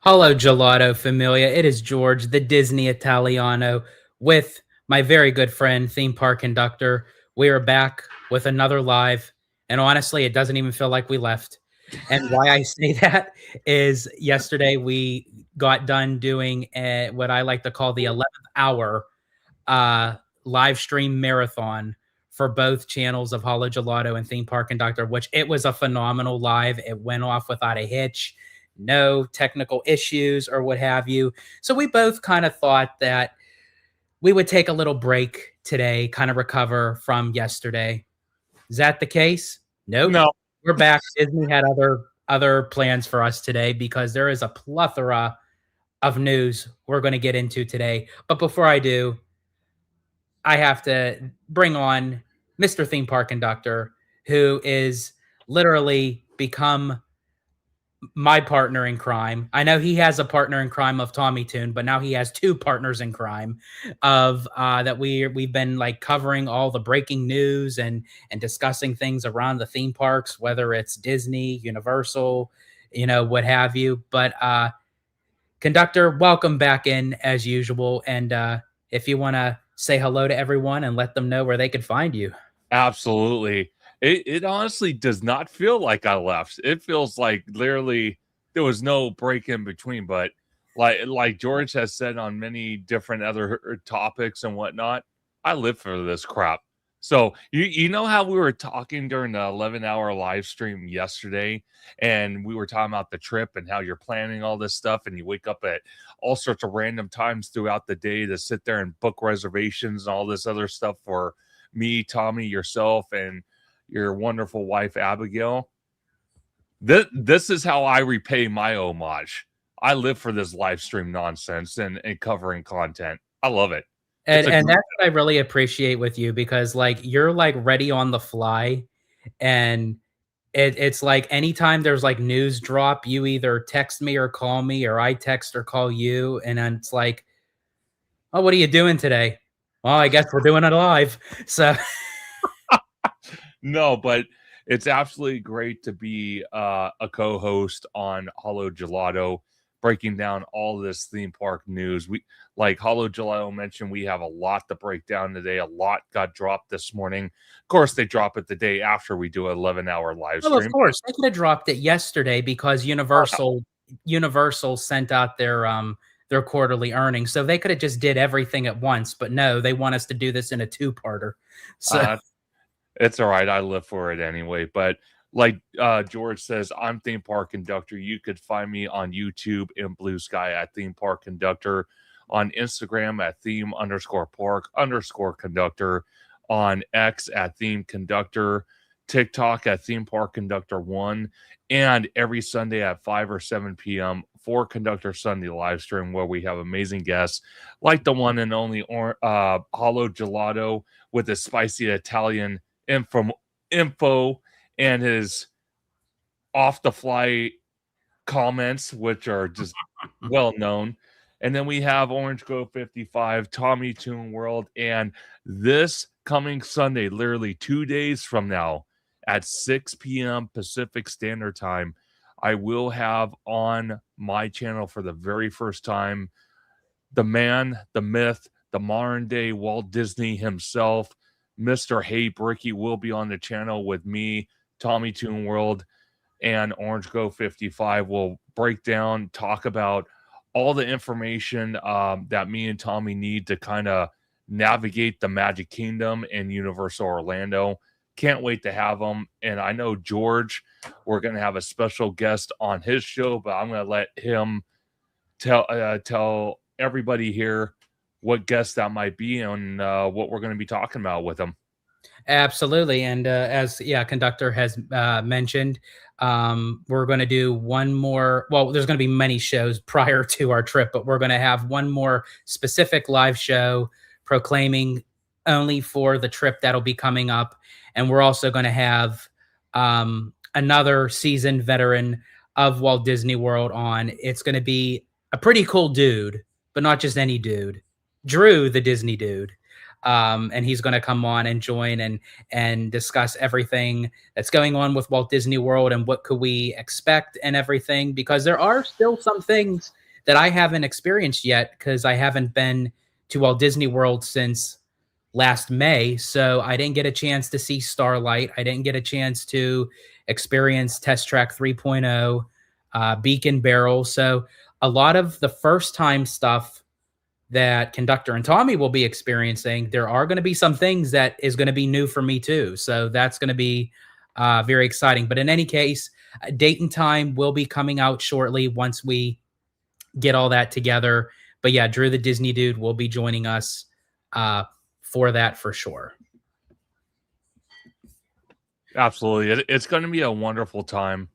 Hello, Gelato Familia. It is George, the Disney Italiano, with my very good friend, theme park conductor. We are back with another live, and honestly, it doesn't even feel like we left. And why I say that is yesterday we got done doing what I like to call the 11th hour uh, live stream marathon for both channels of Hollow Gelato and Theme Park Conductor, which it was a phenomenal live. It went off without a hitch, no technical issues or what have you. So we both kind of thought that we would take a little break today, kind of recover from yesterday. Is that the case? Nope. No. We're back. Disney had other plans for us today because there is a plethora of news we're going to get into today. But before I do, I have to bring on Mr. Theme Park Conductor, who is literally become my partner in crime. I know he has a partner in crime of Tommy Toon, but now he has two partners in crime of that we've been like covering all the breaking news and discussing things around the theme parks, whether it's Disney, Universal, what have you. But Conductor, welcome back in as usual. And if you want to say hello to everyone and let them know where they could find you. Absolutely. It honestly does not feel like I left. It feels like literally there was no break in between. But like George has said on many different other topics and whatnot, I live for this crap. So you know how we were talking during the 11-hour live stream yesterday, and we were talking about the trip and how you're planning all this stuff, and you wake up at all sorts of random times throughout the day to sit there and book reservations and all this other stuff for me, Tommy, yourself, and your wonderful wife, Abigail. This is how I repay my homage. I live for this live stream nonsense and covering content. I love it. And that's what I really appreciate with you because like you're like ready on the fly, and it's like anytime there's like news drop, you either text me or call me, or I text or call you, and then it's like, oh, what are you doing today? Well, I guess we're doing it live. So no, but it's absolutely great to be a co-host on Hollow Gelato, breaking down all this theme park news. We, like Hollow Gelato mentioned, we have a lot to break down today. A lot got dropped this morning. Of course, they drop it the day after we do an 11-hour live well, of stream. course, they could have dropped it yesterday because Universal sent out their quarterly earnings, so they could have just did everything at once. But no, they want us to do this in a two-parter. So it's all right. I live for it anyway. But like George says, I'm Theme Park Conductor. You could find me on YouTube and Blue Sky at Theme Park Conductor, on Instagram at theme_park_conductor, on X at Theme Conductor, TikTok at Theme Park Conductor 1, and every Sunday at 5 or 7 p.m. for Conductor Sunday live stream, where we have amazing guests like the one and only Hollow Gelato with a spicy Italian info and his off the fly comments, which are just well known. And then we have Orange Grove 55, Tommy Toon World, and this coming Sunday, literally 2 days from now at 6 p.m. Pacific Standard Time, I will have on my channel for the very first time the man, the myth, the modern day Walt Disney himself, Mr. Hey Bricky, will be on the channel with me, Tommy Toon World, and Orange Grove 55. Will break down, talk about all the information that me and Tommy need to kind of navigate the Magic Kingdom and Universal Orlando. Can't wait to have them. And I know George, we're going to have a special guest on his show, but I'm going to let him tell everybody here what guest that might be and what we're going to be talking about with him. absolutely. And as Conductor has mentioned, we're going to do one more. Well, there's going to be many shows prior to our trip, but we're going to have one more specific live show proclaiming only for the trip that'll be coming up. And we're also going to have another seasoned veteran of Walt Disney World on. It's going to be a pretty cool dude, but not just any dude. Drew, the Disney dude. and he's going to come on and join and discuss everything that's going on with Walt Disney World and what could we expect and everything, because there are still some things that I haven't experienced yet because I haven't been to Walt Disney World since last May. So I didn't get a chance to see Starlight. I didn't get a chance to experience Test Track 3.0, Beacon Barrel. So a lot of the first time stuff that Conductor and Tommy will be experiencing, there are going to be some things that is going to be new for me too. So that's going to be very exciting. But in any case, date and time will be coming out shortly once we get all that together. But yeah, Drew the Disney Dude will be joining us for that for sure. Absolutely. It's going to be a wonderful time.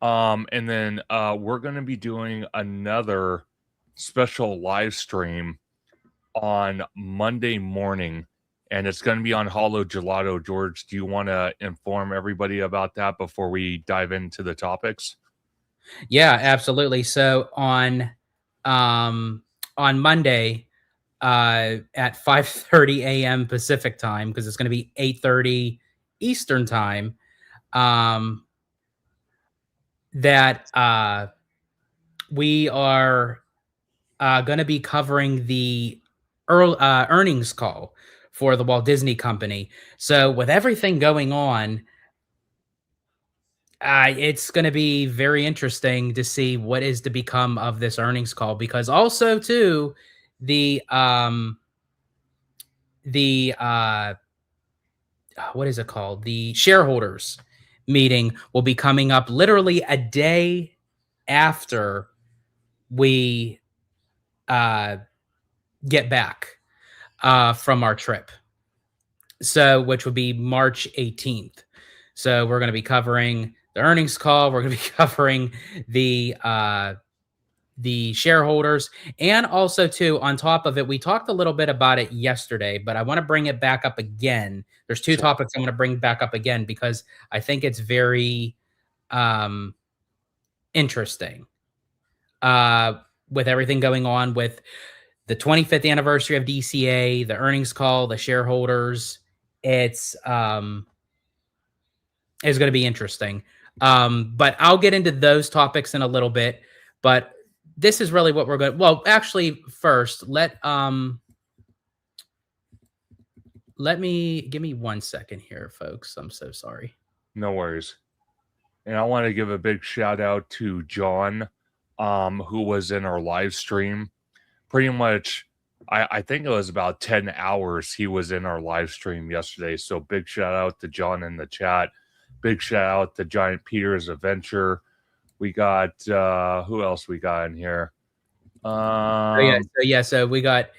And then we're going to be doing another special live stream on Monday morning, and it's going to be on Holo Gelato. George, do you want to inform everybody about that before we dive into the topics? Yeah, absolutely. So on Monday at 5:30 a.m. Pacific time, because it's going to be 8:30 Eastern time, that we are going to be covering the earnings call for the Walt Disney Company. So with everything going on, it's going to be very interesting to see what is to become of this earnings call, because also too the what is it called? The shareholders meeting will be coming up literally a day after we get back from our trip. So, which would be March 18th. So we're going to be covering the earnings call. We're going to be covering the shareholders, and also too, on top of it, we talked a little bit about it yesterday, but I want to bring it back up again. There's two topics I want to bring back up again because I think it's very interesting with everything going on with the 25th anniversary of DCA, the earnings call, the shareholders. It's going to be interesting. But I'll get into those topics in a little bit. But this is really what we're going to... Well, actually, first, let me... Give me 1 second here, folks. I'm so sorry. No worries. And I want to give a big shout out to John, who was in our live stream. Pretty much, I think it was about 10 hours he was in our live stream yesterday. So big shout out to John in the chat. Big shout out to Giant Peter's Adventure. We got, who else we got in here? So we got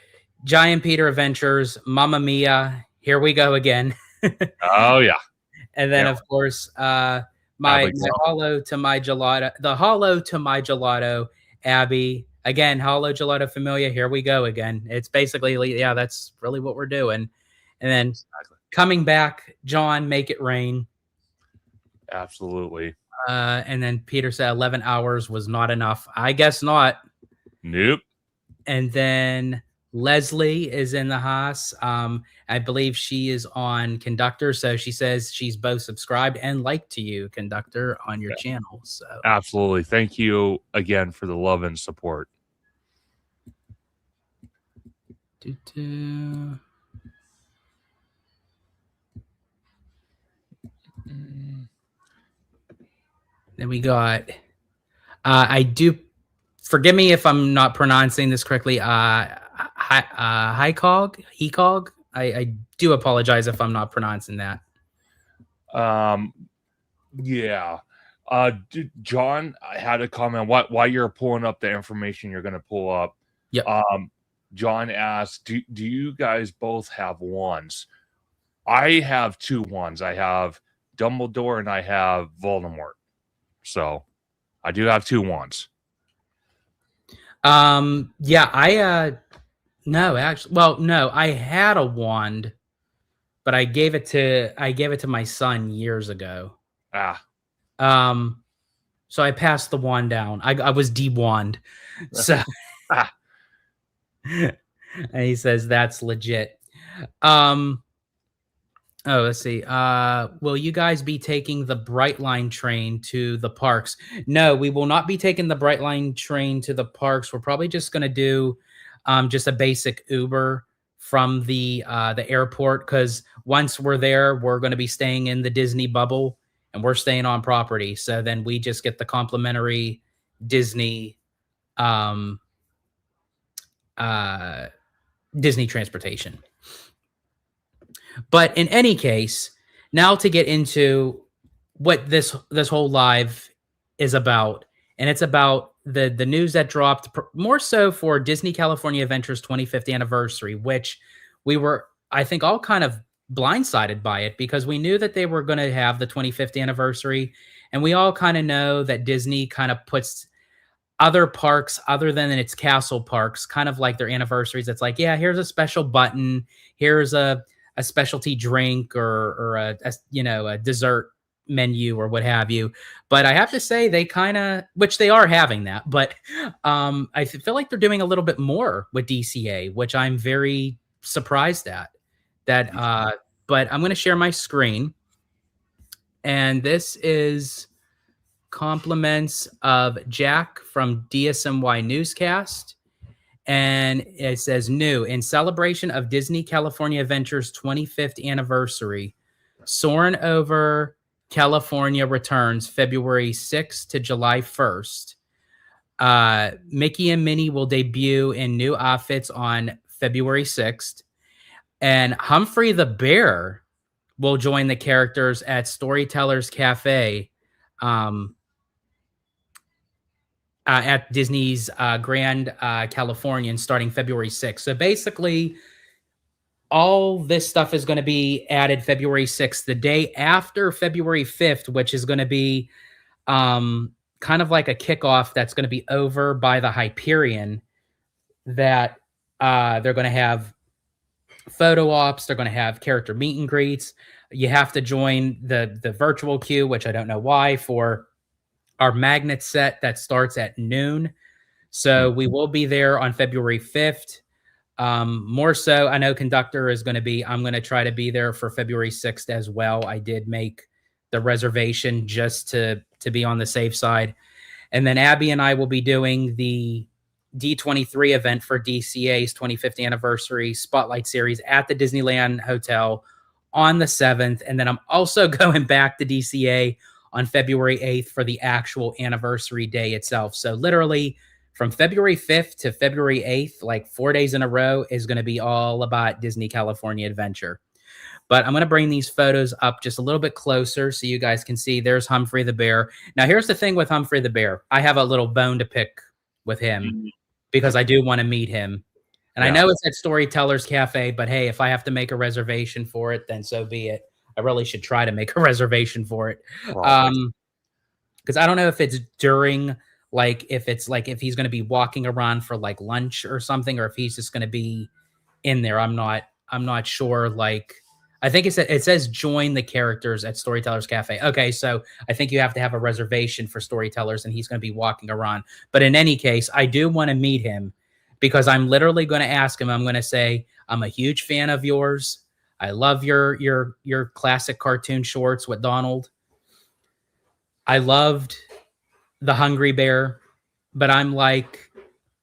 Giant Peter Adventures, Mamma Mia, Here We Go Again. Oh, yeah. And then, of course, my Holo to My Gelato, the Holo to My Gelato, Abby. Again, Holo Gelato Familia, Here We Go Again. It's basically, yeah, that's really what we're doing. And then coming back, John, Make It Rain. Absolutely. And then Peter said 11 hours was not enough. I guess not. Nope. And then Leslie is in the house. I believe she is on Conductor. So she says she's both subscribed and liked to you, Conductor, on your channel. So absolutely. Thank you again for the love and support. Then we got, I do, forgive me if I'm not pronouncing this correctly, Hecog. I do apologize if I'm not pronouncing that. Yeah. John, I had a comment while you're pulling up the information you're going to pull up. Yep. John asked, do you guys both have wands? I have two wands. I have Dumbledore and I have Voldemort. So I do have two wands. Yeah, no, actually, well, no, I had a wand, but I gave it to my son years ago. So I passed the wand down. I was de-wand. So and he says that's legit. Um, oh, let's see. Will you guys be taking the Brightline train to the parks? No, we will not be taking the Brightline train to the parks. We're probably just going to do just a basic Uber from the airport, because once we're there, we're going to be staying in the Disney bubble and we're staying on property. So then we just get the complimentary Disney um, uh, Disney transportation. But in any case, now to get into what this whole live is about, and it's about the news that dropped more so for Disney California Adventures 25th anniversary, which we were, I think, all kind of blindsided by it because we knew that they were going to have the 25th anniversary, and we all kind of know that Disney kind of puts other parks other than its castle parks kind of like their anniversaries. It's like, yeah, here's a special button, here's a specialty drink or a dessert menu or what have you. But I have to say they kind of, which they are having that, but I feel like they're doing a little bit more with DCA, which I'm very surprised at that. But I'm going to share my screen, and this is compliments of Jack from DSMY Newscast. And it says, new in celebration of Disney California Adventures 25th anniversary, Soarin' Over California returns February 6th to July 1st. Mickey and Minnie will debut in new outfits on February 6th. And Humphrey the Bear will join the characters at Storytellers Cafe at Disney's Grand Californian starting February 6th. So basically, all this stuff is going to be added February 6th, the day after February 5th, which is going to be kind of like a kickoff that's going to be over by the Hyperion, that they're going to have photo ops, they're going to have character meet and greets. You have to join the virtual queue, which I don't know why, for our magnet set that starts at noon. So we will be there on February 5th. More so, I know Conductor is going to be, I'm going to try to be there for February 6th as well. I did make the reservation just to be on the safe side. And then Abby and I will be doing the D23 event for DCA's 25th anniversary Spotlight Series at the Disneyland Hotel on the 7th. And then I'm also going back to DCA on February 8th for the actual anniversary day itself. So literally from February 5th to February 8th, like 4 days in a row, is going to be all about Disney California Adventure. But I'm going to bring these photos up just a little bit closer so you guys can see. There's Humphrey the Bear. Now, here's the thing with Humphrey the Bear. I have a little bone to pick with him because I do want to meet him. And I know it's at Storytellers Cafe, but hey, if I have to make a reservation for it, then so be it. I really should try to make a reservation for it. Because I don't know if it's during, like, if it's like, if he's going to be walking around for like lunch or something, or if he's just going to be in there. I'm not sure. Like, I think it says join the characters at Storytellers Cafe. Okay, so I think you have to have a reservation for Storytellers, and he's going to be walking around. But in any case, I do want to meet him because I'm literally going to ask him. I'm going to say, I'm a huge fan of yours. I love your classic cartoon shorts with Donald. I loved the Hungry Bear, but I'm like,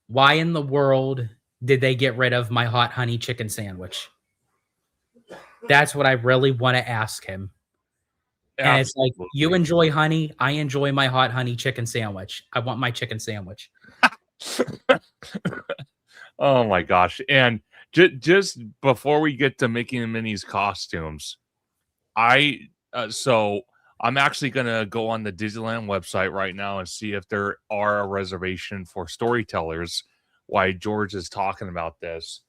why in the world did they get rid of my hot honey chicken sandwich? That's what I really want to ask him. And it's like, you enjoy honey, I enjoy my hot honey chicken sandwich. I want my chicken sandwich. Oh my gosh. And just before we get to Mickey and Minnie's costumes, so I'm actually going to go on the Disneyland website right now and see if there are a reservation for Storytellers while George is talking about this.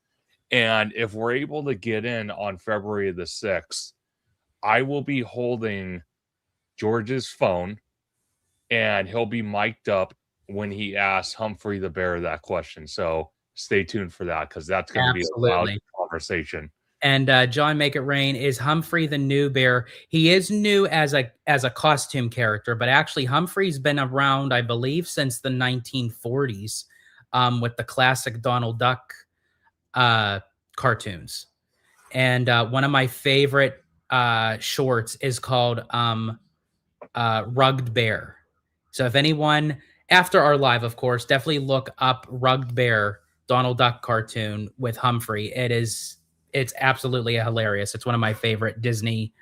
And if we're able to get in on February the 6th, I will be holding George's phone and he'll be mic'd up when he asks Humphrey the Bear that question. So stay tuned for that, because that's going to be a loud conversation. And John Make It Rain, is Humphrey the new bear? He is new as a costume character, but actually Humphrey's been around, I believe, since the 1940s with the classic Donald Duck cartoons. And one of my favorite shorts is called Rugged Bear. So if anyone after our live, of course, definitely look up Rugged Bear, Donald Duck cartoon with Humphrey. It's absolutely hilarious. It's one of my favorite Disney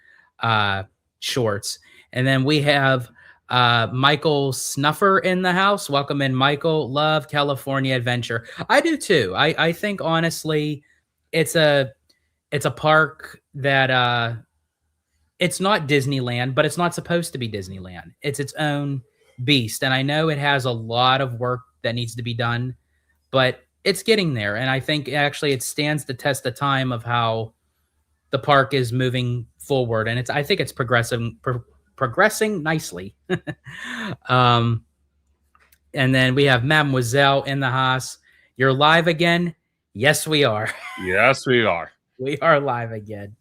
shorts. And then we have Michael Snuffer in the house. Welcome in, Michael. Love California Adventure. I do too. I think honestly, it's a park that it's not Disneyland, but it's not supposed to be Disneyland. It's its own beast. And I know it has a lot of work that needs to be done, but it's getting there. And I think actually it stands the test of time of how the park is moving forward. And I think it's progressing nicely. And then we have Mademoiselle in the house. You're live again? Yes, we are. Yes, we are. We are live again.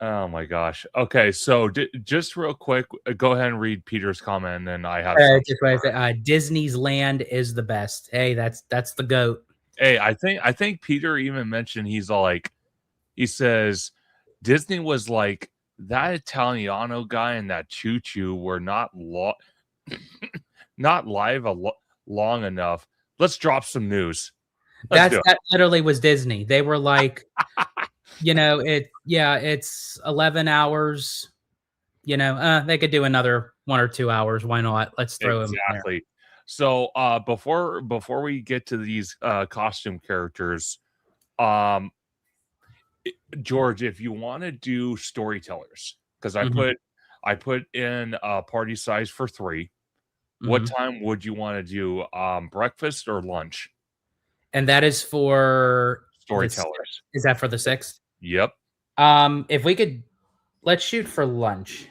Oh my gosh. Okay, so just real quick, go ahead and read Peter's comment, and then I have just what I say, Disney's Land is the best. Hey, that's the GOAT. Hey, I think Peter even mentioned he says Disney was like that Italiano guy and that Choo Choo were not live long enough. Let's drop some news. That literally was Disney. They were like, it's 11 hours. They could do another 1 or 2 hours. Why not? Let's throw them exactly. So before we get to these costume characters, George, if you want to do storytellers, because I put in party size for 3. What time would you want to do? Breakfast or lunch? And that is for storytellers. Is that for the 6th? Yep. If we could, let's shoot for lunch.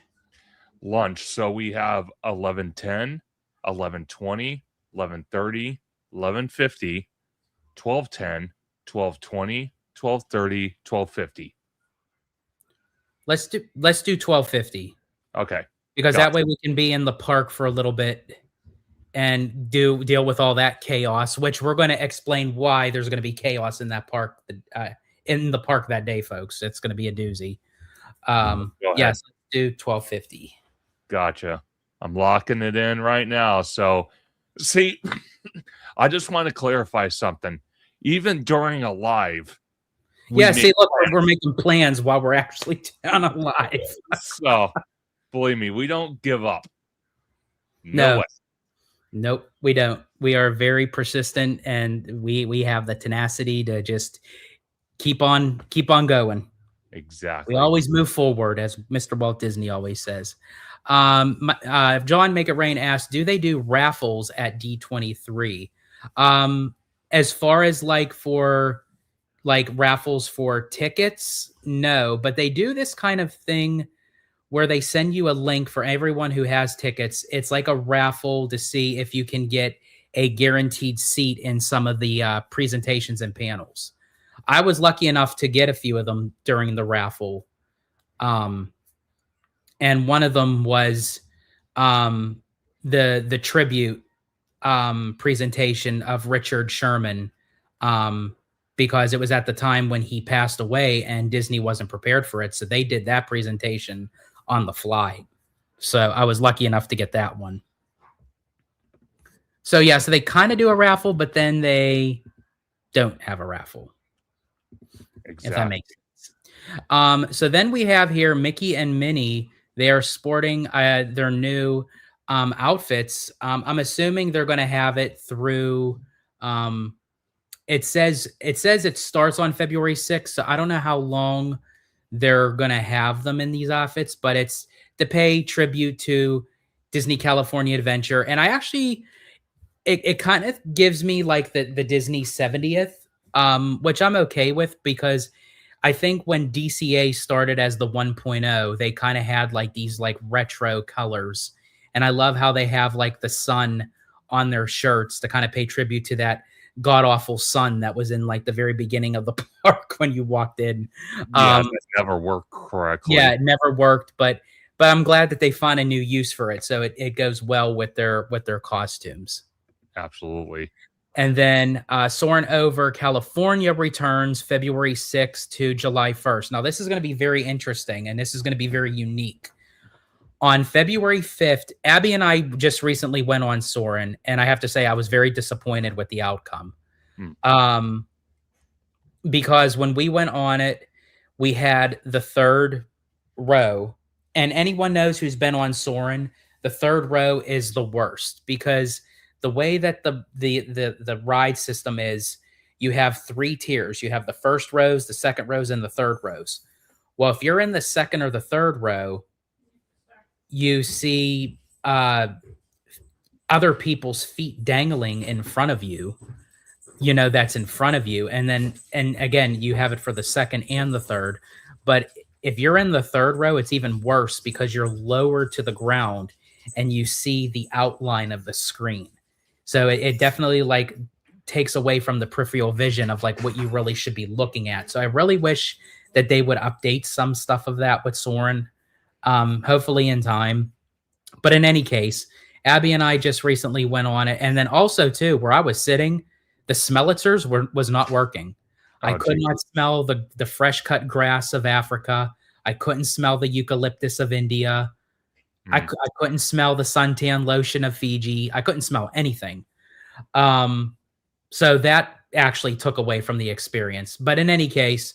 So we have 11:10, 11:20, 11:30, 11:50, 12:10, 12:20, 12:30, 12:50. Let's do 12:50. Okay. Because that way we can be in the park for a little bit and deal with all that chaos, which we're going to explain why there's going to be chaos in that park in the park that day, folks. It's going to be a doozy. Yes, let's do 12:50. Gotcha. I'm locking it in right now. So, see, I just want to clarify something. Even during a live, look, we're making plans while we're actually on a live. So, believe me, we don't give up. No way. Nope, we don't. We are very persistent, and we have the tenacity to just keep on going. Exactly. We always move forward, as Mr. Walt Disney always says. John Make It Rain asked, do they do raffles at D23? As far as for raffles for tickets, no, but they do this kind of thing where they send you a link for everyone who has tickets. It's like a raffle to see if you can get a guaranteed seat in some of the presentations and panels. I was lucky enough to get a few of them during the raffle. And one of them was the tribute presentation of Richard Sherman, because it was at the time when he passed away and Disney wasn't prepared for it. So they did that presentation on the fly. So I was lucky enough to get that one. So yeah, so they kind of do a raffle, but then they don't have a raffle. Exactly. If that makes sense. So then we have here Mickey and Minnie. They are sporting their new outfits. I'm assuming they're going to have it through. It says it starts on February 6th. So I don't know how long they're going to have them in these outfits, but it's to pay tribute to Disney California Adventure. And I actually, it kind of gives me like the Disney 70th, which I'm okay with, because I think when DCA started as the 1.0, they kind of had like these like retro colors. And I love how they have like the sun on their shirts to kind of pay tribute to that god-awful sun that was in like the very beginning of the park when you walked in. Yeah, it never worked correctly. Yeah, it never worked, but I'm glad that they find a new use for it. So it goes well with their costumes. Absolutely. And then Soaring Over California returns February 6th to July 1st. Now, this is going to be very interesting, and this is going to be very unique. On February 5th, Abby and I just recently went on Soarin', and I have to say I was very disappointed with the outcome. Because when we went on it, we had the third row, and anyone knows who's been on Soarin', the third row is the worst because the way that the ride system is, you have 3 tiers. You have the first rows, the second rows, and the third rows. Well, if you're in the second or the third row, you see other people's feet dangling in front of you, that's in front of you. And again, you have it for the second and the third. But if you're in the third row, it's even worse because you're lower to the ground and you see the outline of the screen. So it definitely like takes away from the peripheral vision of like what you really should be looking at. So I really wish that they would update some stuff of that with Soarin', hopefully in time. But in any case, Abby and I just recently went on it. And then also too, where I was sitting, the smellitzers was not working. I could not smell the fresh cut grass of Africa. I couldn't smell the eucalyptus of India. I couldn't smell the suntan lotion of Fiji. I couldn't smell anything. So that actually took away from the experience. But in any case,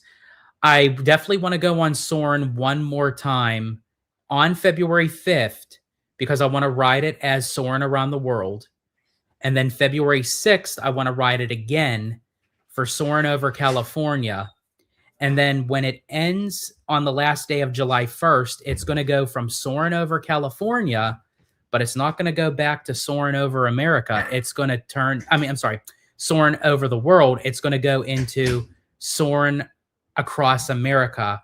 I definitely want to go on Soarin' one more time on February 5th because I want to ride it as Soarin' Around the World. And then February 6th, I want to ride it again for Soarin' Over California. And then when it ends on the last day of July 1st, it's going to go from Soarin' Over California, but it's not going to go back to Soarin' Over America. It's going to Soarin' Over the World. It's going to go into Soarin' Across America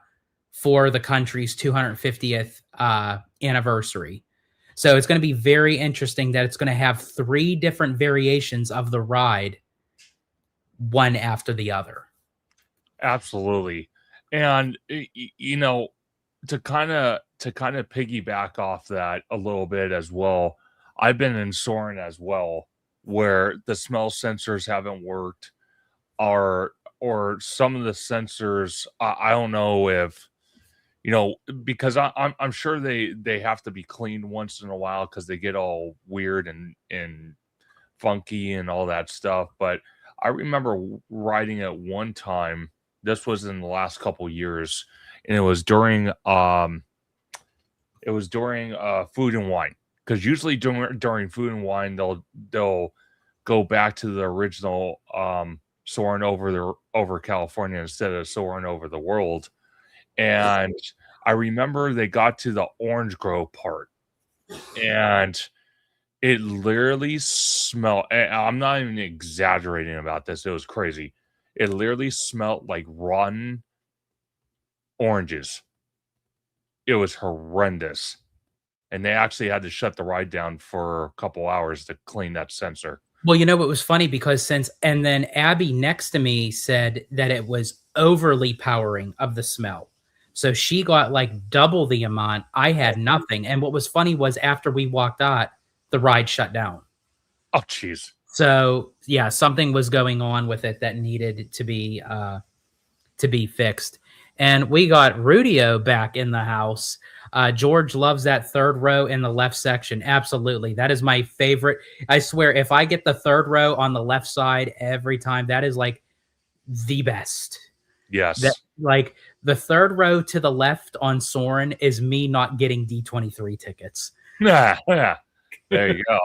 for the country's 250th anniversary. So it's going to be very interesting that it's going to have 3 different variations of the ride, one after the other. Absolutely. And to kind of piggyback off that a little bit as well, I've been in Soarin' as well, where the smell sensors haven't worked, or some of the sensors, I don't know if, because I'm sure they have to be cleaned once in a while because they get all weird and funky and all that stuff. But I remember riding it one time. This was in the last couple years, and it was during Food and Wine, because usually during Food and Wine they'll go back to the original Soarin' Over California instead of Soarin' Over the World. And I remember they got to the orange grove part, and it literally smelled, I'm not even exaggerating about this, it was crazy. It literally smelled like rotten oranges. It was horrendous. And they actually had to shut the ride down for a couple hours to clean that sensor. Well, it was funny because and then Abby next to me said that it was overly powering of the smell. So she got like double the amount. I had nothing. And what was funny was after we walked out, the ride shut down. Oh, jeez. So yeah, something was going on with it that needed to be fixed. And we got Rudio back in the house. George loves that third row in the left section. Absolutely. That is my favorite. I swear, if I get the third row on the left side every time, that is like the best. Yes. Like the third row to the left on Soarin' is me not getting D23 tickets. Yeah. There you go.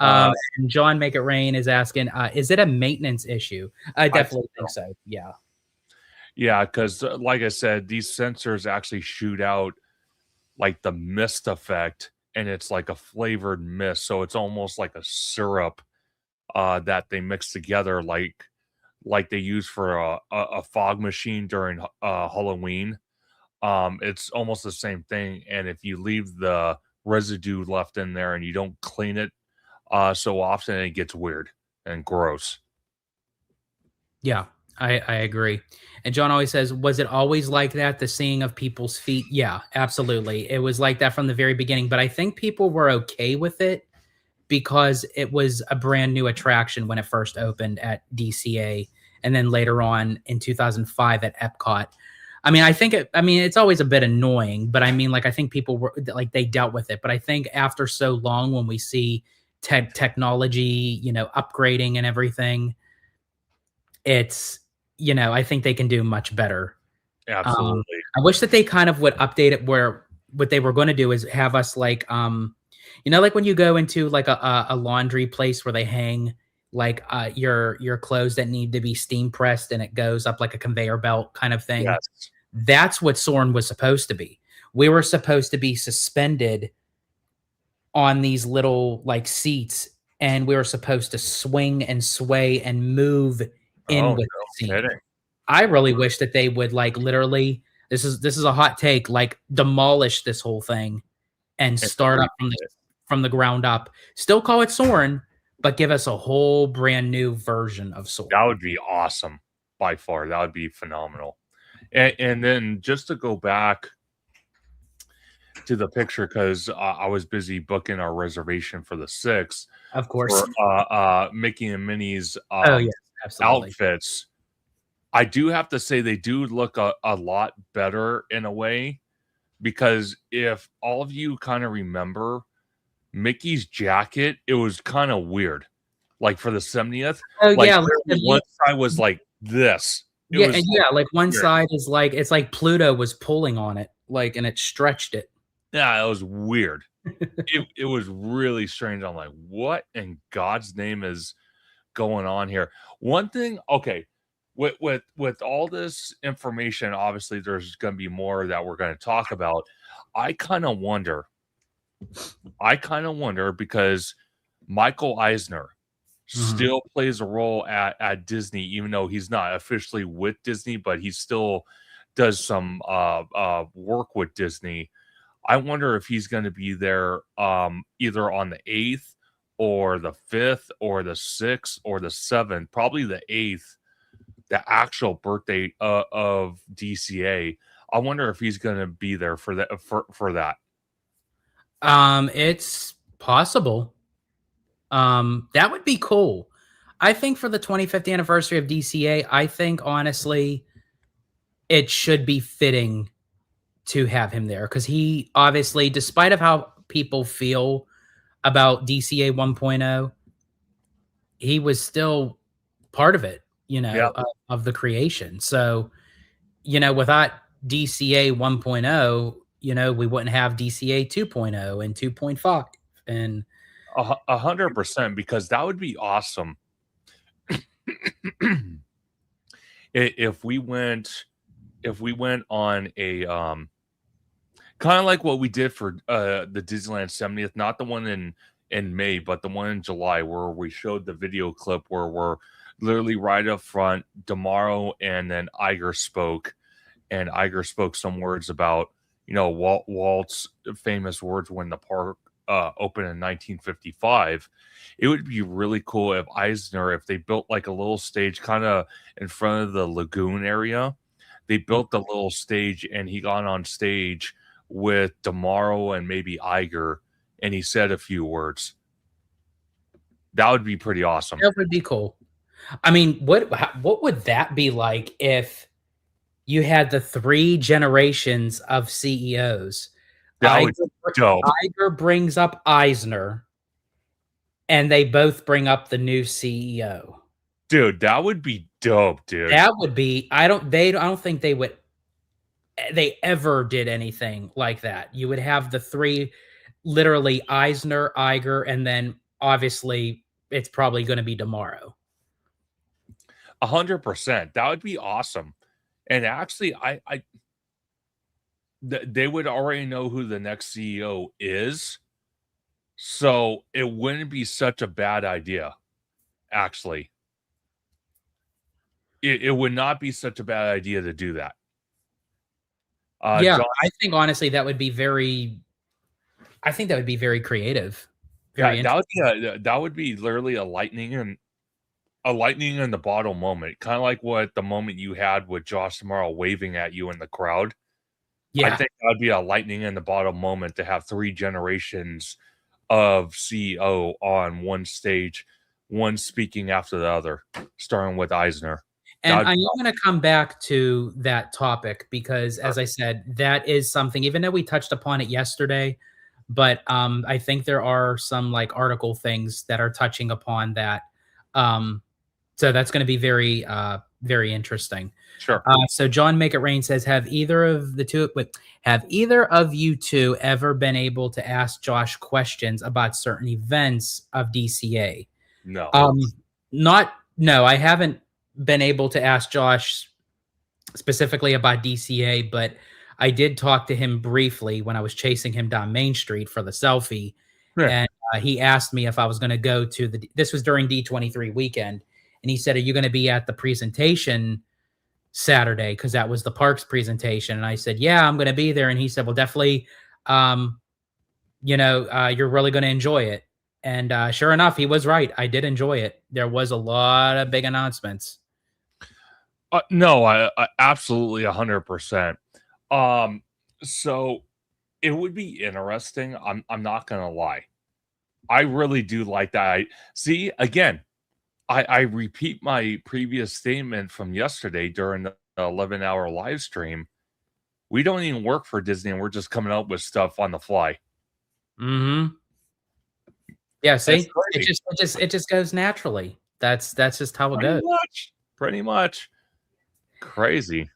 And John Make It Rain is asking, is it a maintenance issue? I definitely think so. Yeah. Yeah, because like I said, these sensors actually shoot out like the mist effect, and it's like a flavored mist. So it's almost like a syrup that they mix together, like they use for a fog machine during Halloween. It's almost the same thing. And if you leave the residue left in there and you don't clean it so often, it gets weird and gross. Yeah, I agree. And John always says, was it always like that, the seeing of people's feet? Yeah, absolutely. It was like that from the very beginning. But I think people were okay with it because it was a brand new attraction when it first opened at DCA, and then later on in 2005 at Epcot. I mean, it's always a bit annoying, but I mean, like, I think people were like, they dealt with it. But I think after so long, when we see technology, upgrading and everything, it's, I think they can do much better. Absolutely. I wish that they kind of would update it where what they were going to do is have us like, like when you go into like a laundry place where they hang like your clothes that need to be steam pressed and it goes up like a conveyor belt kind of thing. Yes. That's what Soarin' was supposed to be. We were supposed to be suspended on these little like seats, and we were supposed to swing and sway and move in Oh, with no the scene. kidding. I really wish that they would like literally, this is a hot take, like demolish this whole thing and start up from the ground up. Still call it Soarin', but give us a whole brand new version of Soarin'. That would be awesome by far. That would be phenomenal. And then just to go back to the picture, because I was busy booking our reservation for the 6th Of course. for Mickey and Minnie's Oh yeah, absolutely. outfits. I do have to say they do look a lot better in a way, because if all of you kind of remember Mickey's jacket, it was kind of weird. Like for the 70th, Oh like yeah, one side was like this. It yeah, was and yeah, like one weird. side is like, it's like Pluto was pulling on it, like, and it stretched it. Yeah, it was weird. it was really strange. I'm like, what in God's name is going on here? One thing, okay, with all this information, obviously there's going to be more that we're going to talk about. I kind of wonder because Michael Eisner still plays a role at Disney, even though he's not officially with Disney, but he still does some work with Disney. I wonder if he's going to be there either on the 8th or the 5th or the 6th or the 7th, probably the 8th, the actual birthday of DCA. I wonder if he's going to be there for that. For that. It's possible. That would be cool. I think for the 25th anniversary of DCA, I think honestly, it should be fitting to have him there, because he obviously, despite of how people feel about DCA 1.0, he was still part of it, of the creation. So, without DCA 1.0, we wouldn't have DCA 2.0 and 2.5 and 100%, because that would be awesome. if we went on a kind of like what we did for the Disneyland 70th, not the one in May, but the one in July, where we showed the video clip where we're literally right up front, Damaro and then Iger spoke, and Iger spoke some words about, Walt's famous words when the park opened in 1955. It would be really cool if Eisner, if they built like a little stage kind of in front of the lagoon area, they built the little stage and he got on stage with Damaro and maybe Iger, and he said a few words. That would be pretty awesome. That would be cool. I mean, what would that be like if you had the 3 generations of CEOs? That would be dope. Iger brings up Eisner, and they both bring up the new CEO. Dude, that would be dope, dude. That would be. I don't think they ever did anything like that. You would have the 3, literally Eisner, Iger, and then obviously it's probably going to be Damaro. 100%. That would be awesome. And actually, they would already know who the next CEO is, so it wouldn't be such a bad idea. Actually, it would not be such a bad idea to do that. Yeah, John, I think honestly that would be very. I think that would be very creative. That would be literally a lightning in the bottle moment, kind of like what the moment you had with Josh D'Amaro waving at you in the crowd. Yeah, I think that would be a lightning in the bottle moment to have 3 generations of CEO on one stage, one speaking after the other, starting with Eisner. And I am going to come back to that topic because, as I said, that is something, even though we touched upon it yesterday, but I think there are some like article things that are touching upon that. So that's going to be very, very interesting. Sure. So John Make It Rain says, have either of you two ever been able to ask Josh questions about certain events of DCA? No. No, I haven't been able to ask Josh specifically about DCA, but I did talk to him briefly when I was chasing him down Main Street for the selfie. Yeah. And he asked me if I was going to go to this was during D23 weekend. And he said, are you going to be at the presentation Saturday? Because that was the parks presentation. And I said, yeah, I'm going to be there. And he said, well, definitely, you're really going to enjoy it. And sure enough, he was right. I did enjoy it. There was a lot of big announcements. No, I absolutely 100%. So it would be interesting. I'm not going to lie. I really do like that. I repeat my previous statement from yesterday during the 11-hour live stream. We don't even work for Disney, and we're just coming up with stuff on the fly. Mm-hmm. Yeah, see, it just goes naturally. That's just how it goes. Pretty much. Crazy.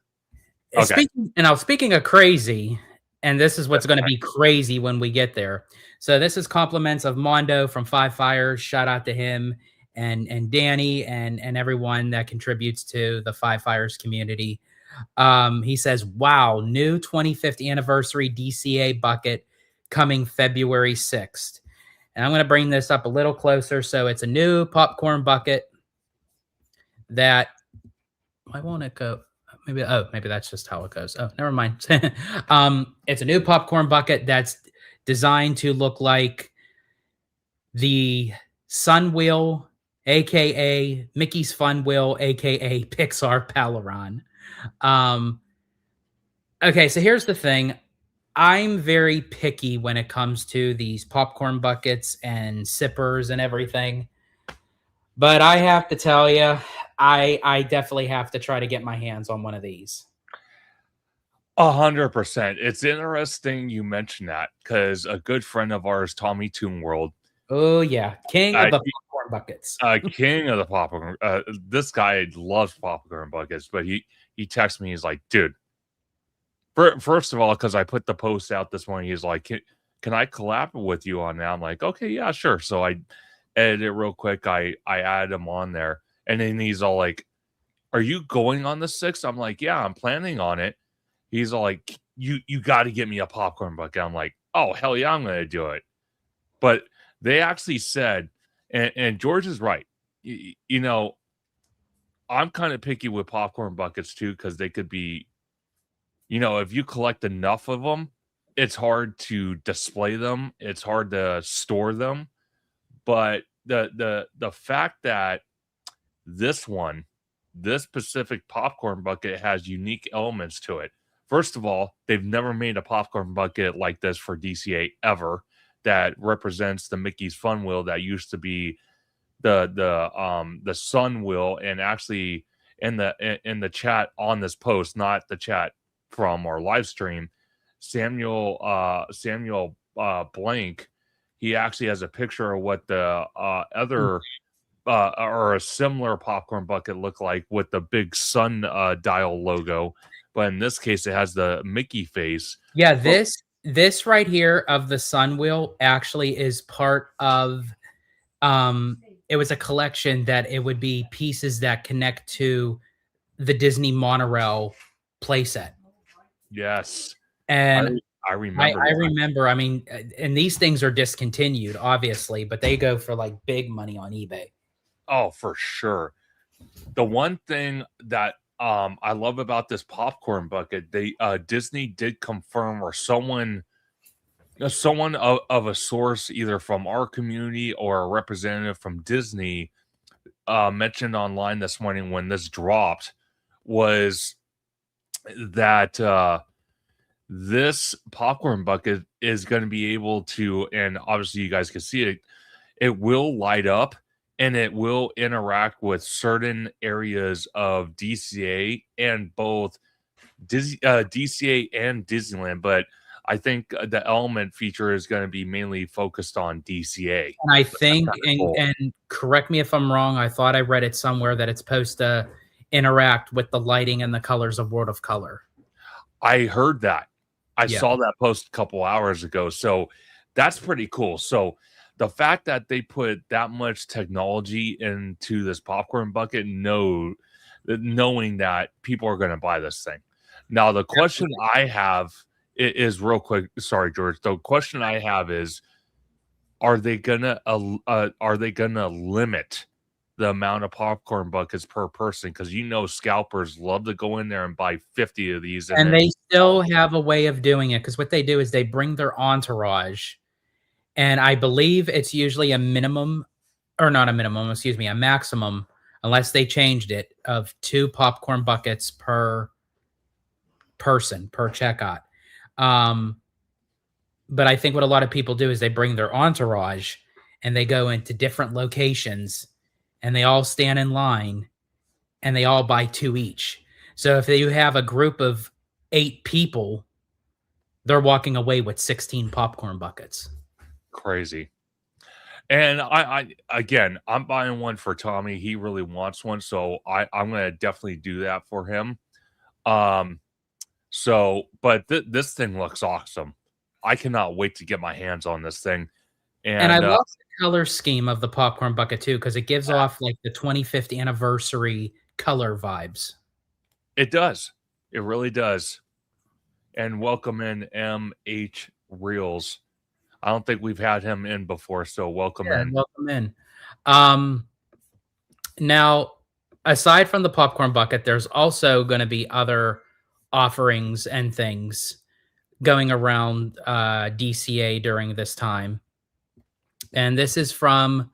Okay. Speaking of crazy, and this is what's going to be crazy when we get there. So this is compliments of Mondo from Five Fires. Shout out to him and Danny and everyone that contributes to the Five Fires community. He says, wow, new 25th anniversary DCA bucket coming February 6th. And I'm going to bring this up a little closer. So it's a new popcorn bucket that, why won't it go? Maybe that's just how it goes. Oh, never mind. It's a new popcorn bucket that's designed to look like the Sun Wheel, aka Mickey's Fun Wheel, aka Pixar Palaron. Okay, so here's the thing. I'm very picky when it comes to these popcorn buckets and sippers and everything. But I have to tell you, I definitely have to try to get my hands on one of these. 100%. It's interesting you mentioned that because a good friend of ours, Tommy Toon World. Oh yeah, king of the popcorn buckets. King of the popcorn. This guy loves popcorn buckets, but he texts me. He's like, dude. First of all, because I put the post out this morning, he's like, can I collab with you on that? I'm like, okay, yeah, sure. So I edited it real quick. I added him on there. And then he's all like, are you going on the 6th? I'm like, yeah, I'm planning on it. He's all like, you got to get me a popcorn bucket. I'm like, oh, hell yeah, I'm going to do it. But they actually said, and George is right. You know, I'm kind of picky with popcorn buckets too, because they could be, you know, if you collect enough of them, it's hard to display them. It's hard to store them. But the fact that this specific popcorn bucket has unique elements to it. First of all, they've never made a popcorn bucket like this for DCA ever that represents the Mickey's Fun Wheel that used to be the Sun Wheel. And actually in the chat on this post, not the chat from our live stream, Samuel Blank, he actually has a picture of what the other or a similar popcorn bucket look like with the big sun dial logo, but in this case it has the Mickey face. Yeah, this right here of the Sun Wheel actually is part of it was a collection that it would be pieces that connect to the Disney monorail playset. Yes. And I remember. I remember. I mean, and these things are discontinued, obviously, but they go for like big money on eBay. Oh, for sure. The one thing that I love about this popcorn bucket, Disney did confirm, or someone of a source, either from our community or a representative from Disney, mentioned online this morning when this dropped, was that this popcorn bucket is going to be able to, and obviously you guys can see it, it will light up and it will interact with certain areas of DCA and both DCA and Disneyland. But I think the element feature is going to be mainly focused on DCA. And I think, Cool. and correct me if I'm wrong, I thought I read it somewhere that it's supposed to interact with the lighting and the colors of World of Color. I heard that. I Yeah. saw that post a couple hours ago. So that's pretty cool. So the fact that they put that much technology into this popcorn bucket, knowing that people are going to buy this thing. Now, the question I have is real quick. Sorry, George. The question I have is, are they gonna limit the amount of popcorn buckets per person? Because scalpers love to go in there and buy 50 of these, And then they still have a way of doing it, because what they do is they bring their entourage, and I believe it's usually a minimum, or not a minimum, excuse me, a maximum, unless they changed it, of 2 popcorn buckets per person per checkout. But I think what a lot of people do is they bring their entourage and they go into different locations and they all stand in line and they all buy 2 each. So if you have a group of 8 people, they're walking away with 16 popcorn buckets. crazy. And I again, I'm buying one for Tommy. He really wants one, so I'm gonna definitely do that for him. Um, so, but this thing looks awesome. I cannot wait to get my hands on this thing. And I And love the color scheme of the popcorn bucket too, because it gives off like the 25th anniversary color vibes. it does. It really does. And welcome in MH Reels. I don't think we've had him in before, so welcome Yeah, in. welcome in. Now, aside from the popcorn bucket, there's also going to be other offerings and things going around DCA during this time. And this is from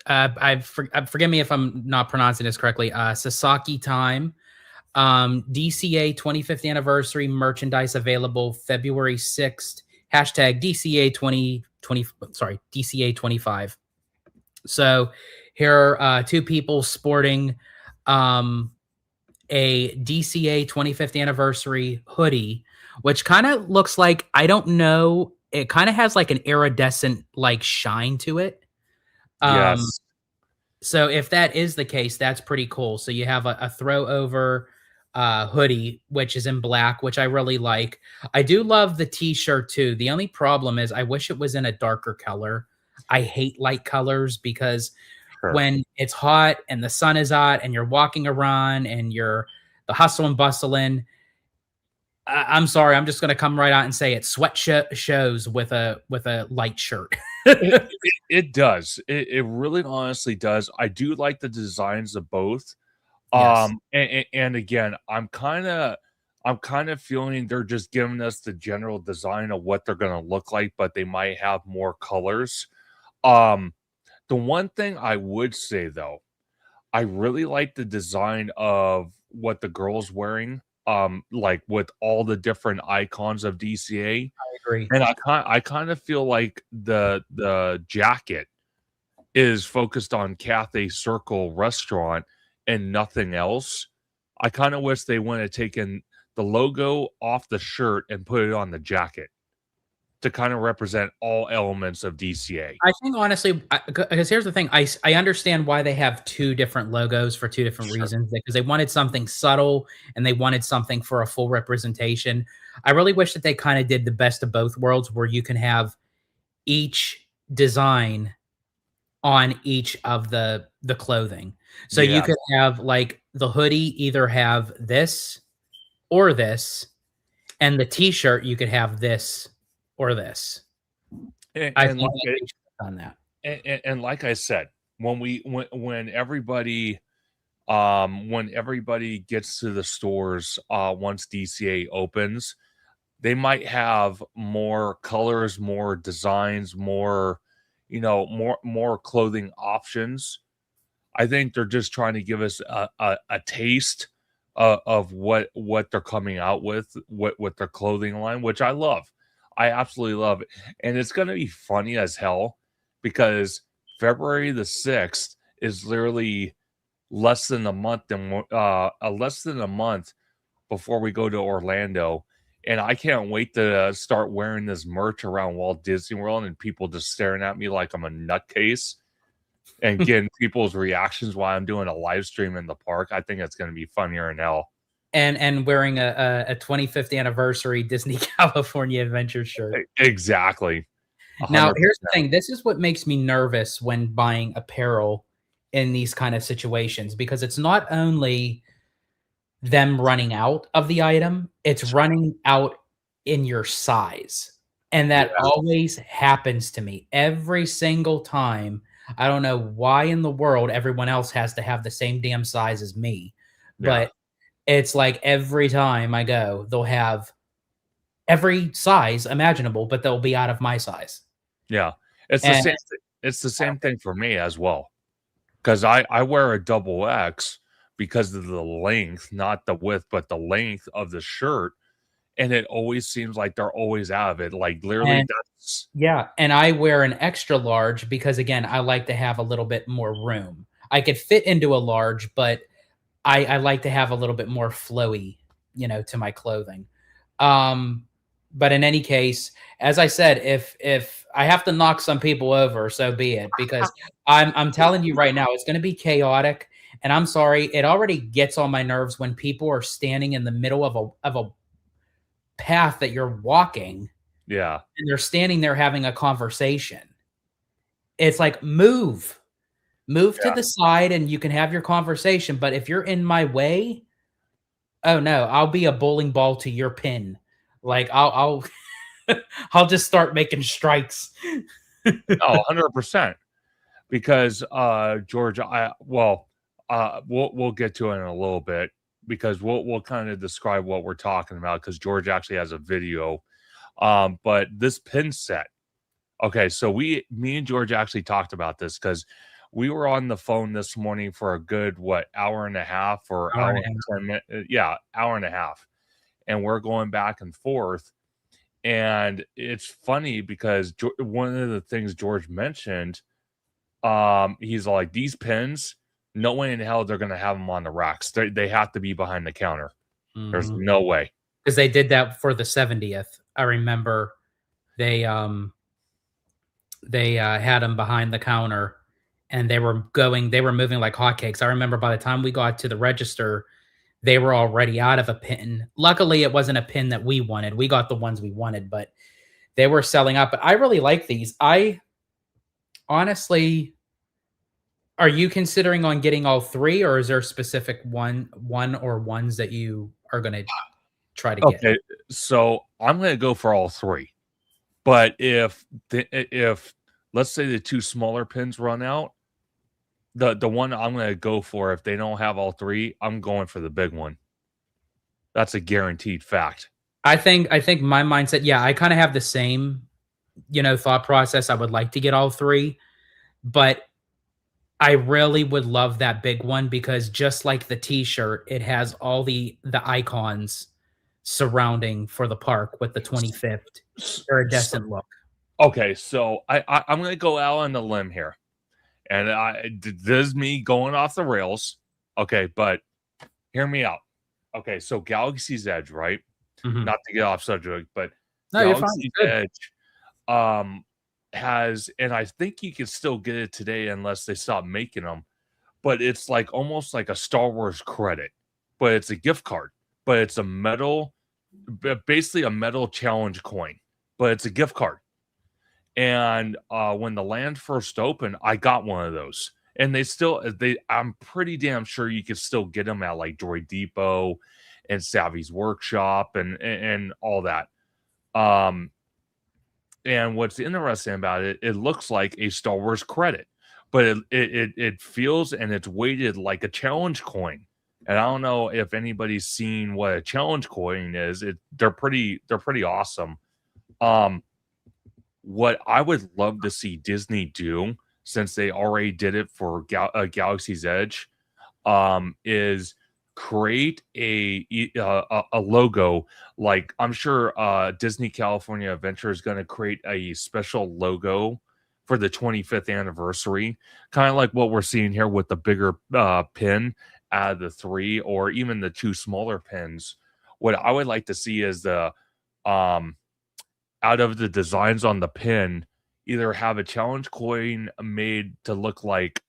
forgive me if I'm not pronouncing this correctly. Sasaki Time. DCA 25th anniversary merchandise available February 6th. Hashtag DCA 2020. Sorry, DCA 25. So here are 2 people sporting a DCA 25th anniversary hoodie, which kind of looks like, I don't know, it kind of has like an iridescent like shine to it. Yes. So if that is the case, that's pretty cool. So you have a throw over hoodie, which is in black, which I really like. I do love the t-shirt too. The only problem is I wish it was in a darker color. I hate light colors because when it's hot and the sun is out and you're walking around and you're the hustle and bustling, I'm sorry, I'm just going to come right out and say it. Sweat shows with a light shirt. It does. It really honestly does. I do like the designs of both. Yes. And again, I'm kind of feeling they're just giving us the general design of what they're going to look like, but they might have more colors. The one thing I would say though, I really like the design of what the girl's wearing. Like with all the different icons of DCA. I agree. And I kind of feel like the jacket is focused on Cathay Circle restaurant and nothing else. I kind of wish they would have taken the logo off the shirt and put it on the jacket to kind of represent all elements of DCA. I think honestly, because here's the thing, I understand why they have 2 different logos for 2 different reasons, because they wanted something subtle and they wanted something for a full representation. I really wish that they kind of did the best of both worlds, where you can have each design on each of the clothing. So you could have like the hoodie either have this or this, and the t-shirt you could have this or this. I think Like they should have done that. and like I said, when everybody gets to the stores once DCA opens, they might have more colors, more designs, more more clothing options. I think they're just trying to give us a taste of what they're coming out with their clothing line, which I love. I absolutely love it, and it's gonna be funny as hell because February the 6th is literally less than a month less than a month before we go to Orlando, and I can't wait to start wearing this merch around Walt Disney World and people just staring at me like I'm a nutcase and getting people's reactions while I'm doing a live stream in the park. I think it's going to be funnier than hell. And wearing a 25th anniversary Disney California Adventure shirt. Exactly. Now, 100%. here's the thing. This is what makes me nervous when buying apparel in these kind of situations, because it's not only them running out of the item, it's running out in your size. And that always happens to me every single time. I don't know why in the world everyone else has to have the same damn size as me, but it's like every time I go, they'll have every size imaginable, but they'll be out of my size. Yeah. It's the same it's the same thing for me as well. Because I wear a double X because of the length, not the width, but the length of the shirt. And it always seems like they're always out of it. Like literally And that's yeah, and I wear an extra large because again, I like to have a little bit more room. I could fit into a large, but I like to have a little bit more flowy, to my clothing. But in any case, as I said, if I have to knock some people over, so be it. Because I'm telling you right now, it's going to be chaotic. And I'm sorry, it already gets on my nerves when people are standing in the middle of a path that you're walking, yeah. and they're standing there having a conversation. It's like move to the side, and you can have your conversation. But if you're in my way, oh no, I'll be a bowling ball to your pin. Like I'll I'll just start making strikes. No, 100%. Because George, we'll get to it in a little bit because we'll kind of describe what we're talking about because George actually has a video. But this pin set. Okay, so me and George actually talked about this because we were on the phone this morning for a good hour and a half or Hour hour and a and 10 minutes. Yeah, hour and a half. And we're going back and forth. And it's funny because one of the things George mentioned, he's like, these pins, no way in hell they're gonna have them on the racks. They have to be behind the counter. There's no way. Because they did that for the 70th. I remember they had them behind the counter, and they were moving like hotcakes. I remember by the time we got to the register, they were already out of a pin. Luckily, it wasn't a pin that we wanted. We got the ones we wanted, but they were selling out. But I really like these. I honestly, are you considering on getting all three, or is there a specific one or ones that you are going to try to get? Okay, so I'm gonna go for all three. But if let's say the two smaller pins run out, the one I'm gonna go for, if they don't have all three, I'm going for the big one. That's a guaranteed fact. I think my mindset, yeah, I kind of have the same, thought process. I would like to get all three, but I really would love that big one because just like the t-shirt, it has all the icons surrounding for the park with the 25th iridescent look. Okay, so I'm gonna go out on the limb here. And this is me going off the rails. Okay, but hear me out. Okay, so Galaxy's Edge, right? Not to get off subject, but No, you're fine. Galaxy's Edge has, and I think you can still get it today unless they stop making them, but it's like almost like a Star Wars credit, but it's a gift card, but it's a metal, basically a metal challenge coin, but it's a gift card. And when the land first opened, I got one of those. And I'm pretty damn sure you can still get them at like Droid Depot and Savvy's Workshop and all that. And what's interesting about it, it looks like a Star Wars credit, but it feels and it's weighted like a challenge coin. And I don't know if anybody's seen what a challenge coin is. They're pretty awesome. What I would love to see Disney do, since they already did it for Galaxy's Edge, is create a logo. Like I'm sure Disney California Adventure is going to create a special logo for the 25th anniversary, kind of like what we're seeing here with the bigger pin out of the three, or even the two smaller pins. What I would like to see is the um out of the designs on the pin, either have a challenge coin made to look like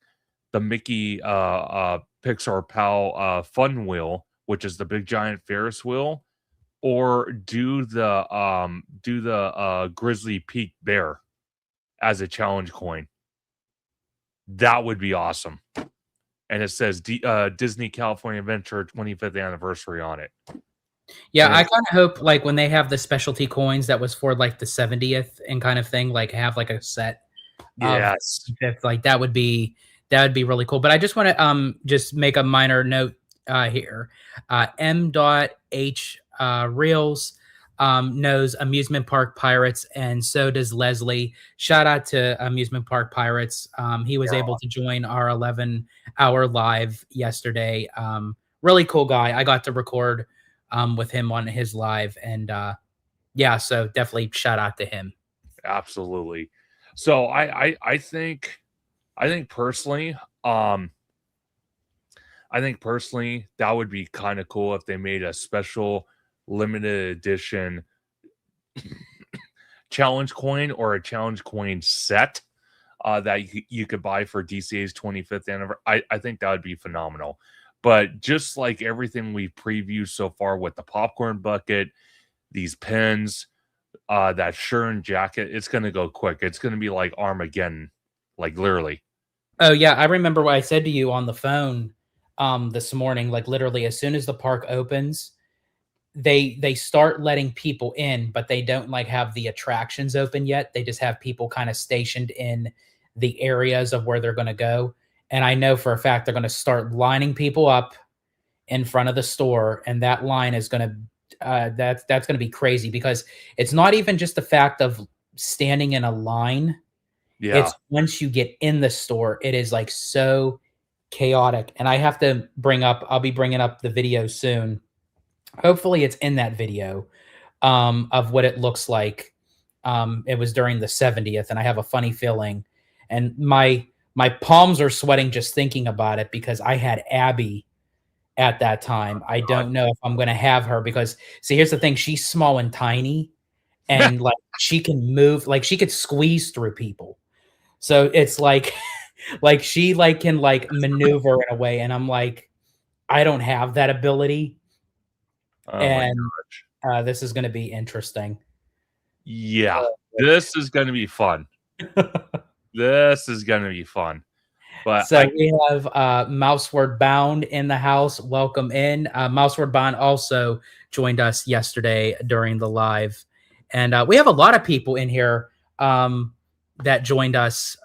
the Mickey Pixar Pal fun wheel, which is the big giant Ferris wheel, or do the Grizzly Peak Bear as a challenge coin. That would be awesome. And it says Disney California Adventure 25th anniversary on it. Yeah, And I it's kind of hope like when they have the specialty coins that was for like the 70th and kind of thing, like have like a set of yes. fifth, like that would be really cool. But I just want to just make a minor note here. M.H Reels knows Amusement Park Pirates, and so does Leslie. Shout out to Amusement Park Pirates. He was able to join our 11-hour live yesterday. Really cool guy. I got to record with him on his live, and yeah, so definitely shout out to him. Absolutely. So I think personally, that would be kind of cool if they made a special limited edition challenge coin, or a challenge coin set that you could buy for DCA's 25th anniversary. I think that would be phenomenal. But just like everything we've previewed so far with the popcorn bucket, these pins, that Sherm jacket, it's going to go quick. It's going to be like Armageddon, like literally. Oh yeah, I remember what I said to you on the phone this morning. Like literally, as soon as the park opens, they start letting people in, but they don't like have the attractions open yet. They just have people kind of stationed in the areas of where they're going to go. And I know for a fact they're going to start lining people up in front of the store, and that line is going to that's going to be crazy, because it's not even just the fact of standing in a line. Yeah. It's once you get in the store, it is like so chaotic. And I have to I'll be bringing up the video soon. Hopefully it's in that video of what it looks like. It was during the 70th, and I have a funny feeling. And my palms are sweating just thinking about it, because I had Abby at that time. I don't know if I'm going to have her, because see, here's the thing. She's small and tiny, and like she can move, like she could squeeze through people. So it's like, like she like can like maneuver in a way, and I'm like, I don't have that ability, Oh my and gosh. this is going to be interesting. Yeah. This is going to be fun. This is going to be fun. But So we have Mouseword Bound in the house. Welcome in. Mouseword Bound also joined us yesterday during the live, and we have a lot of people in here that joined us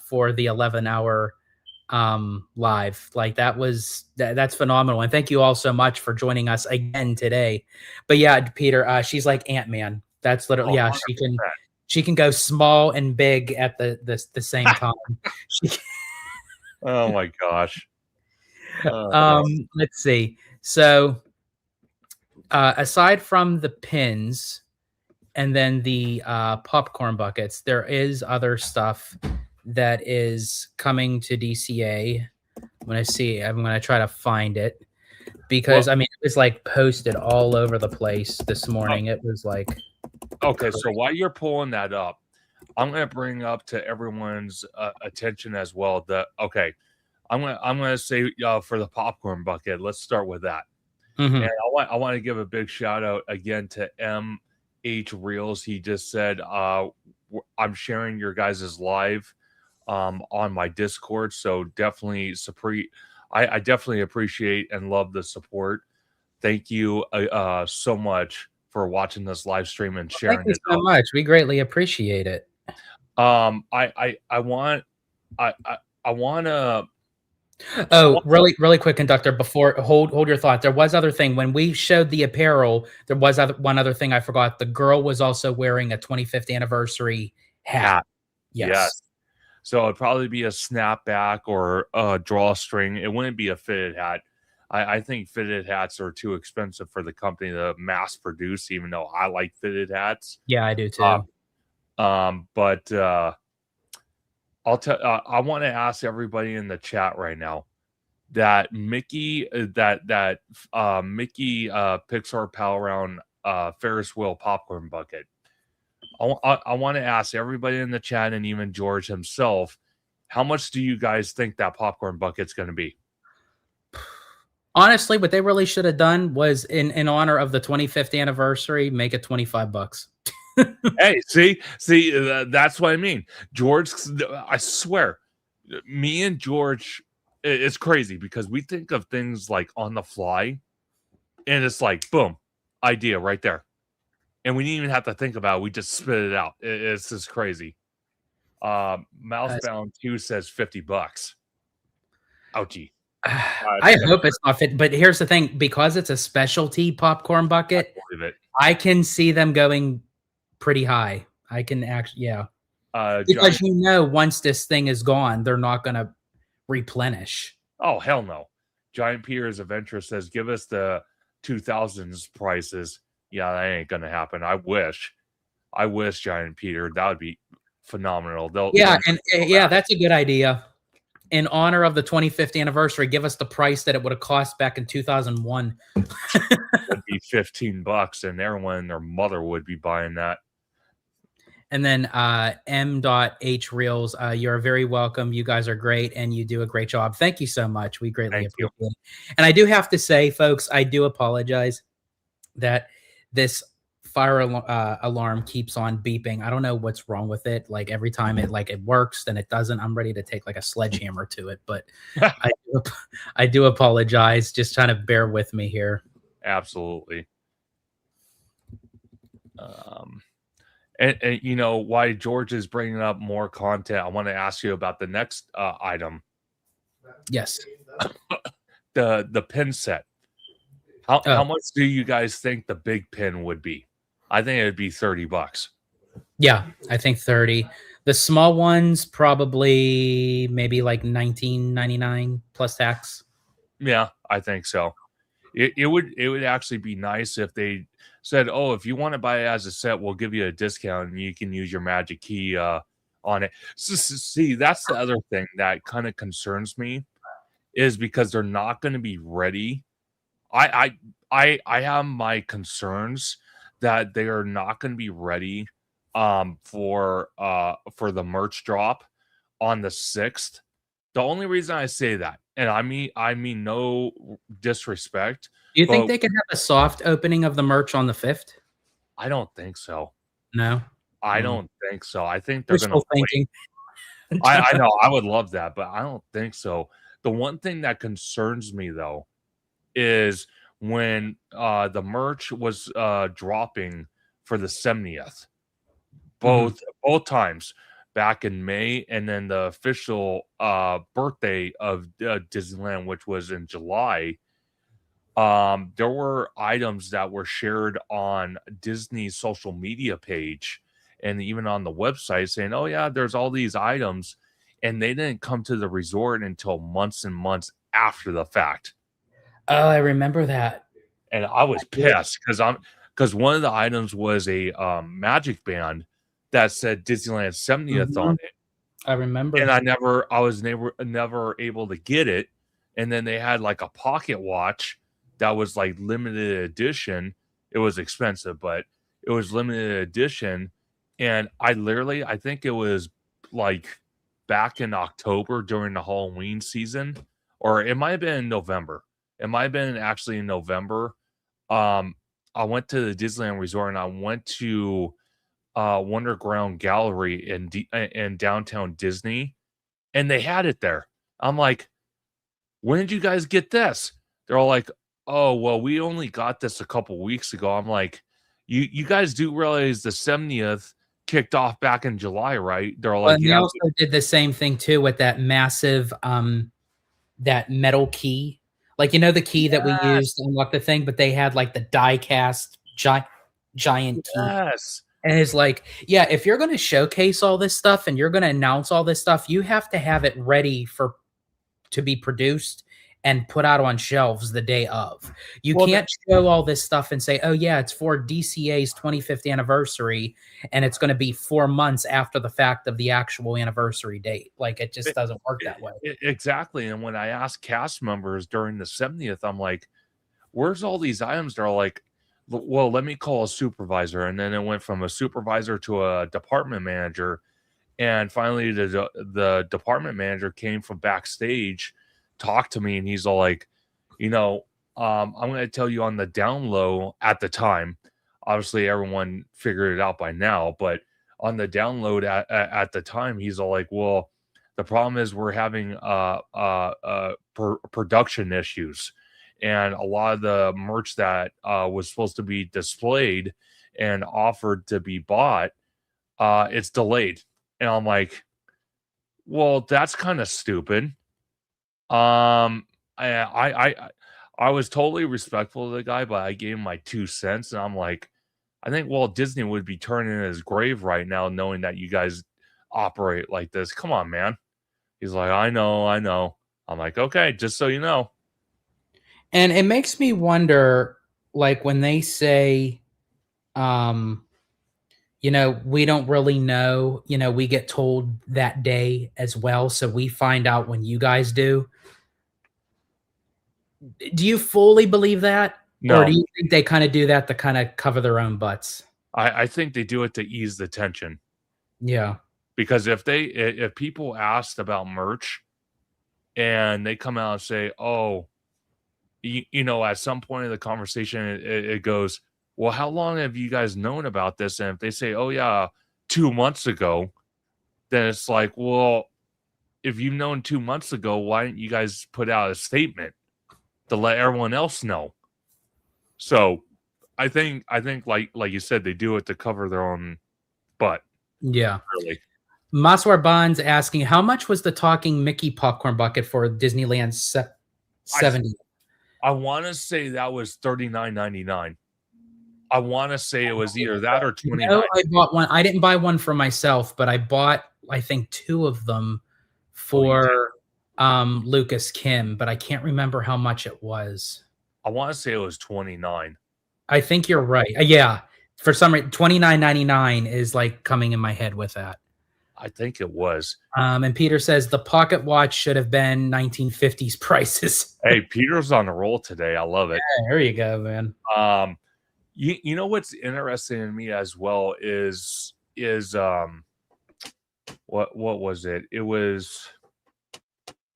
for the 11-hour live. Like that's phenomenal, and thank you all so much for joining us again today. But yeah, Peter, she's like Ant-Man. That's literally, yeah, 100%. she can go small and big at the same time. Oh my gosh. Let's see. So aside from the pins and then the popcorn buckets, there is other stuff that is coming to DCA. I'm gonna try to find it, because I mean it was like posted all over the place this morning. It was like, okay, so while you're pulling that up, I'm going to bring up to everyone's attention as well that I'm going to say for the popcorn bucket, let's start with that. mhm. And I want to give a big shout out again to MH Reels. He just said I'm sharing your guys' live on my Discord, so definitely I definitely appreciate and love the support. Thank you so much for watching this live stream and sharing Thank you it so out. much. We greatly appreciate it. I want to. Oh, really quick, conductor. Before hold your thought. There was other thing when we showed the apparel. There was one other thing I forgot. The girl was also wearing a 25th anniversary hat. Yes. So it'd probably be a snapback or a drawstring. It wouldn't be a fitted hat. I think fitted hats are too expensive for the company to mass produce, even though I like fitted hats. Yeah, I do Uh, too. but I want to ask everybody in the chat right now that Mickey Mickey Pixar Pal Around Ferris wheel popcorn bucket. I want to ask everybody in the chat and even George himself, how much do you guys think that popcorn bucket's going to be? Honestly, what they really should have done was in honor of the 25th anniversary, make it $25. Hey, see, that's what I mean. George, I swear, me and George, it's crazy because we think of things like on the fly, and it's like, boom, idea right there. And we didn't even have to think about it. We just spit it out. It's just crazy. Mousebound 2 says $50. Ouchie. I hope it's not fit, but here's the thing, because it's a specialty popcorn bucket, I can see them going pretty high. I can actually, yeah. Because once this thing is gone, they're not going to replenish. Oh, hell no. Giant Peter's Adventure says, give us the 2000s prices. Yeah, that ain't going to happen. I wish, Giant Peter. That would be phenomenal. That's a good idea. In honor of the 25th anniversary, give us the price that it would have cost back in 2001. It'd be $15, and everyone and their mother would be buying that. And then M.H Reels, you're very welcome. You guys are great, and you do a great job. Thank you so much. We greatly appreciate it. And I do have to say, folks, I do apologize that this fire alarm keeps on beeping. I don't know what's wrong with it. Like every time it works, then it doesn't. I'm ready to take like a sledgehammer to it, but I do apologize. Just trying to bear with me here. Absolutely. And you know, why George is bringing up more content, I want to ask you about the next item. Yes. the pin set. How much do you guys think the big pin would be? I think it would be $30. Yeah, I think 30. The small ones probably maybe like $19.99 plus tax. Yeah, I think so. It would actually be nice if they said, "Oh, if you want to buy it as a set, we'll give you a discount and you can use your magic key on it." So, see, that's the other thing that kind of concerns me, is because they're not going to be ready. I have my concerns that they are not going to be ready for the merch drop on the 6th. The only reason I say that, and I mean no disrespect. Do you think they could have a soft opening of the merch on the 5th? I don't think so. No, I don't think so. I think they're going to wait. I know, I would love that, but I don't think so. The one thing that concerns me though is when the merch was dropping for the 70th, both times back in May, and then the official birthday of Disneyland, which was in July. There were items that were shared on Disney's social media page and even on the website saying, "Oh yeah, there's all these items," and they didn't come to the resort until months and months after the fact. Oh, I remember that. And I was pissed because one of the items was a magic band that said Disneyland 70th on it. I remember. And I was never able to get it. And then they had like a pocket watch that was like limited edition. It was expensive, but it was limited edition. And I think it was like back in October during the Halloween season, or it might have been in November. It might have been actually in November. I went to the Disneyland Resort and I went to Wonderground Gallery in downtown Disney, and they had it there. I'm like, when did you guys get this? They're all like, oh, well, we only got this a couple weeks ago. I'm like, you guys do realize the 70th kicked off back in July, right? They're all like, yeah. They also did the same thing too with that massive that metal key. Like, you know, the key that we used to unlock the thing, but they had like the die cast giant key. Yes. And it's like, yeah, if you're going to showcase all this stuff and you're going to announce all this stuff, you have to have it ready to be produced and put out on shelves the day of. You Well, can't show all this stuff and say, "Oh yeah, it's for DCA's 25th anniversary and it's going to be 4 months after the fact of the actual anniversary date." Like it just doesn't work that way. exactly. And when I asked cast members during the 70th, I'm like, where's all these items? They're like, well, let me call a supervisor. And then it went from a supervisor to a department manager. And finally, the department manager came from backstage, talked to me, and he's all like, I'm going to tell you on the down low at the time. Obviously, everyone figured it out by now, but on the download at the time, he's all like, well, the problem is we're having production issues, and a lot of the merch that was supposed to be displayed and offered to be bought, it's delayed. And I'm like, well, that's kind of stupid. I was totally respectful of the guy, but I gave him my 2 cents, and I'm like, I think Walt Disney would be turning in his grave right now, knowing that you guys operate like this. Come on, man. He's like, I know. I'm like, okay, just so you know. And it makes me wonder, like when they say, we don't really know, we get told that day as well. So we find out when you guys do. Do you fully believe that? No. Or do you think they kind of do that to kind of cover their own butts? I think they do it to ease the tension. Yeah. Because if people asked about merch and they come out and say, oh, at some point in the conversation, it goes, well, how long have you guys known about this? And if they say, oh, yeah, 2 months ago, then it's like, well, if you've known 2 months ago, why didn't you guys put out a statement to let everyone else know? So I think like you said, they do it to cover their own butt. Yeah. Really. Maswar Bond's asking, how much was the Talking Mickey popcorn bucket for Disneyland 70? I want to say that was $39.99. I want to say it was either that or $29. I bought one. I didn't buy one for myself, but I bought, I think, 2 of them for Lucas Kim, but I can't remember how much it was. I want to say it was $29. I think you're right. Yeah. For some reason, $29.99 is like coming in my head with that. I think it was. And Peter says the pocket watch should have been 1950s prices. Hey, Peter's on a roll today. I love it. Yeah, there you go, man. You know what's interesting to me as well is what was it? It was,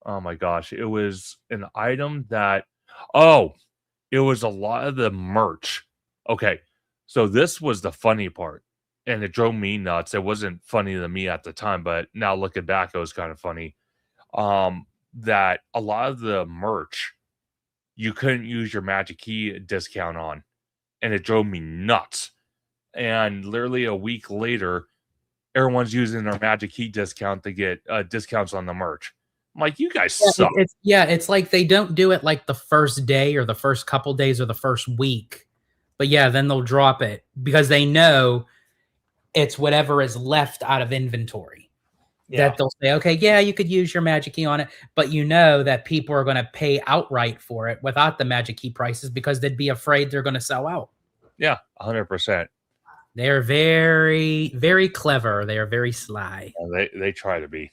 oh my gosh, it was an item that it was a lot of the merch. Okay, so this was the funny part. And it drove me nuts. It wasn't funny to me at the time, but now looking back, it was kind of funny. That a lot of the merch you couldn't use your Magic Key discount on, and it drove me nuts. And literally a week later, everyone's using their Magic Key discount to get discounts on the merch. I'm like, you guys suck. It's like they don't do it like the first day or the first couple days or the first week, but yeah, then they'll drop it because they know it's whatever is left out of inventory that they'll say, okay, yeah, you could use your Magic Key on it, but you know that people are going to pay outright for it without the Magic Key prices because they'd be afraid they're going to sell out. Yeah, 100%. They're very, very clever. They are very sly. Yeah, they try to be.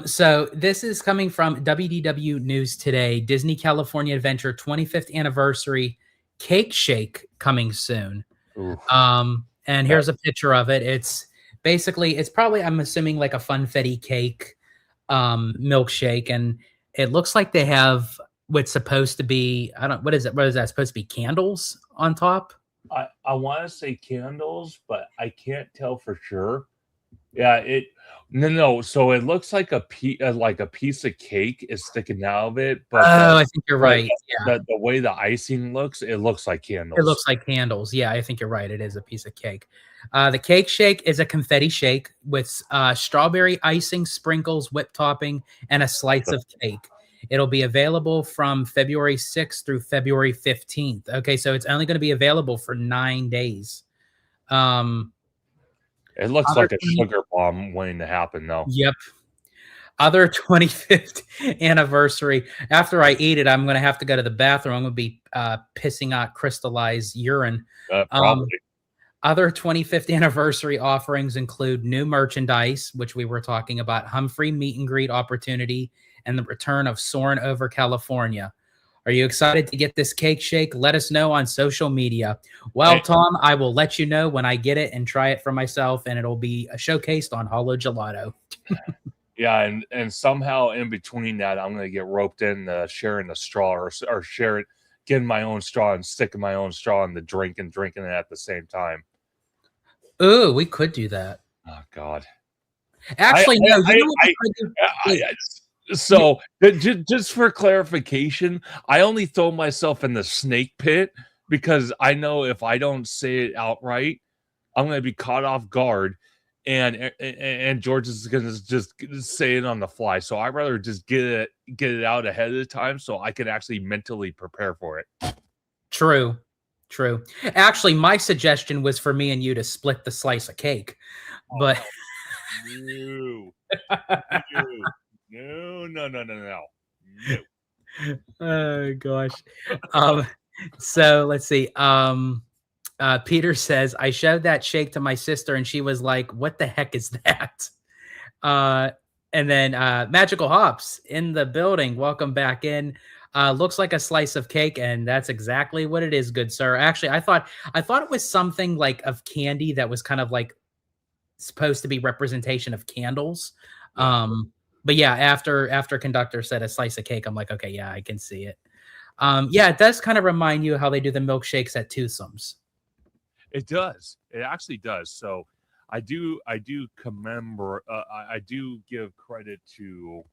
So this is coming from WDW News Today. Disney California Adventure 25th anniversary cake shake coming soon. Oof. And here's a picture of it. It's basically, it's probably, I'm assuming, like a funfetti cake milkshake. And it looks like they have what's supposed to be, what is it? What is that supposed to be? Candles on top? I want to say candles, but I can't tell for sure. Yeah, no. So it looks like a piece of cake is sticking out of it. But I think you're right. Yeah, the way the icing looks, it looks like candles. It looks like candles. Yeah, I think you're right. It is a piece of cake. The cake shake is a confetti shake with strawberry icing, sprinkles, whipped topping, and a slice of cake. It'll be available from February 6th through February 15th. Okay, so it's only going to be available for 9 days. It looks like a sugar bomb waiting to happen, though. Yep. Other 25th anniversary. After I eat it, I'm going to have to go to the bathroom. I'm going to be pissing out crystallized urine. Probably. Other 25th anniversary offerings include new merchandise, which we were talking about, Humphrey meet and greet opportunity, and the return of Soarin' Over California. Are you excited to get this cake shake? Let us know on social media. Well, Tom, I will let you know when I get it and try it for myself, and it'll be showcased on Holo Gelato. Yeah, and somehow in between that, I'm going to get roped in sharing the straw or share it, getting my own straw and sticking my own straw in the drink and drinking it at the same time. Ooh, we could do that. Oh, God. Actually, no. So, just for clarification, I only throw myself in the snake pit because I know if I don't say it outright, I'm going to be caught off guard, and George is going to just say it on the fly. So I'd rather just get it out ahead of the time so I can actually mentally prepare for it. True. Actually, my suggestion was for me and you to split the slice of cake, but no. No. Oh gosh. So let's see. Peter says, I showed that shake to my sister and she was like, what the heck is that? And then Magical Hops in the building. Welcome back in. Looks like a slice of cake, and that's exactly what it is, good sir. Actually, I thought it was something like of candy that was kind of like supposed to be representation of candles. But yeah, after conductor said a slice of cake, I'm like, okay, yeah, I can see it. Yeah, it does kind of remind you how they do the milkshakes at Twosomes. It does. It actually does. So I do commemorate. I do give credit to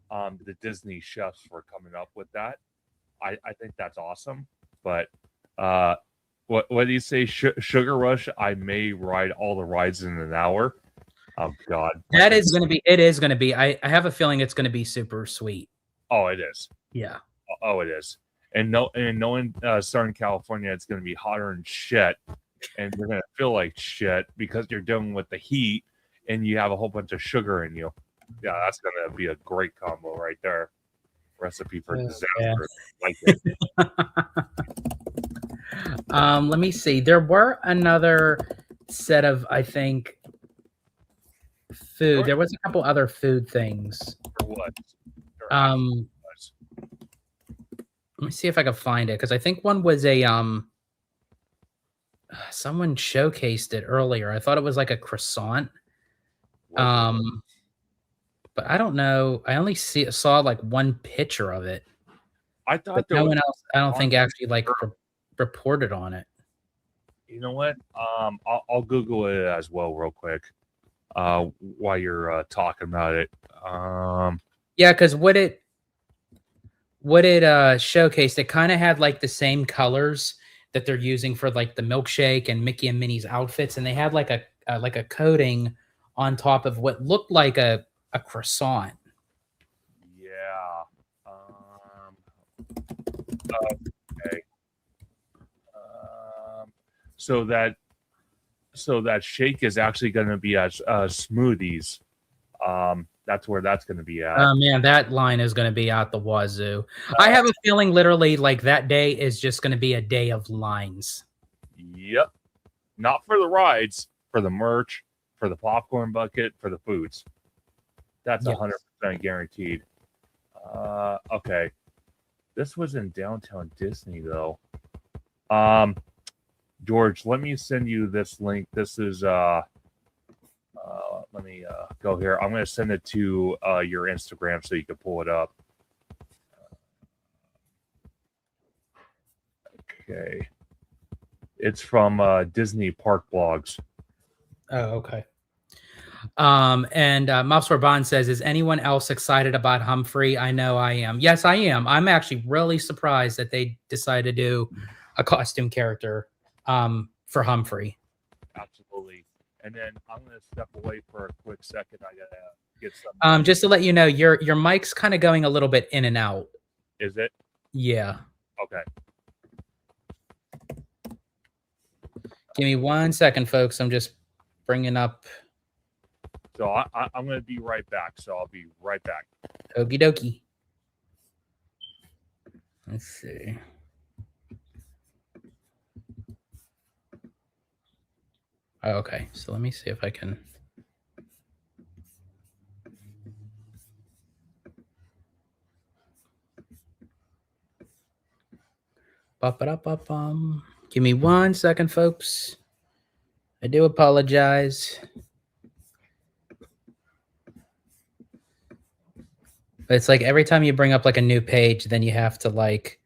the Disney chefs for coming up with that. I think that's awesome. But what do you say? Sugar Rush. I may ride all the rides in an hour. Oh God, it is going to be. I have a feeling it's going to be super sweet. Oh, it is. Yeah. Oh, it is. And knowing Southern California, it's going to be hotter than shit, and you're going to feel like shit because you're dealing with the heat, and you have a whole bunch of sugar in you. Yeah, that's going to be a great combo right there. Recipe for disaster. Yeah. Like it. Let me see. There were another set of, I think, food. There was a couple other food things. For what? Let me see if I can find it because I think one was a someone showcased it earlier. I thought it was like a croissant. But I don't know. I only saw like one picture of it. I thought no one else. I don't think actually like reported on it. You know what? I'll Google it as well real quick. While you're talking about it. Yeah, because what it showcased, it kind of had like the same colors that they're using for like the milkshake and Mickey and Minnie's outfits, and they had like a coating on top of what looked like a croissant. Yeah. Okay. So that shake is actually going to be as smoothies. That's where that's going to be at. Oh man, that line is going to be out the wazoo. I have a feeling literally like that day is just going to be a day of lines. Yep. Not for the rides, for the merch, for the popcorn bucket, for the foods. That's 100% guaranteed. Okay. This was in downtown Disney though. George, let me send you this link. This is let me go here. I'm going to send it to your Instagram so you can pull it up. Okay. It's from Disney Park Blogs. Oh, okay. And Mouse Bond says, is anyone else excited about Humphrey? I know I am. Yes, I am. I'm actually really surprised that they decided to do a costume character for Humphrey. Absolutely. And then I'm going to step away for a quick second. I got to get something. Just to let you know, your mic's kind of going a little bit in and out. Is it? Yeah. Okay. Give me 1 second, folks. I'm just bringing up So I'm going to be right back. So I'll be right back. Okie dokie. Let's see. Oh, okay, so let me see if I can. Ba-ba-da-ba-bum. Give me 1 second, folks. I do apologize. But it's like every time you bring up like a new page, then you have to like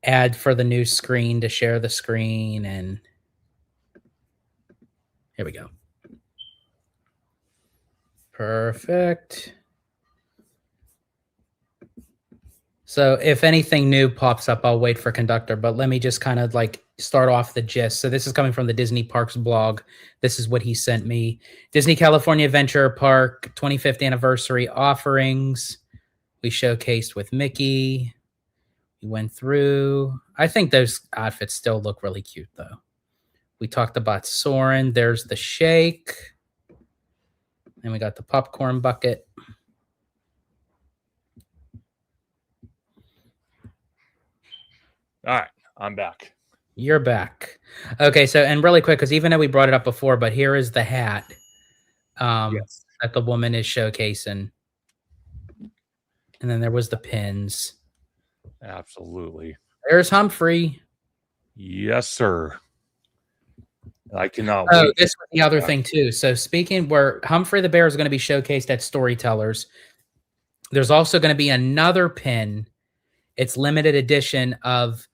add for the new screen to share the screen. And here we go. Perfect. So if anything new pops up, I'll wait for conductor, but let me just kind of like start off the gist. So this is coming from the Disney Parks blog. This is what he sent me. Disney California Adventure Park 25th anniversary offerings. We showcased with Mickey. We went through. I think those outfits still look really cute though. We talked about Soarin'. There's the shake. And we got the popcorn bucket. All right, I'm back. You're back. Okay, so and really quick, because even though we brought it up before, but here is the hat Yes. that the woman is showcasing. And then there was the pins. Absolutely. There's Humphrey. Yes, sir. I cannot Oh, wait. this was the other thing too. So speaking where Humphrey the Bear is going to be showcased at Storytellers, there's also going to be another pin. It's limited edition of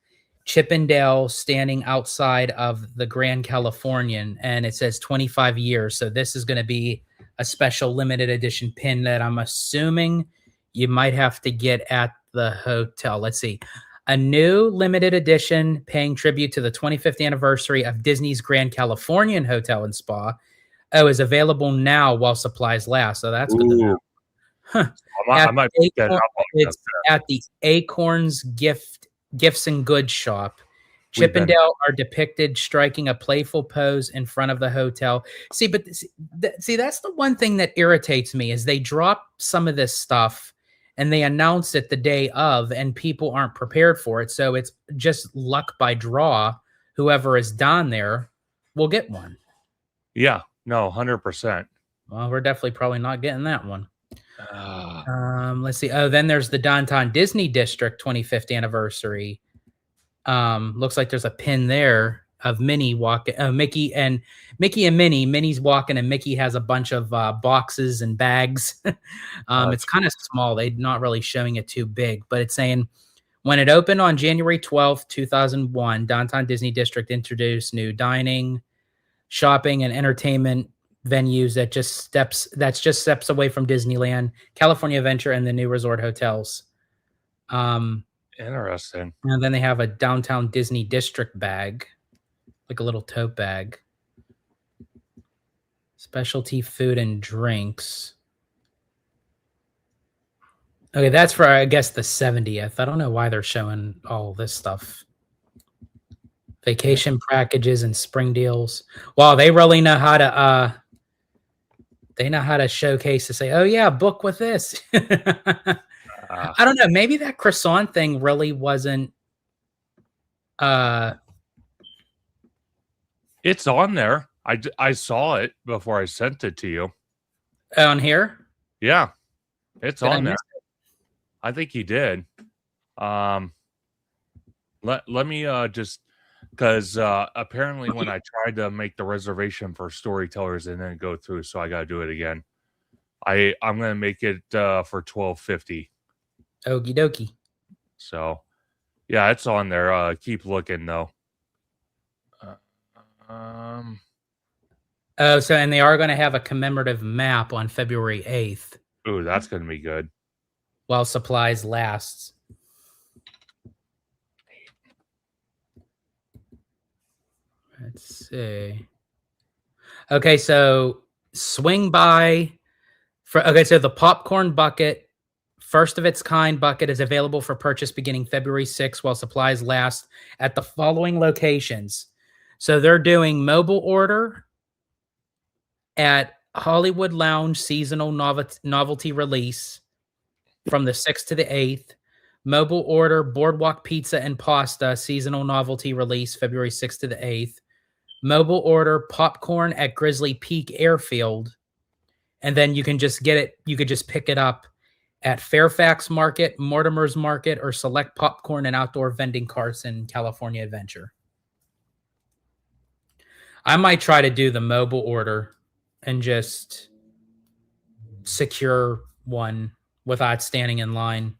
Chip and Dale standing outside of the Grand Californian, and it says 25 years. So this is going to be a special limited edition pin that I'm assuming you might have to get at the hotel. Let's see. A new limited edition paying tribute to the 25th anniversary of Disney's Grand Californian Hotel and Spa. Oh, is available now while supplies last. So that's good to know. Huh. I might pick that up. It's at the Acorns Gifts and Goods shop. Chip and Dale are depicted striking a playful pose in front of the hotel. See, but see, that's the one thing that irritates me is they drop some of this stuff and they announce it the day of, and people aren't prepared for it. So it's just luck by draw. Whoever is down there will get one. Yeah, no, 100%. Well, we're definitely probably not getting that one. Let's see. Oh, then there's the Downtown Disney District 25th anniversary. Looks like there's a pin there of Minnie walking. Mickey and Minnie. Minnie's walking, and Mickey has a bunch of boxes and bags. It's kind of small. They're not really showing it too big, but it's saying when it opened on January 12th, 2001, Downtown Disney District introduced new dining, shopping, and entertainment venues that's just steps away from Disneyland, California Adventure, and the new resort hotels. Interesting. And then they have a Downtown Disney District bag, like a little tote bag. Specialty food and drinks. Okay, that's for, I guess, the 70th. I don't know why they're showing all this stuff. Vacation packages and spring deals. Wow, they really know how to showcase to say, oh yeah, book with this. I don't know. Maybe that croissant thing really wasn't. It's on there. I saw it before I sent it to you. On here? Yeah, it's on there. I think he did. Let me just because apparently when I tried to make the reservation for Storytellers, it didn't go through, so I got to do it again. I'm gonna make it for $12.50. Okie dokie. So, yeah, it's on there. Keep looking though. Oh, so and they are going to have a commemorative map on February 8th. Ooh, that's going to be good. While supplies lasts. Let's see. Okay, so swing by so the popcorn bucket, first of its kind bucket, is available for purchase beginning February 6th while supplies last at the following locations. So they're doing mobile order at Hollywood Lounge seasonal novelty release from the 6th to the 8th. Mobile order Boardwalk Pizza and Pasta seasonal novelty release February 6th to the 8th. Mobile order popcorn at Grizzly Peak Airfield. And then you can just get it. You could just pick it up at Fairfax Market, Mortimer's Market, or select popcorn and outdoor vending carts in California Adventure. I might try to do the mobile order and just secure one without standing in line.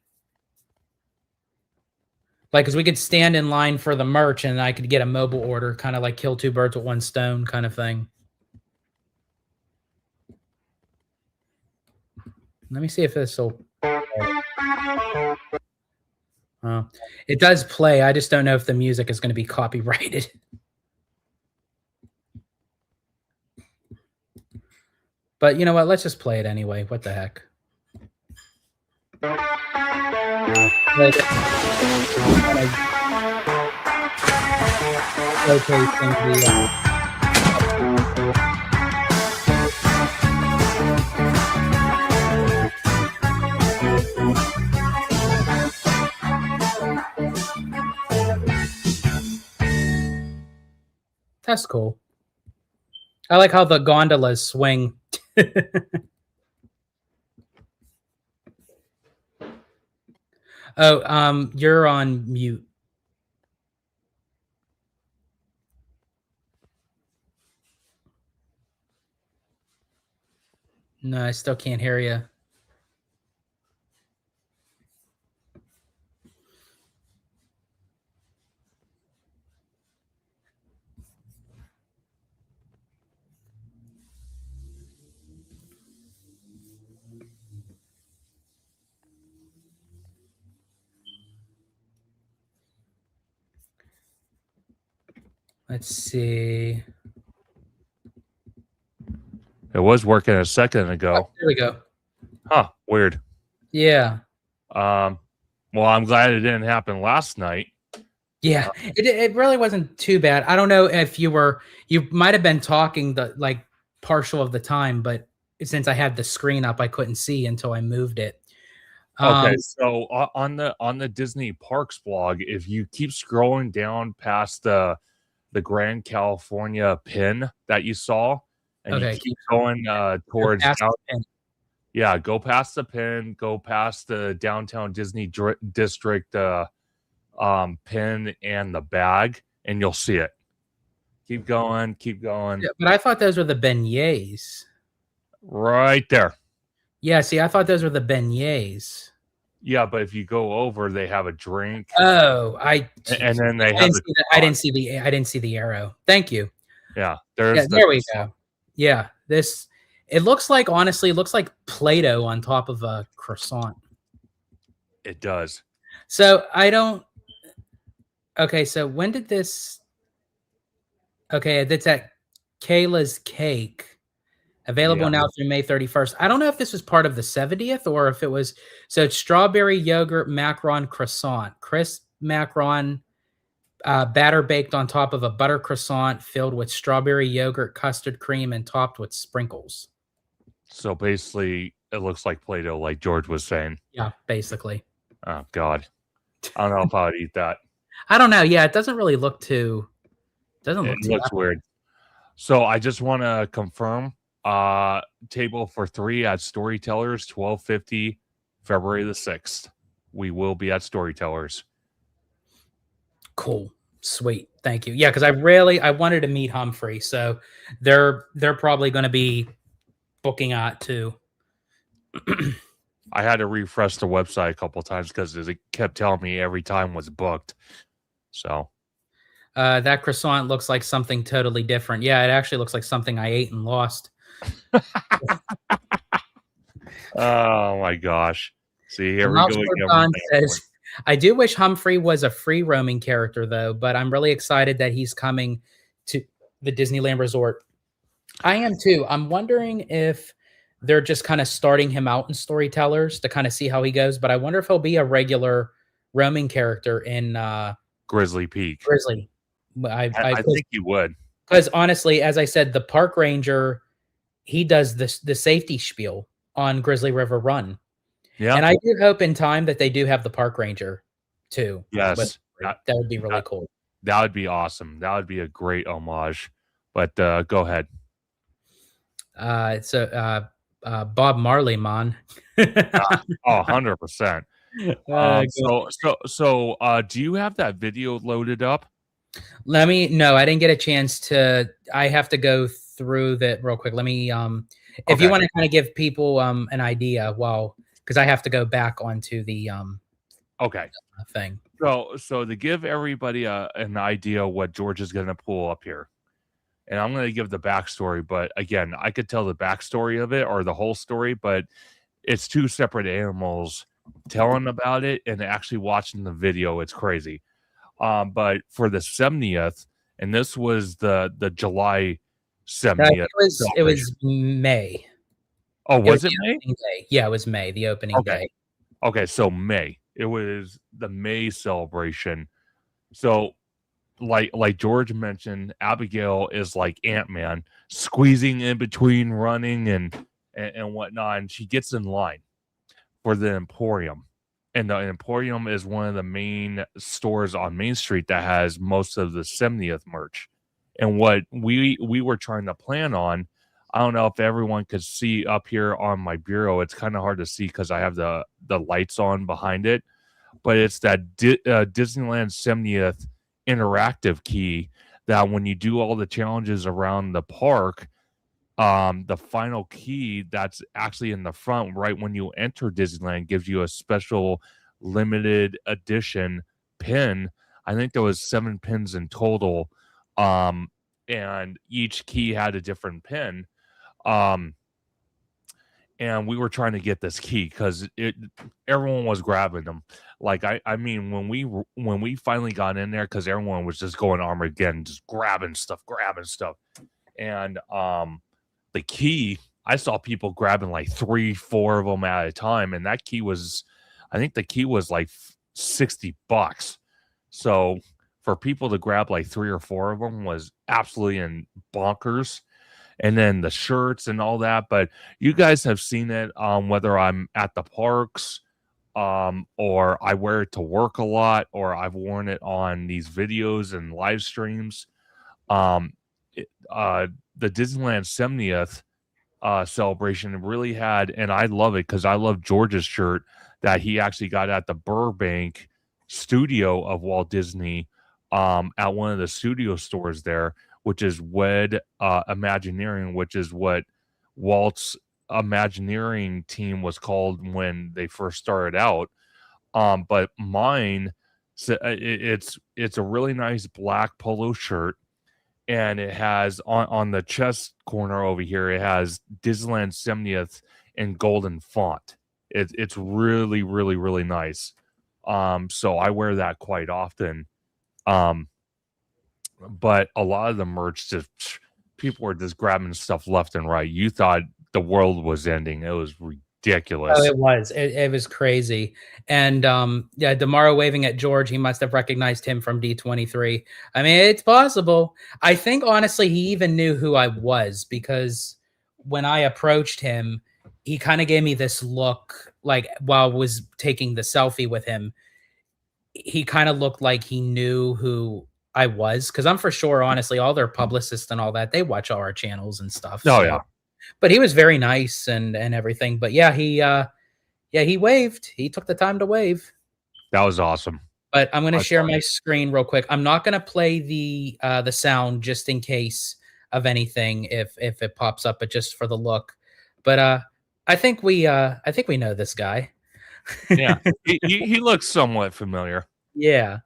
Like, because we could stand in line for the merch and I could get a mobile order, kind of like kill two birds with one stone kind of thing. Let me see if this will. It does play. I just don't know if the music is going to be copyrighted. But you know what? Let's just play it anyway. What the heck? That's cool. I like how the gondolas swing. Oh, you're on mute. No, I still can't hear you. Let's see. It was working a second ago. Oh, there we go. Huh, weird. Yeah. Well, I'm glad it didn't happen last night. Yeah, it really wasn't too bad. I don't know if you might have been talking the like partial of the time, but since I had the screen up, I couldn't see until I moved it. Okay, so on the Disney Parks blog, if you keep scrolling down past the Grand California pin that you saw, and you keep going towards yeah, go past the pin, go past the downtown Disney district pin and the bag, and you'll see it. Keep going, keep going. Yeah, but I thought those were the beignets. Right there. Yeah, see, I thought those were the beignets. Yeah, but if you go over, they have a drink. Oh, and then they have. I didn't see the arrow. Thank you. Yeah, there we go. Yeah, it looks like, honestly, it looks like Play-Doh on top of a croissant. It does. So I don't. Okay, so when did this? Okay, that's at Kayla's Cake. Available now through May 31st. I don't know if this was part of the 70th or if it was. So it's strawberry yogurt macaron croissant. Crisp macaron batter baked on top of a butter croissant filled with strawberry yogurt, custard cream, and topped with sprinkles. So basically, it looks like Play-Doh, like George was saying. Yeah, basically. Oh, God. I don't know if I would eat that. I don't know. Yeah, it doesn't really look too. It looks weird. So I just want to confirm. Table for 3 at Storytellers, 12:50, February the 6th. We will be at Storytellers. Cool. Sweet. Thank you. Yeah, because I wanted to meet Humphrey, so they're probably going to be booking out too. I had to refresh the website a couple of times because it kept telling me every time was booked. So that croissant looks like something totally different. Yeah, it actually looks like something I ate and lost. Oh my gosh. See, here we go again. Says, I do wish Humphrey was a free roaming character though, but I'm really excited that he's coming to the Disneyland Resort. I am too. I'm wondering if they're just kind of starting him out in Storytellers to kind of see how he goes, but I wonder if he'll be a regular roaming character in Grizzly Peak. I think he would. Because honestly, as I said, the park ranger he does the safety spiel on Grizzly River Run. Yeah. And I do hope in time that they do have the park ranger too. Yes. That would be really cool. That would be awesome. That would be a great homage. But go ahead. Bob Marley, man. 100%. Do you have that video loaded up? No, I didn't get a chance to. I have to go through that real quick. Let me if you want to kind of give people an idea, because I have to go back onto the thing. So to give everybody an idea what George is going to pull up here, and I'm going to give the backstory, but again, I could tell the backstory of it or the whole story, but it's two separate animals telling about it and actually watching the video. It's crazy. But for the 70th, and this was the July 70th. It was May. Oh, was it May? Day. Yeah, it was May, the opening day. Okay, so May. It was the May celebration. So like George mentioned, Abigail is like Ant-Man, squeezing in between running and whatnot, and she gets in line for the Emporium. And the Emporium is one of the main stores on Main Street that has most of the 70th merch. And what we were trying to plan on, I don't know if everyone could see up here on my bureau. It's kind of hard to see because I have the lights on behind it. But it's that Disneyland 70th interactive key that when you do all the challenges around the park, the final key that's actually in the front right when you enter Disneyland gives you a special limited edition pin. I think there was 7 pins in total, and each key had a different pin, and we were trying to get this key because everyone was grabbing them. Like I mean when we finally got in there, because everyone was just going Armageddon, just grabbing stuff, and the key, I saw people grabbing like 3-4 of them at a time, and that key was, I think the key was like $60. So for people to grab like 3 or 4 of them was absolutely in bonkers. And then the shirts and all that, but you guys have seen it, whether I'm at the parks, or I wear it to work a lot, or I've worn it on these videos and live streams. The Disneyland 70th celebration really had, and I love it because I love George's shirt that he actually got at the Burbank studio of Walt Disney, at one of the studio stores there, which is WED Imagineering, which is what Walt's Imagineering team was called when they first started out. But mine, it's a really nice black polo shirt. And it has on the chest corner over here, it has Disneyland 70th in golden font. It's really, really, really nice. So I wear that quite often. But a lot of the merch, just people were just grabbing stuff left and right. You thought the world was ending. It was ridiculous. Oh, it was. It was crazy. And Damaro waving at George. He must have recognized him from D23. I mean, it's possible. I think honestly, he even knew who I was, because when I approached him, he kind of gave me this look, like while I was taking the selfie with him. He kind of looked like he knew who I was, because I'm for sure, honestly, all their publicists and all that, they watch all our channels and stuff. Oh, so. Yeah. But he was very nice and everything. But yeah, he waved. He took the time to wave. That was awesome. But I'm going to share my screen real quick. I'm not going to play the sound just in case of anything if it pops up, but just for the look. But I think we know this guy. Yeah, he looks somewhat familiar. Yeah.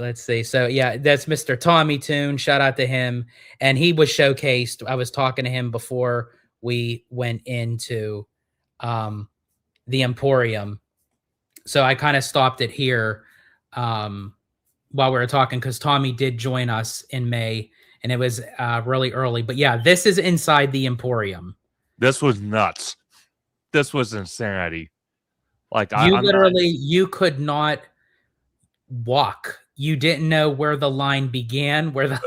Let's see. So yeah, that's Mr. Tommy Toon. Shout out to him. And he was showcased. I was talking to him before we went into the Emporium. So I kind of stopped it here while we were talking, because Tommy did join us in May, and it was really early. But yeah, this is inside the Emporium. This was nuts. This was insanity. Like you could not walk. You didn't know where the line began, where the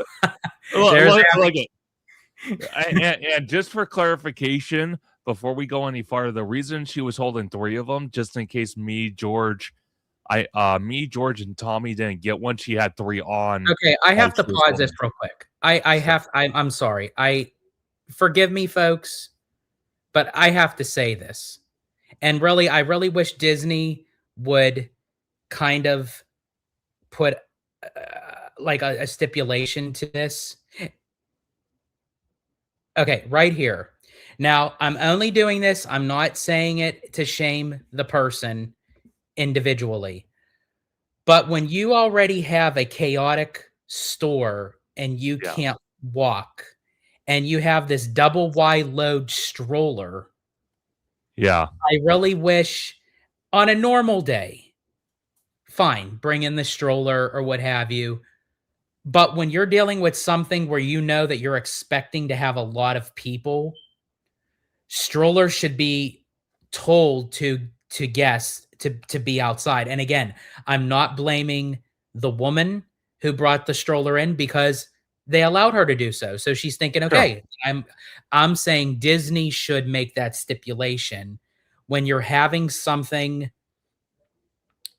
look it. And just for clarification, before we go any farther, the reason she was holding 3 of them, just in case George, and Tommy didn't get one, she had 3 on Okay, I while have to she was pause holding this real quick. I so have I'm sorry. Forgive me, folks, but I have to say this. And really, I really wish Disney would kind of put like a stipulation to this. Okay, right here. Now, I'm only doing this. I'm not saying it to shame the person individually. But when you already have a chaotic store and you yeah. can't walk, and you have this double wide load stroller, Yeah. I really wish on a normal day, fine, bring in the stroller or what have you. But when you're dealing with something where you know that you're expecting to have a lot of people, strollers should be told to guests to be outside. And again, I'm not blaming the woman who brought the stroller in because they allowed her to do so. So she's thinking, Sure. okay, I'm saying Disney should make that stipulation when you're having something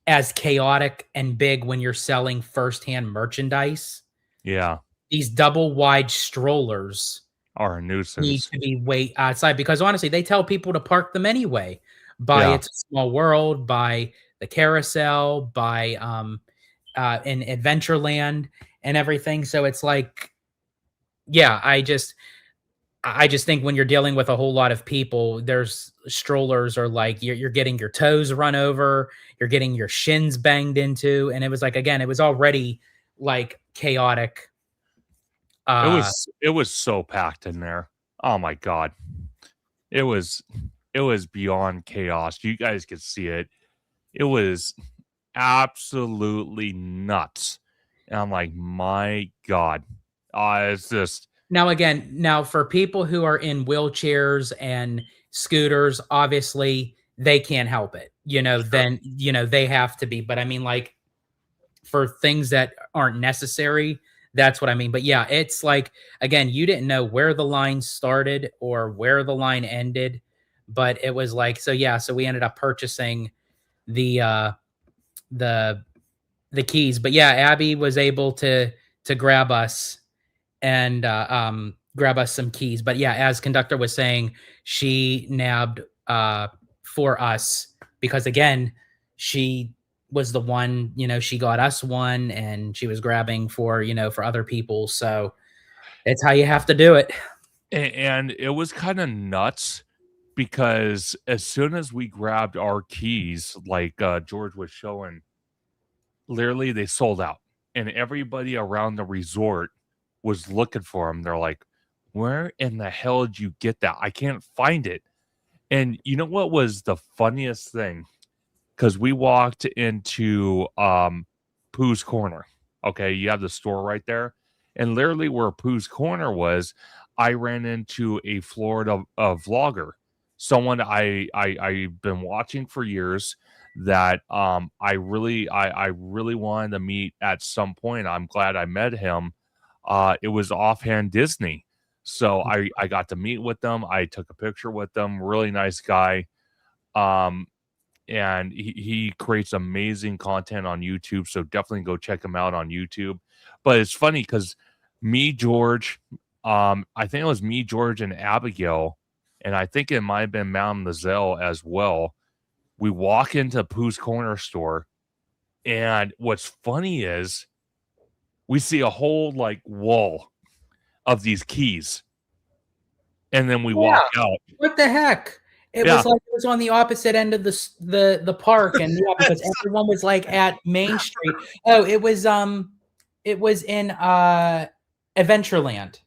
as chaotic and big when you're selling firsthand merchandise. Yeah. These double wide strollers Are a need nuisance. to be wait outside because honestly, they tell people to park them anyway. By Yeah. It's a Small World, by the Carousel, by in Adventureland and everything. So it's like, yeah, I just think when you're dealing with a whole lot of people, there's strollers are like you're getting your toes run over, you're getting your shins banged into, and it was like again, it was already like chaotic. It was so packed in there. Oh my god. It was it was beyond chaos. You guys could see it. It was absolutely nuts. And I'm like, "My god." It's just Now for people who are in wheelchairs and scooters, obviously they can't help it. sure. Then they have to be. But I mean, like for things that aren't necessary, that's what I mean. But yeah, it's like again, you didn't know where the line started or where the line ended, but it was like so yeah, so we ended up purchasing the the the keys. But yeah, Abby was able to grab us and grab us some keys. But yeah, as conductor was saying, she nabbed for us because again, she was the one, she got us one and she was grabbing for, for other people. So it's how you have to do it. And it was kinda nuts because as soon as we grabbed our keys, like, George was showing, literally they sold out, and everybody around the resort was looking for them. They're like, "Where in the hell did you get that? I can't find it." And you know what was the funniest thing? Because we walked into, Pooh's Corner, okay? You have the store right there, and literally where Pooh's Corner was, I ran into a Florida, vlogger, someone I've been watching for years that, I really wanted to meet at some point. I'm glad I met him. It was Offhand Disney. So I got to meet with them, I took a picture with them, really nice guy. Um, and he creates amazing content on YouTube, so definitely go check him out on YouTube. But it's funny because George, I think it was George, and Abigail, and I think it might have been Madame Lizelle as well. We walk into Pooh's Corner store, and what's funny is we see a whole like wall of these keys, and then we Yeah. walk out. What the heck? It Yeah, was like it was on the opposite end of the park, and yeah, because everyone was like at Main Street. Oh, it was in Adventureland.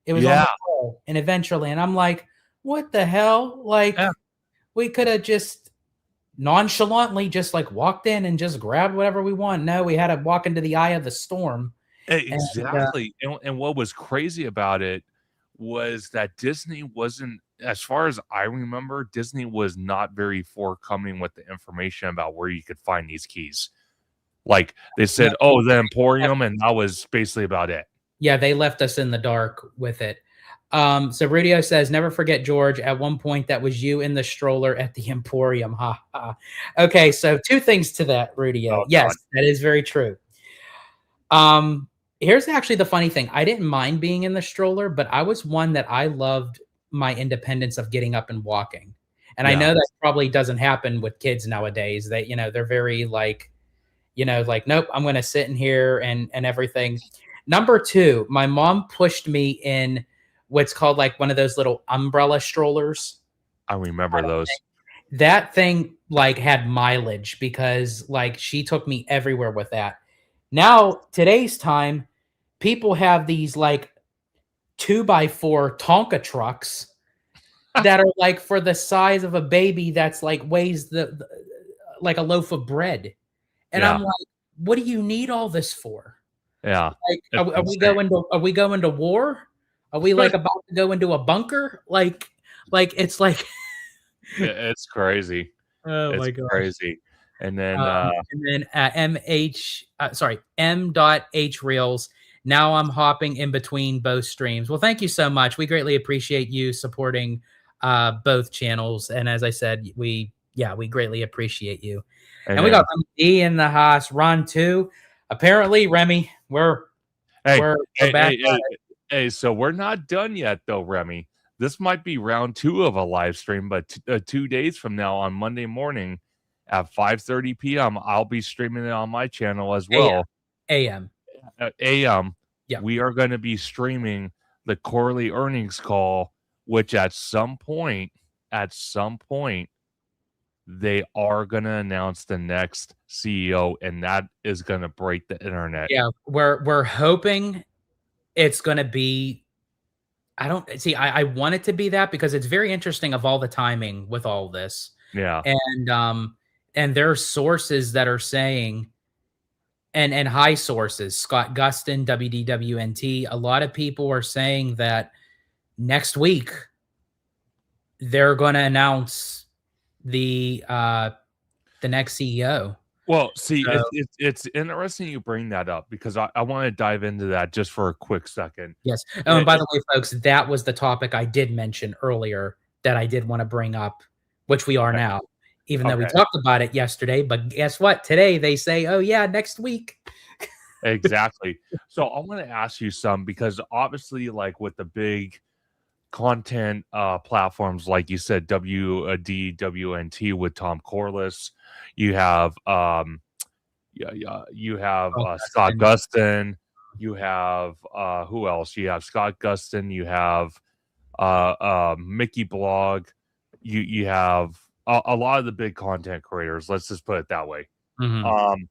It was on yeah, the pole in Adventureland. I'm like, what the hell? yeah. Like, we could have just nonchalantly just like walked in and just grabbed whatever we want. No, we had to walk into the eye of the storm. And Exactly, and what was crazy about it was that Disney wasn't, as far as I remember, Disney was not very forthcoming with the information about where you could find these keys. Like, they said, "Oh, the Emporium," and that was basically about it. yeah, they left us in the dark with it. So Radio says, never forget, George. At one point, that was you in the stroller at the Emporium. Ha ha. Okay, so two things to that, Radio. Oh, Yes, God. that is very true. Here's actually the funny thing. I didn't mind being in the stroller, but I was one that I loved my independence of getting up and walking. And I Yeah. know that probably doesn't happen with kids nowadays. They, they're very like, like, nope, I'm going to sit in here and everything. Number two, my mom pushed me in what's called like one of those little umbrella strollers. I remember those. That thing like had mileage because like she took me everywhere with that. Now, today's time, people have these like 2x4 Tonka trucks that are like for the size of a baby that's like weighs like a loaf of bread. And Yeah. I'm like, what do you need all this for? Yeah. Like, are we going to war? Are we like about to go into a bunker? Like it's like It's crazy. oh It's my gosh. crazy. And then M.H Reels. Now I'm hopping in between both streams. Well, thank you so much. We greatly appreciate you supporting both channels. And as I said, we greatly appreciate you. And we got E in the house, Ron too. Apparently, Remy, we're back. Hey, so we're not done yet, though, Remy. This might be round 2 of a live stream, but 2 days from now on Monday morning at 5:30 p.m., I'll be streaming it on my channel as well. AM. Yeah. We are going to be streaming the quarterly earnings call, which at some point, they are going to announce the next CEO, and that is going to break the internet. Yeah, we're hoping it's going to be. I don't see. I want it to be that because it's very interesting of all the timing with all this. Yeah, and there are sources that are saying, and high sources, Scott Gustin, WDWNT. A lot of people are saying that next week they're going to announce the next CEO. Well, see, it's interesting you bring that up because I want to dive into that just for a quick second. Yes. Oh, and by the way, folks, that was the topic I did mention earlier that I did want to bring up, which we are now, even though we talked about it yesterday. But guess what? Today they say, oh, yeah, next week. Exactly. So I want to ask you some because obviously, like with the big content platforms, like you said, WDWNT with Tom Corliss. You have you have Scott Gustin. You have who else? You have Scott Gustin. You have Mickey Blog. You have a lot of the big content creators. Let's just put it that way. Mm-hmm.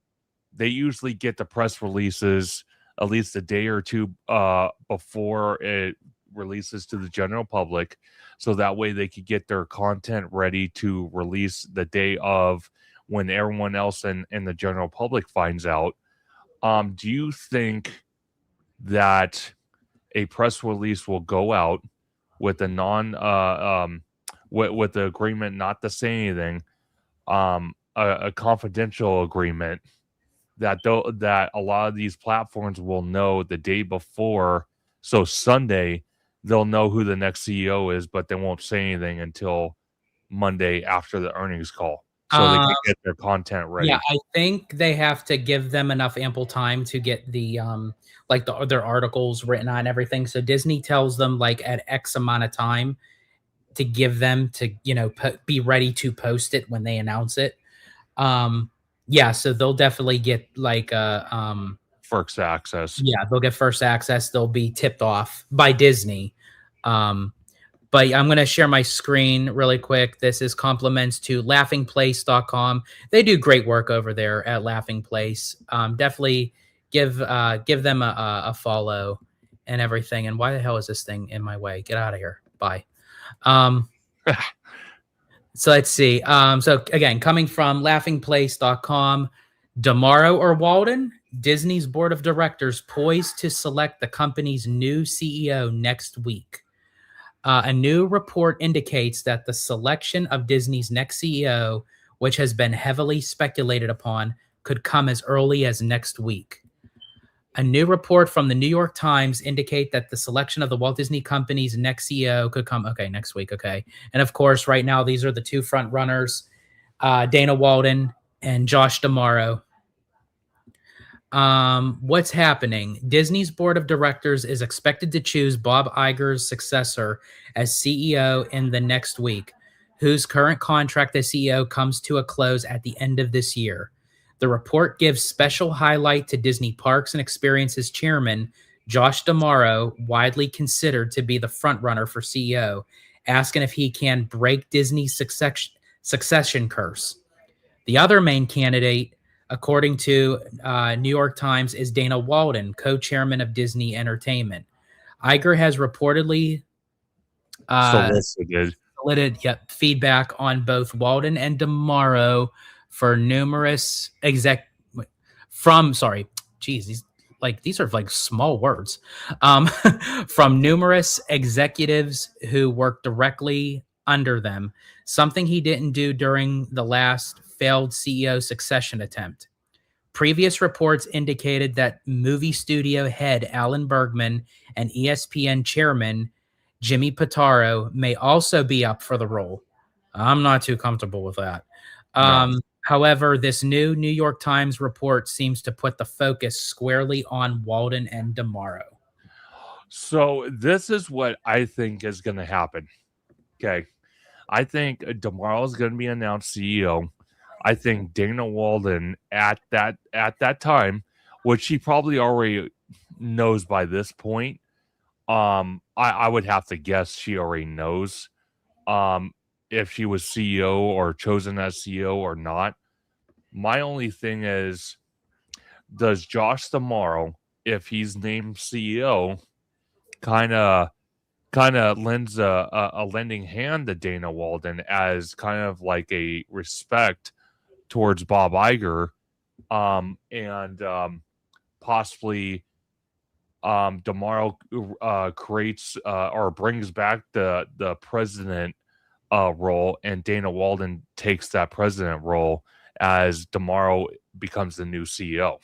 They usually get the press releases at least a day or two before it releases to the general public, so that way they could get their content ready to release the day of when everyone else in the general public finds out. Do you think that a press release will go out with a with the agreement not to say anything, a confidential agreement that a lot of these platforms will know the day before, so Sunday they'll know who the next CEO is, but they won't say anything until Monday after the earnings call, so they can get their content ready. Yeah, I think they have to give them enough ample time to get the their articles written on everything. So Disney tells them like at X amount of time to give them to be ready to post it when they announce it. Yeah, so they'll definitely get like first access. Yeah, they'll get first access. They'll be tipped off by Disney. But I'm going to share my screen really quick. This is compliments to laughingplace.com. They do great work over there at Laughing Place. Definitely give them a follow and everything. And why the hell is this thing in my way? Get out of here. Bye. So let's see. So again, coming from laughingplace.com, Damaro or Walden, Disney's board of directors poised to select the company's new CEO next week. A new report indicates that the selection of Disney's next CEO, which has been heavily speculated upon, could come as early as next week. A new report from the New York Times indicate that the selection of the Walt Disney Company's next CEO could come next week. Okay, and of course, right now these are the two front runners, Dana Walden and Josh D'Amaro. What's happening? Disney's board of directors is expected to choose Bob Iger's successor as CEO in the next week, whose current contract as CEO comes to a close at the end of this year. The report gives special highlight to Disney Parks and Experiences chairman Josh D'Amaro, widely considered to be the frontrunner for CEO, asking if he can break Disney's succession curse. The other main candidate, according to New York Times, is Dana Walden, co-chairman of Disney Entertainment. Iger has reportedly solicited feedback on both Walden and D'Amaro for numerous these are like small words, from numerous executives who work directly under them, something he didn't do during the last failed CEO succession attempt. Previous reports indicated that movie studio head Alan Bergman and ESPN chairman Jimmy Pitaro may also be up for the role. I'm not too comfortable with that. No. However, this new New York Times report seems to put the focus squarely on Walden and D'Amaro. So this is what I think is going to happen. Okay. I think D'Amaro is going to be announced CEO. I think Dana Walden at that time, which she probably already knows by this point, I would have to guess she already knows if she was CEO or chosen as CEO or not. My only thing is, does Josh D'Amaro, if he's named CEO, kind of lends a lending hand to Dana Walden as kind of like a respect towards Bob Iger, and possibly D'Amaro creates or brings back the president role, and Dana Walden takes that president role as D'Amaro becomes the new CEO.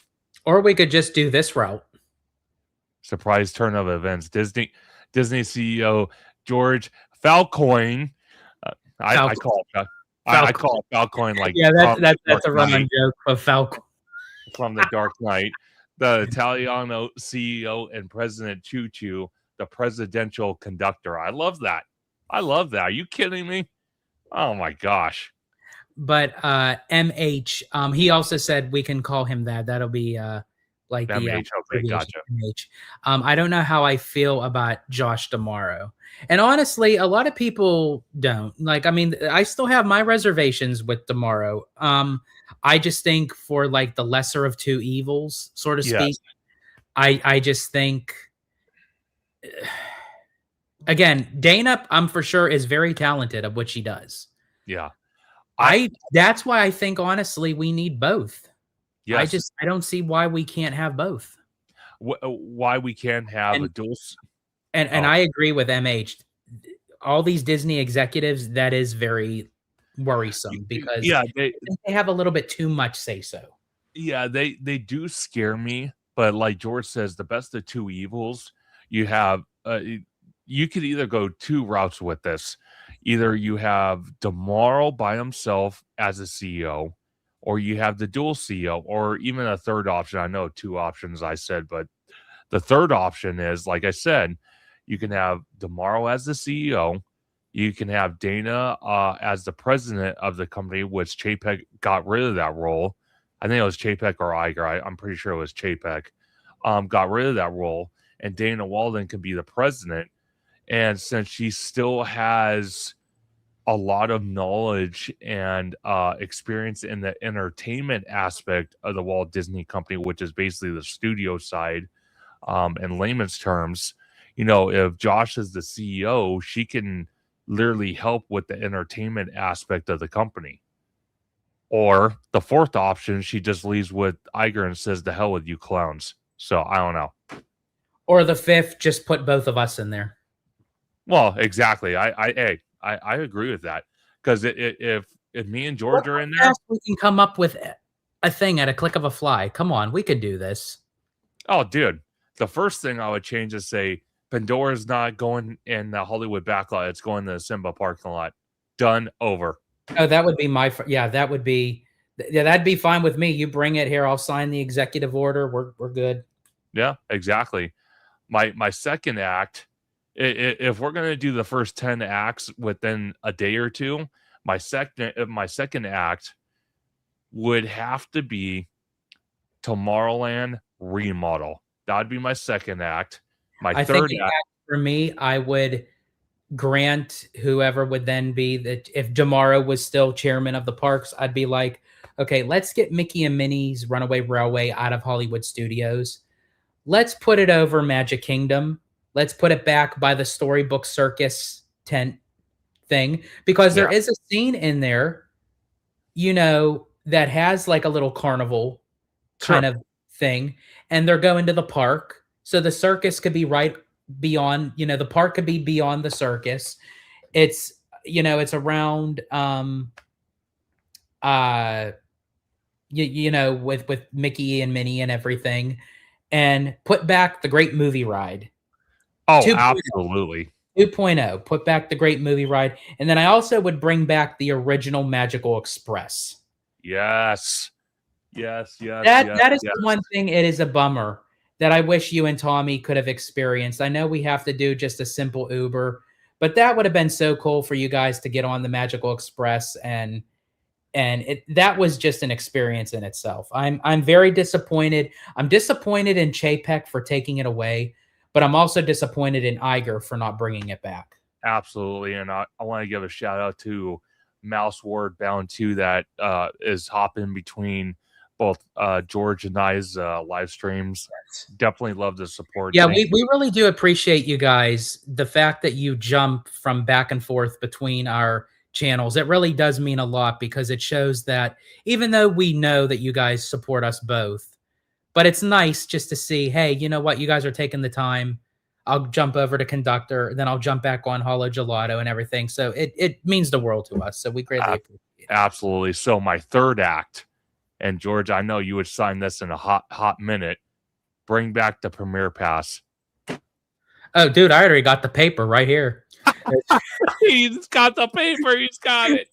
Or we could just do this route. Surprise turn of events. Disney CEO George Falcoin. I call it Falcoin. Like, yeah, that's a run-on joke of Falcoin from The Dark Knight. The Italiano CEO and President Choo Choo, the presidential conductor. I love that. Are you kidding me? Oh my gosh. But MH, he also said we can call him that. That'll be like MH. Okay, gotcha. MH. I don't know how I feel about Josh D'Amaro. And honestly, a lot of people don't. Like, I mean, I still have my reservations with D'Amaro. I just think for like the lesser of two evils, so to speak, I just think, again, Dana, I'm for sure is very talented at what she does. Yeah. That's why I think, honestly, we need both. Yes. I don't see why we can't have both. Why we can't have a dual. And I agree with MH. All these Disney executives, that is very worrisome because they have a little bit too much say so. Yeah, they do scare me. But like George says, the best of two evils, you have you could either go two routes with this. Either you have D'Amaro by himself as a CEO, or you have the dual CEO, or even a third option. I know two options I said, but the third option is, like I said, you can have D'Amaro as the CEO. You can have Dana as the president of the company, which Chapek got rid of that role. I think it was Chapek or Iger. I'm pretty sure it was Chapek. Got rid of that role, and Dana Walden can be the president. And since she still has a lot of knowledge and experience in the entertainment aspect of the Walt Disney Company, which is basically the studio side, in layman's terms, you know, if Josh is the CEO, she can literally help with the entertainment aspect of the company. Or the fourth option, she just leaves with Iger and says, "The hell with you clowns." So I don't know. Or the fifth, just put both of us in there. Well, exactly. I agree with that, because if me and George are in there, we can come up with a thing at a click of a fly. Come on, we could do this. Oh, dude, the first thing I would change is say Pandora's not going in the Hollywood backlot. It's going to the Simba parking lot. Done. Over. Oh, that would be yeah, that would be yeah, that'd be fine with me. You bring it here, I'll sign the executive order. We're good. Yeah, exactly. My second act, if we're gonna do the first 10 acts within a day or two, my second act would have to be Tomorrowland remodel. That'd be my second act. My I think third an act, act for me, I would grant whoever would then be that if Jamaro was still chairman of the parks, I'd be like, okay, let's get Mickey and Minnie's Runaway Railway out of Hollywood Studios. Let's put it over Magic Kingdom. Let's put it back by the Storybook Circus tent thing because there yeah, is a scene in there, you know, that has like a little carnival sure. kind of thing, and they're going to the park. So the circus could be right beyond, you know, the park could be beyond the circus. It's, you know, it's around uh you know, with Mickey and Minnie and everything, and put back the Great Movie Ride Oh, 2.0. absolutely. 2.0, put back the Great Movie Ride, and then I also would bring back the original Magical Express. Yes. Yes, yes, That yes, that is yes. the one thing, it is a bummer that I wish you and Tommy could have experienced. I know we have to do just a simple Uber, but that would have been so cool for you guys to get on the Magical Express, and that was just an experience in itself. I'm very disappointed. I'm disappointed in Chapek for taking it away, but I'm also disappointed in Iger for not bringing it back. Absolutely. And I want to give a shout out to Mouse Ward Bound 2 that is hopping between both George and I's live streams. Definitely love the support. Yeah, Thank we really do appreciate you guys. The fact that you jump from back and forth between our channels, it really does mean a lot because it shows that even though we know that you guys support us both, but it's nice just to see, hey, you know what, you guys are taking the time. I'll jump over to Conductor, then I'll jump back on Holo Gelato and everything. So it means the world to us. So we greatly appreciate it. Absolutely. So my third act, and George, I know you would sign this in a hot minute. Bring back the Premier Pass. Oh, dude, I already got the paper right here. He's got the paper. He's got it.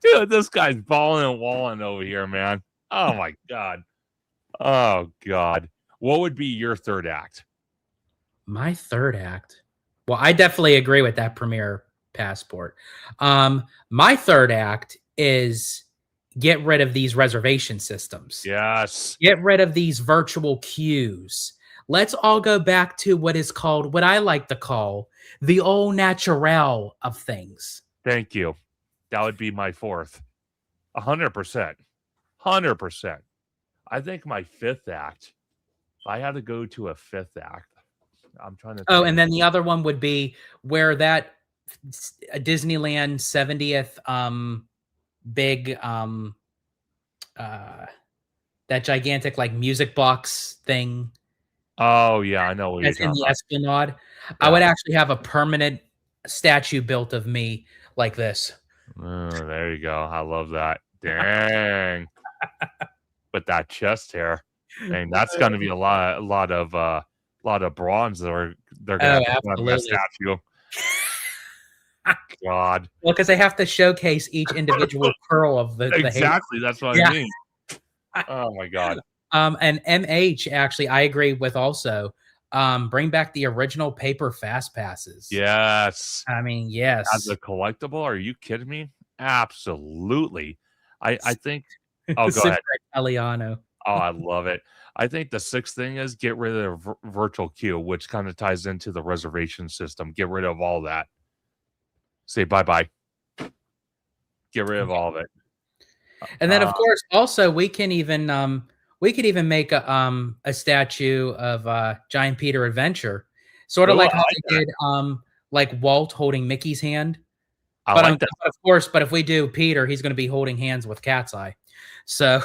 Dude, this guy's balling and walling over here, man. Oh, my God. Oh, God. What would be your third act? My third act. Well, I definitely agree with that Premier Passport. My third act is get rid of these reservation systems. Yes. Get rid of these virtual queues. Let's all go back to what is called, what I like to call, the au naturel of things. Thank you. That would be my fourth. 100%. 100%. I think my fifth act, if I had to go to a fifth act, I'm trying to. Oh, and then the other one would be where that Disneyland 70th big that gigantic like music box thing. Oh yeah, I know what you're That's in talking the about. Esplanade. Yeah. I would actually have a permanent statue built of me like this. Oh, there you go. I love that. Dang. With that chest hair. Dang, that's gonna be a lot of bronze that they're gonna have to put on that statue. God. Well, because they have to showcase each individual curl of the exactly. That's what I mean. Oh my God. And MH actually, I agree with also. Bring back the original paper fast passes. Yes. I mean, yes. As a collectible, are you kidding me? Absolutely. I think. Oh, go ahead. Eliano. Oh, I love it. I think the sixth thing is get rid of virtual queue, which kind of ties into the reservation system. Get rid of all that. Say bye-bye. Get rid of all of it. And then, of course, also we could even make a statue of Giant Peter Adventure, sort of like how they did like Walt holding Mickey's hand. But of course, but if we do Peter, he's going to be holding hands with Cat's Eye. So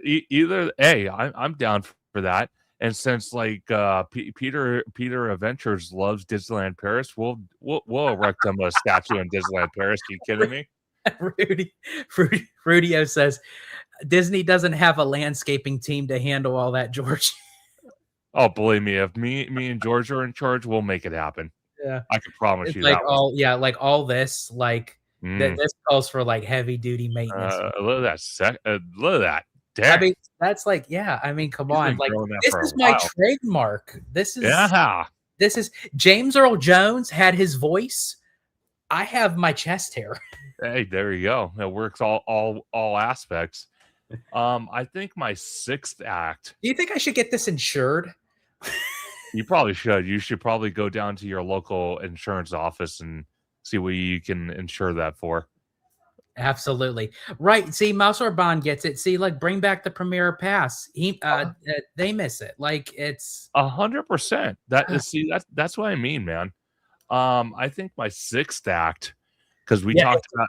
either I'm down for that. And since like Peter Adventures loves Disneyland Paris, we'll erect him a statue in Disneyland Paris. Are you kidding me? Rudio says, Disney doesn't have a landscaping team to handle all that, George. Oh, believe me, if me and George are in charge, we'll make it happen. Yeah. I can promise It's you like that one. like all this, like Mm. this calls for like heavy duty maintenance. Look at that look at that. I Dang. mean, that's like, yeah, I mean, come He's on. been Like, growing that this for a is my while. trademark. Yeah. This is James Earl Jones had his voice. I have my chest hair. Hey, there you go. It works all aspects. I think my sixth act. Do you think I should get this insured? You probably should. You should probably go down to your local insurance office and see what you can insure that for. Absolutely. Right. See, Mouse Bond gets it. See, like bring back the Premier Pass. They miss it. Like it's 100%. That is, see, that's what I mean, man. I think my sixth act, because we talked about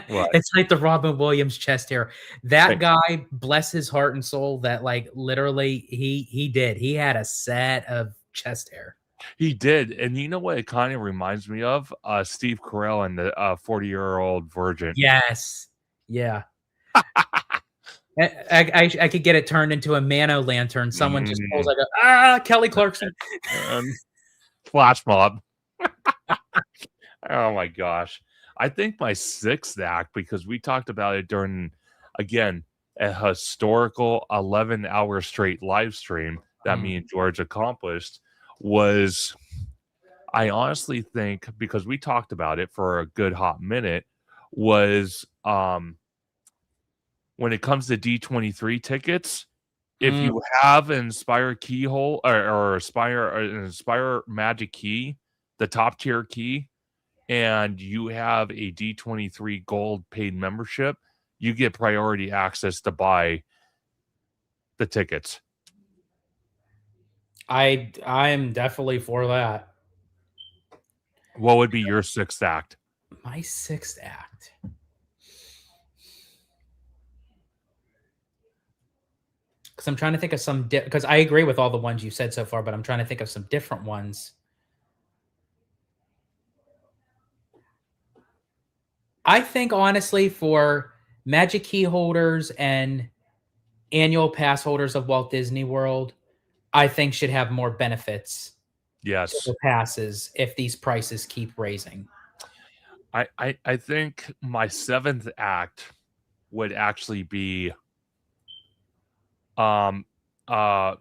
what? It's like the Robin Williams chest hair. That guy, bless his heart and soul, that like literally he had a set of chest hair. He did, and you know what it kind of reminds me of? Steve Carell and the 40-year-old virgin. Yes. Yeah. I could get it turned into a Mano lantern. Someone just pulls like Kelly Clarkson. Flash mob. Oh my gosh. I think my sixth act, because we talked about it during, again, a historical 11-hour straight live stream that me and George accomplished, was, I honestly think, because we talked about it for a good hot minute, was when it comes to D23 tickets, if you have an Inspire keyhole or an Inspire Magic Key, the top tier key, and you have a D23 Gold paid membership, you get priority access to buy the tickets. I'm definitely for that. What would be your sixth act? My sixth act. Because I'm trying to think of some, because I agree with all the ones you said so far, but I'm trying to think of some different ones. I think honestly, for Magic Key holders and annual pass holders of Walt Disney World, I think should have more benefits. Yes. To the passes if these prices keep raising. I think my seventh act would actually be having a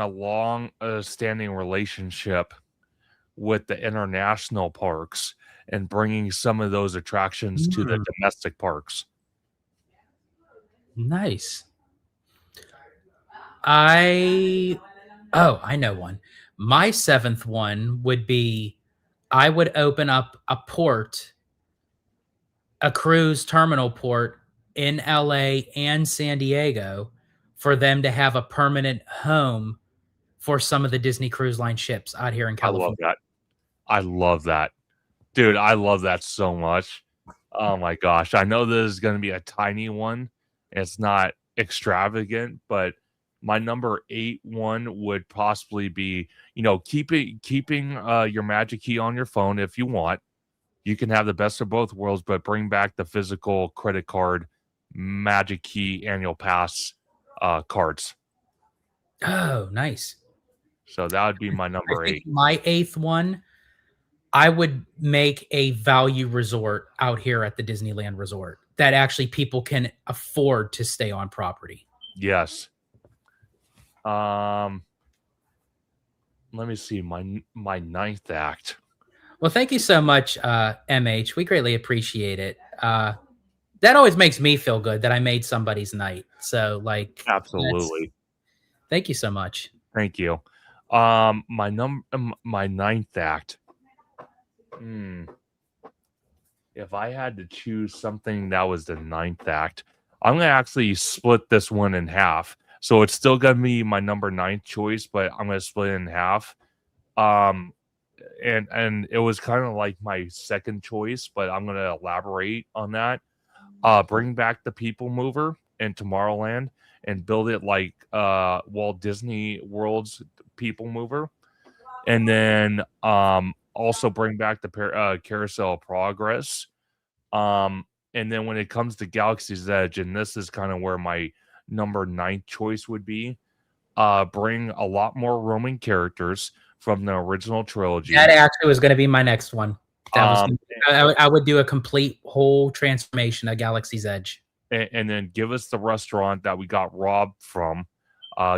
long standing relationship with the international parks and bringing some of those attractions to the domestic parks. Nice. I know one. My seventh one would be, I would open up a port, a cruise terminal port in LA and San Diego, for them to have a permanent home for some of the Disney Cruise Line ships out here in California. I love that. Dude, I love that so much. Oh my gosh. I know this is going to be a tiny one. It's not extravagant, but my number 8 one would possibly be, keeping your Magic Key on your phone if you want. You can have the best of both worlds, but bring back the physical credit card Magic Key annual pass cards. Oh, nice. So that would be my number 8. My 8th one, I would make a value resort out here at the Disneyland Resort that actually people can afford to stay on property. Yes. Let me see my ninth act. Well, thank you so much, MH. We greatly appreciate it. That always makes me feel good that I made somebody's night. So, like, absolutely. Thank you so much. Thank you. My ninth act. If I had to choose something that was the ninth act, I'm gonna actually split this one in half. So it's still gonna be my number 9 choice, but I'm gonna split it in half. And it was kind of like my second choice, but I'm gonna elaborate on that. Bring back the People Mover in Tomorrowland and build it like Walt Disney World's People Mover, and then also bring back the Carousel of Progress. And then when it comes to Galaxy's Edge, and this is kind of where my number 9 choice would be, bring a lot more Roman characters from the original trilogy. That actually was going to be my next one. I would do a complete whole transformation of Galaxy's Edge. And then give us the restaurant that we got robbed from,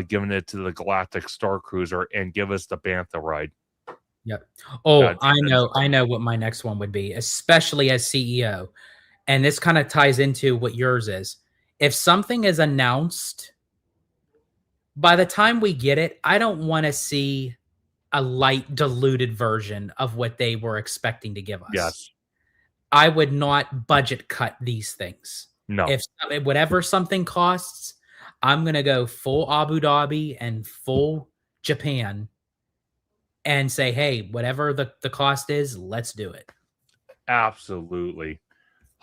giving it to the Galactic Star Cruiser, and give us the Bantha ride. Yep. Oh, I know what my next one would be, especially as CEO. And this kind of ties into what yours is. If something is announced, by the time we get it, I don't want to see a light diluted version of what they were expecting to give us. Yes. I would not budget cut these things. No. If whatever something costs, I'm going to go full Abu Dhabi and full Japan and say, hey, whatever the cost is, let's do it. Absolutely.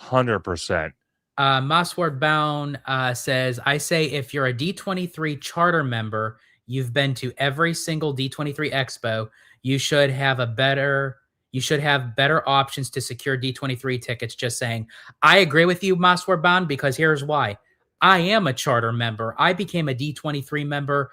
100%. Mossword Bound says, I say if you're a D23 charter member, you've been to every single D23 expo, you should have better options to secure D23 tickets. Just saying. I agree with you, Mossword Bound, because here's why. I am a charter member. I became a D23 member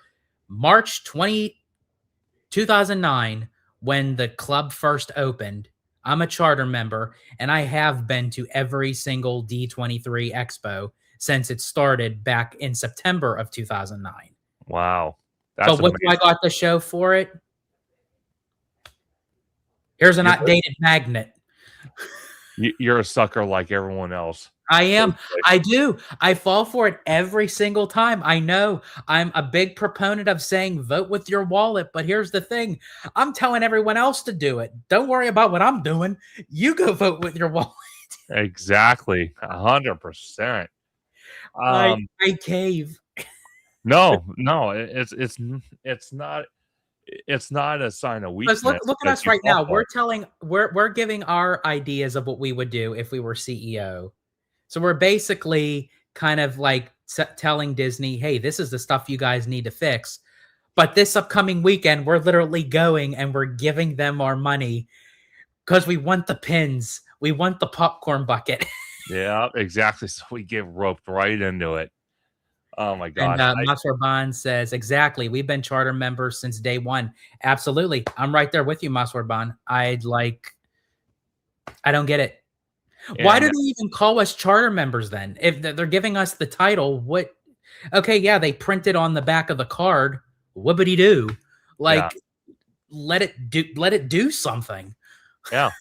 March 2009 when the club first opened. I'm a charter member, and I have been to every single D23 expo since it started back in September of 2009. Wow. So what do I got the show for it? Here's an outdated magnet. You're a sucker like everyone else. I am. I do. I fall for it every single time. I know I'm a big proponent of saying vote with your wallet, but here's the thing. I'm telling everyone else to do it. Don't worry about what I'm doing. You go vote with your wallet. Exactly. 100%. I cave. No, it's not. It's not a sign of weakness. Look at us right now. We're giving our ideas of what we would do if we were CEO. So we're basically kind of like telling Disney, hey, this is the stuff you guys need to fix. But this upcoming weekend, we're literally going and we're giving them our money because we want the pins. We want the popcorn bucket. Yeah, exactly. So we get roped right into it. Oh my God. And Masur Bond says, exactly. We've been charter members since day one. Absolutely. I'm right there with you, Masur Bond. I don't get it. Why do they even call us charter members then? If they're giving us the title, what? Okay, yeah, they print it on the back of the card. Whoopity do. Let it do something. Yeah.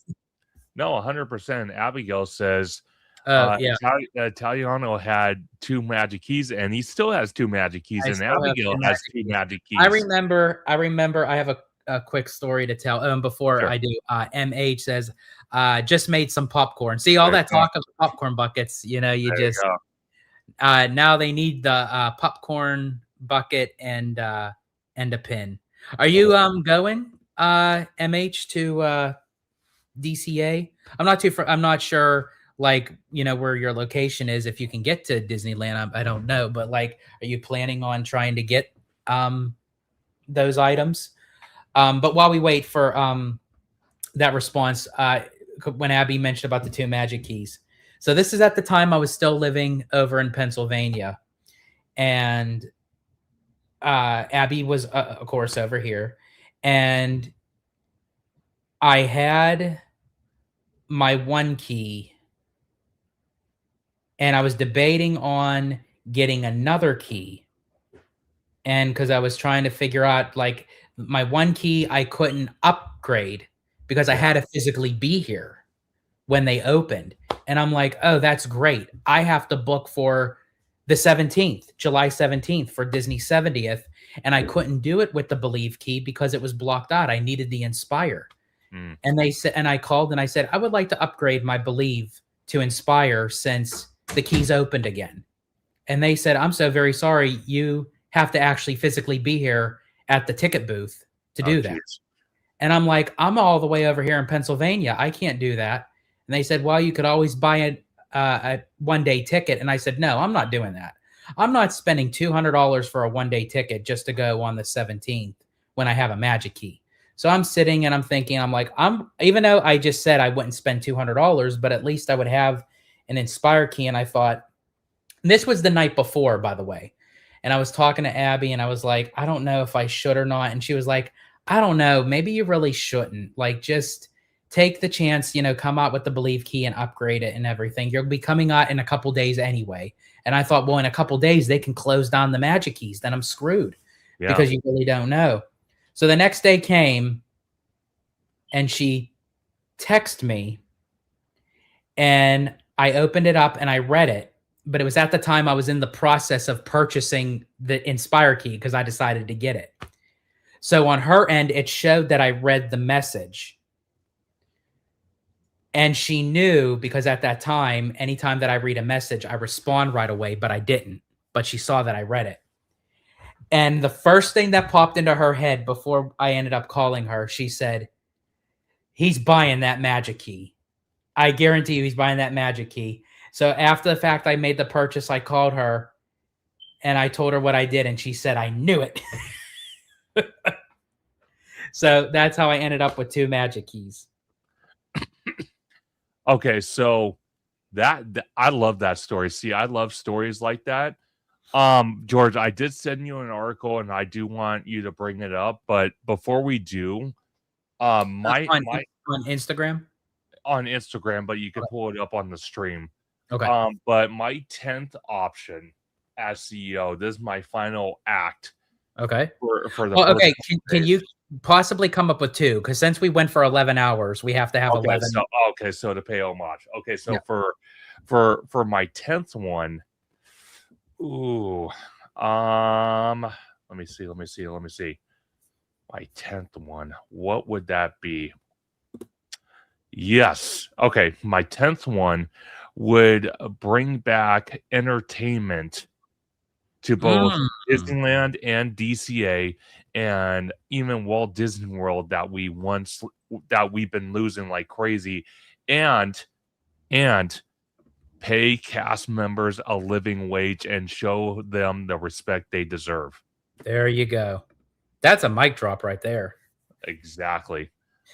No, 100%. Abigail says, Italiano had 2 magic keys, and he still has 2 magic keys, and Abigail has 2 magic keys. I remember. I have a quick story to tell. Before I do, MH says, just made some popcorn. See all that talk of popcorn buckets. Now they need the popcorn bucket and a pin. Are you going MH to DCA? I'm not sure. Where your location is, if you can get to Disneyland, I don't know, but are you planning on trying to get those items? But while we wait for that response, when Abby mentioned about the 2 magic keys. So this is at the time I was still living over in Pennsylvania, and Abby was, of course, over here, and I had my 1 key. And I was debating on getting another key. And because I was trying to figure out, my 1 key, I couldn't upgrade because I had to physically be here when they opened. And I'm like, oh, that's great. I have to book for the 17th, July 17th for Disney 70th. And I couldn't do it with the Believe key because it was blocked out. I needed the Inspire. And they said, and I called and I said, I would like to upgrade my Believe to Inspire since the keys opened again. And they said, I'm so very sorry. You have to actually physically be here at the ticket booth to do that. And I'm like, I'm all the way over here in Pennsylvania. I can't do that. And they said, well, you could always buy a 1-day ticket. And I said, no, I'm not doing that. I'm not spending $200 for a 1-day ticket just to go on the 17th when I have a magic key. So I'm sitting and I'm thinking, even though I just said I wouldn't spend $200, but at least I would have an Inspire key, and I thought, this was the night before, by the way. And I was talking to Abby and I was like, I don't know if I should or not. And she was like, I don't know. Maybe you really shouldn't. Like, just take the chance, come out with the Believe key and upgrade it and everything. You'll be coming out in a couple days anyway. And I thought, well, in a couple days, they can close down the Magic keys. Then I'm screwed because you really don't know. So the next day came and she texted me and I opened it up and I read it. But it was at the time I was in the process of purchasing the Inspire key because I decided to get it. So on her end, it showed that I read the message. And she knew because at that time, anytime that I read a message, I respond right away, but I didn't. But she saw that I read it. And the first thing that popped into her head before I ended up calling her, she said, he's buying that Magic key. I guarantee you he's buying that Magic key. So after the fact I made the purchase, I called her and I told her what I did. And she said, I knew it. So that's how I ended up with 2 Magic keys. Okay, so that I love that story. See, I love stories like that. George, I did send you an article and I do want you to bring it up, but before we do, on Instagram? On Instagram, but you can pull it up on the stream. Okay. But my 10th option as CEO, this is my final act. Okay. For the okay. Can you possibly come up with 2? Because since we went for 11 hours, we have to have 11. So to pay homage. Okay, so for my 10th one, let me see. My 10th one, what would that be? Yes. Okay, my 10th one would bring back entertainment to both Disneyland and DCA and even Walt Disney World that we've been losing like crazy, and pay cast members a living wage and show them the respect they deserve. There you go. That's a mic drop right there. Exactly.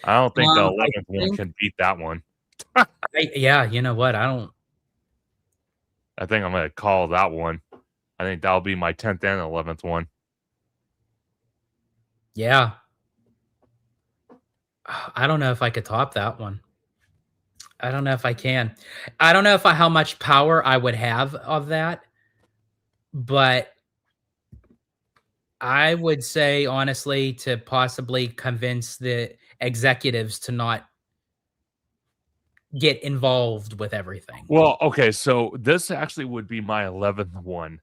I don't think the 11th one can beat that one. Yeah, you know what? I think I'm going to call that one. I think that'll be my 10th and 11th one. Yeah. I don't know if I could top that one. I don't know if I can. I don't know how much power I would have of that, but I would say, honestly, to possibly convince the executives to not get involved with everything. Well, okay, so this actually would be my 11th one.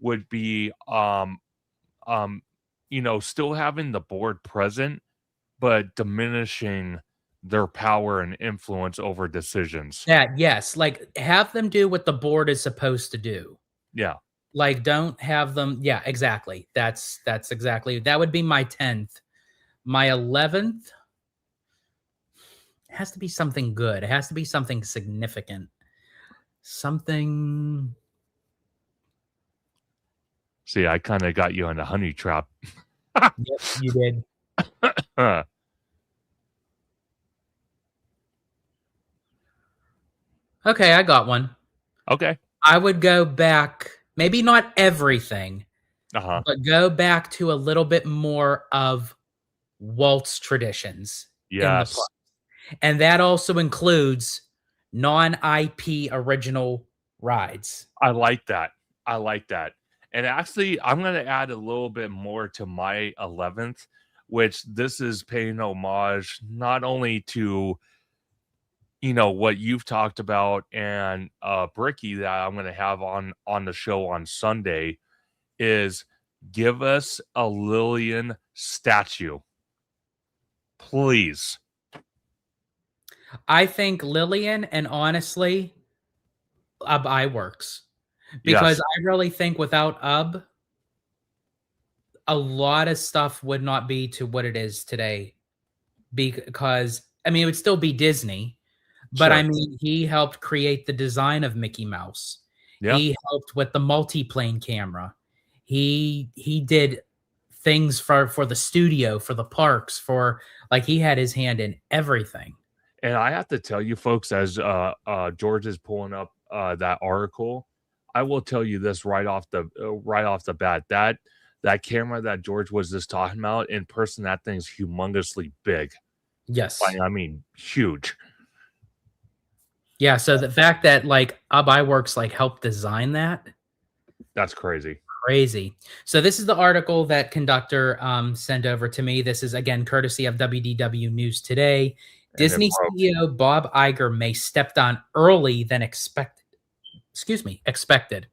Would be still having the board present, but diminishing their power and influence over decisions. Yes, like have them do what the board is supposed to do. Yeah. Like don't have them. Yeah, exactly. That's exactly. That would be my 10th. My 11th has to be something good. It has to be something significant. Something. See, I kind of got you on a honey trap. Yep, you did. Okay, I got one. Okay. I would go back, maybe not everything, but go back to a little bit more of Walt's traditions. Yes. And that also includes non-IP original rides. I like that. And actually, I'm going to add a little bit more to my 11th, which this is paying homage not only to what you've talked about and Bricky that I'm going to have on the show on Sunday is give us a Lillian statue. Please. I think Lillian and honestly, Ub works. Because I really think without Ub, a lot of stuff would not be to what it is today. Because, I mean, it would still be Disney. But I mean, he helped create the design of Mickey Mouse. Yeah. He helped with the multi-plane camera. He did things for the studio, for the parks, for like he had his hand in everything. And I have to tell you, folks, as George is pulling up that article, I will tell you this right off the bat that camera that George was just talking about in person, that thing's humongously big. Yes. I mean, huge. Yeah, so the fact that like Ub Iwerks like helped design that, That's crazy. crazy. So this is the article that Conductor sent over to me. This is again courtesy of WDW News Today. And it Disney broke. CEO Bob Iger may step down early than expected. Expected.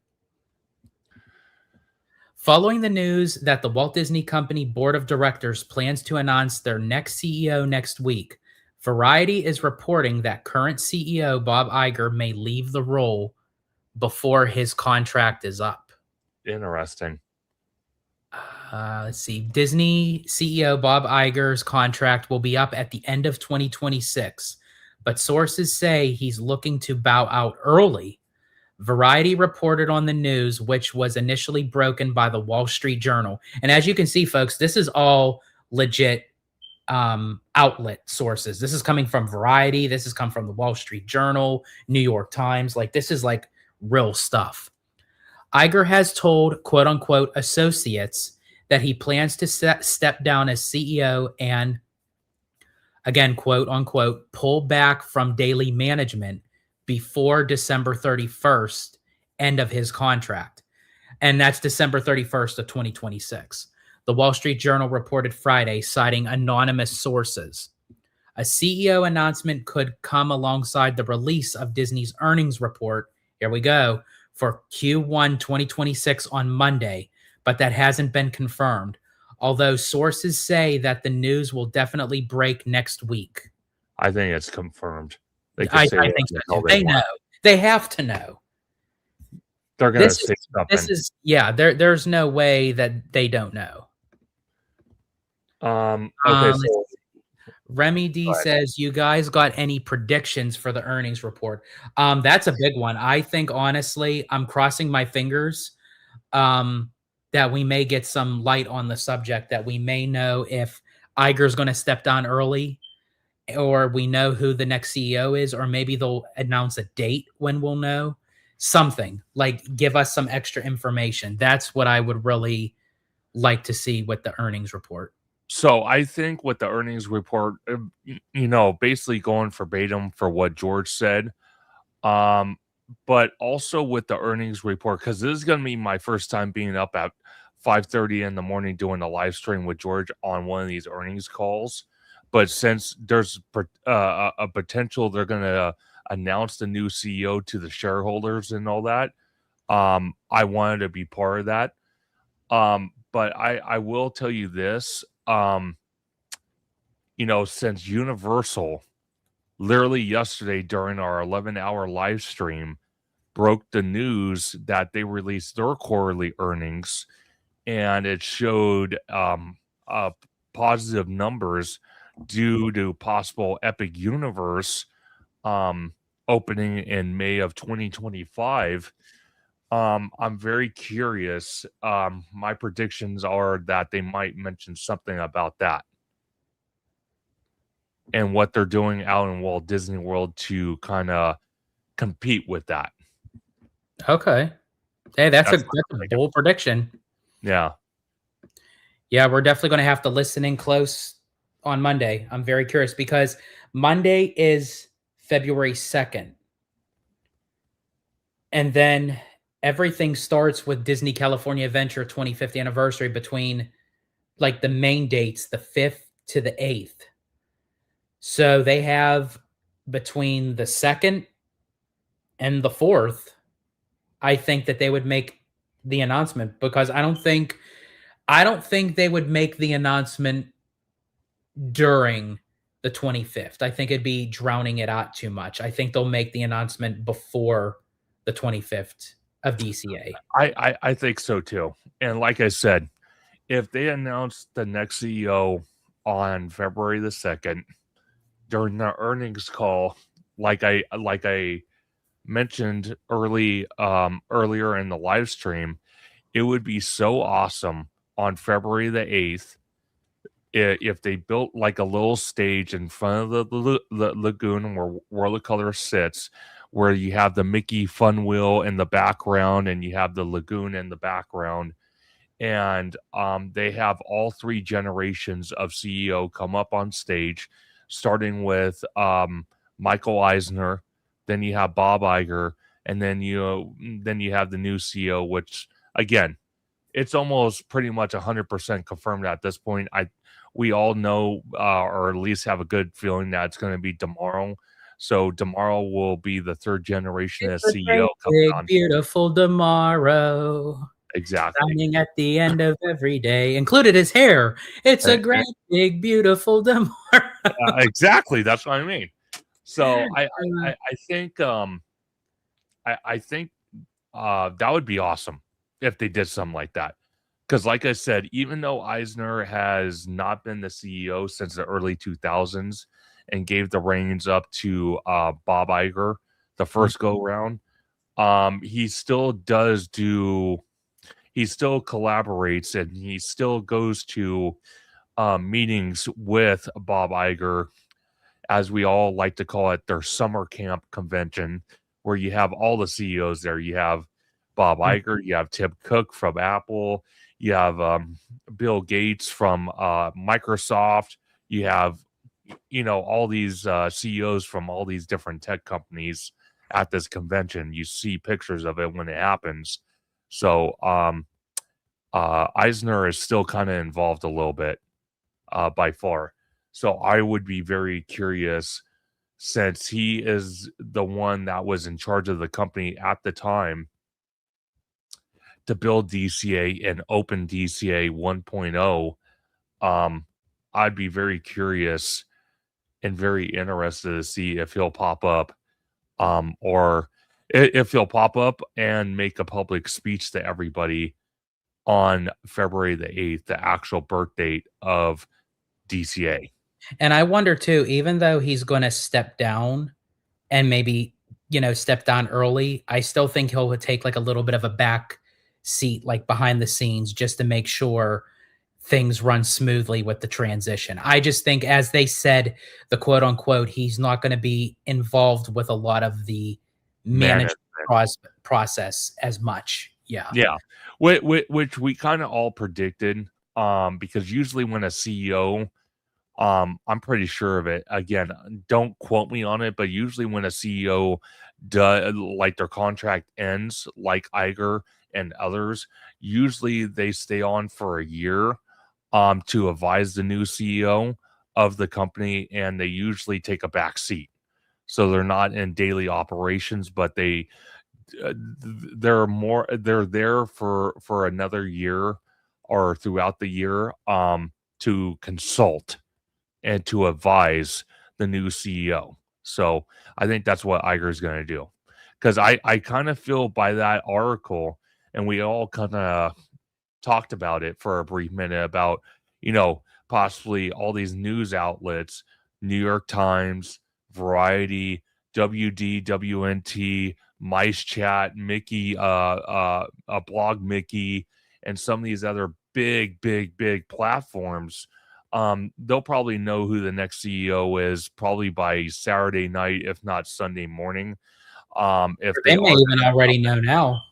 Following the news that the Walt Disney Company Board of Directors plans to announce their next CEO next week, Variety is reporting that current CEO Bob Iger may leave the role before his contract is up. Interesting. Let's see. Disney CEO Bob Iger's contract will be up at the end of 2026, but sources say he's looking to bow out early. Variety reported on the news, which was initially broken by the Wall Street Journal. And as you can see, folks, this is all legit outlet sources. This is coming from Variety. This has come from the Wall Street Journal, New York Times. Like, this is like real stuff. Iger has told quote unquote associates that he plans to step down as CEO and, again, quote unquote, pull back from daily management before December 31st, end of his contract. And that's December 31st of 2026. The Wall Street Journal reported Friday, citing anonymous sources. A CEO announcement could come alongside the release of Disney's earnings report. Here we go. For Q1 2026 on Monday, but that hasn't been confirmed, although sources say that the news will definitely break next week. I think it's confirmed. I think so too. They know. They have to know. They're going to say something. This is, yeah, there's no way that they don't know. Okay, so Remy D says, you guys got any predictions for the earnings report? That's a big one. I think, honestly, I'm crossing my fingers that we may get some light on the subject, that we may know if Iger's going to step down early, or we know who the next CEO is, or maybe they'll announce a date when we'll know something, like give us some extra information. That's what I would really like to see with the earnings report. So I think with the earnings report, basically going verbatim for what George said, but also with the earnings report, because this is going to be my first time being up at 5:30 in the morning doing a live stream with George on one of these earnings calls. But since there's a potential they're going to announce the new CEO to the shareholders and all that, I wanted to be part of that. But I will tell you this, since Universal literally yesterday during our 11-hour live stream broke the news that they released their quarterly earnings, and it showed positive numbers due to possible Epic Universe opening in May of 2025. I'm very curious. My predictions are that they might mention something about that and what they're doing out in Walt Disney World to kind of compete with that. Okay. Hey, that's a bold prediction. Yeah. Yeah, we're definitely going to have to listen in close on Monday. I'm very curious because Monday is February 2nd. And then everything starts with Disney California Adventure 25th anniversary between like the main dates, the 5th to the 8th. So they have between the 2nd and the 4th, I think that they would make the announcement, because I don't think they would make the announcement during the 25th. I think it'd be drowning it out too much. I think they'll make the announcement before the 25th of DCA. I think so too. And like I said, if they announce the next CEO on February the 2nd during the earnings call, like I mentioned earlier in the live stream, it would be so awesome on February the 8th if they built like a little stage in front of the lagoon where World of Color sits, where you have the Mickey Fun Wheel in the background and you have the lagoon in the background, and they have all three generations of CEO come up on stage, starting with Michael Eisner, then you have Bob Iger, and then you have the new CEO, which again, it's almost pretty much 100% confirmed at this point. We all know, or at least have a good feeling that it's going to be tomorrow. So tomorrow will be the third generation It's as a CEO great, coming big, on. beautiful tomorrow. Exactly. Shining at the end of every day. Included his hair. It's a Eh, great, big, beautiful tomorrow. exactly. That's what I mean. So I think I think that would be awesome if they did something like that. Because, like I said, even though Eisner has not been the CEO since the early 2000s and gave the reins up to Bob Iger the first go round, he still he still collaborates and he still goes to meetings with Bob Iger, as we all like to call it, their summer camp convention, where you have all the CEOs there. You have Bob Iger, you have Tim Cook from Apple, you have Bill Gates from Microsoft, you have all these CEOs from all these different tech companies at this convention. You see pictures of it when it happens. So Eisner is still kind of involved a little bit by far. So I would be very curious, since he is the one that was in charge of the company at the time, to build DCA and open DCA 1.0. I'd be very curious and very interested to see if he'll pop up, or if he'll pop up and make a public speech to everybody on February the 8th, the actual birth date of DCA. And I wonder too, even though he's going to step down and maybe, step down early, I still think he'll take like a little bit of a back seat, like behind the scenes, just to make sure things run smoothly with the transition. I just think, as they said, the quote unquote, he's not going to be involved with a lot of the management process as much. Yeah. Yeah. Which we kind of all predicted, because usually when a CEO, I'm pretty sure of it. Again, don't quote me on it, but usually when a CEO does, like, their contract ends, like Iger and others, usually they stay on for a year to advise the new CEO of the company, and they usually take a back seat. So they're not in daily operations, but they're there for another year or throughout the year to consult and to advise the new CEO. So I think that's what Iger is going to do. Because I kind of feel by that article, and we all kind of talked about it for a brief minute about, possibly all these news outlets, New York Times, Variety, WD, WNT, Mice Chat, Mickey, Blog Mickey, and some of these other big platforms. They'll probably know who the next CEO is probably by Saturday night, if not Sunday morning. If they may even already know now.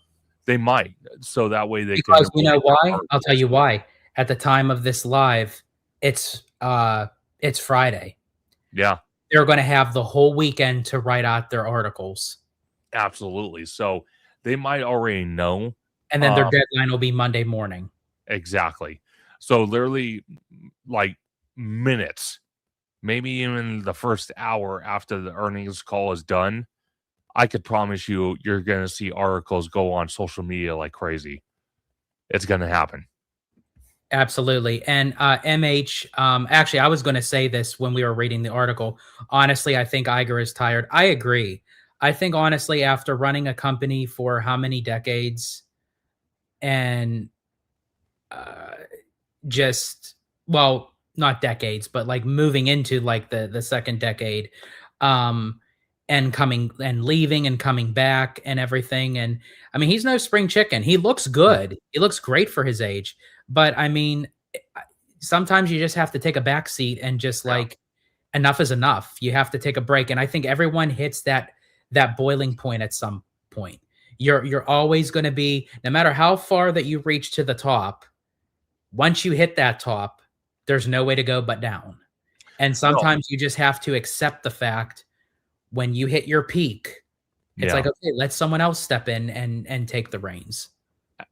They might. So that way they can. Because you know why? I'll tell you why. At the time of this live, it's Friday. Yeah. They're going to have the whole weekend to write out their articles. Absolutely. So they might already know. And then their deadline will be Monday morning. Exactly. So literally, like, minutes, maybe even the first hour after the earnings call is done, I could promise you, you're going to see articles go on social media like crazy. It's going to happen. Absolutely. And MH, actually, I was going to say this when we were reading the article. Honestly, I think Iger is tired. I agree. I think, honestly, after running a company for how many decades, and well, not decades, but like moving into like the second decade, and coming and leaving and coming back and everything. And I mean, he's no spring chicken. He looks good. He looks great for his age. But I mean, sometimes you just have to take a back seat and just like enough is enough. You have to take a break. And I think everyone hits that boiling point at some point. You're always going to be, no matter how far that you reach to the top, once you hit that top, there's no way to go but down. And sometimes you just have to accept the fact when you hit your peak, it's like, okay, let someone else step in and take the reins.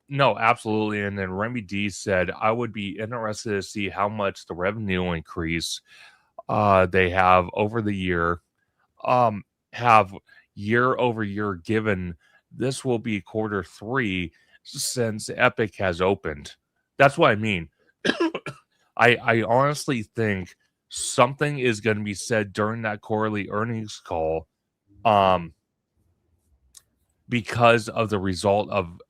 No, absolutely. And then Remy D said, I would be interested to see how much the revenue increase they have over the year, have year over year given this will be quarter 3 since Epic has opened. That's what I mean. I honestly think something is going to be said during that quarterly earnings call, because of the result of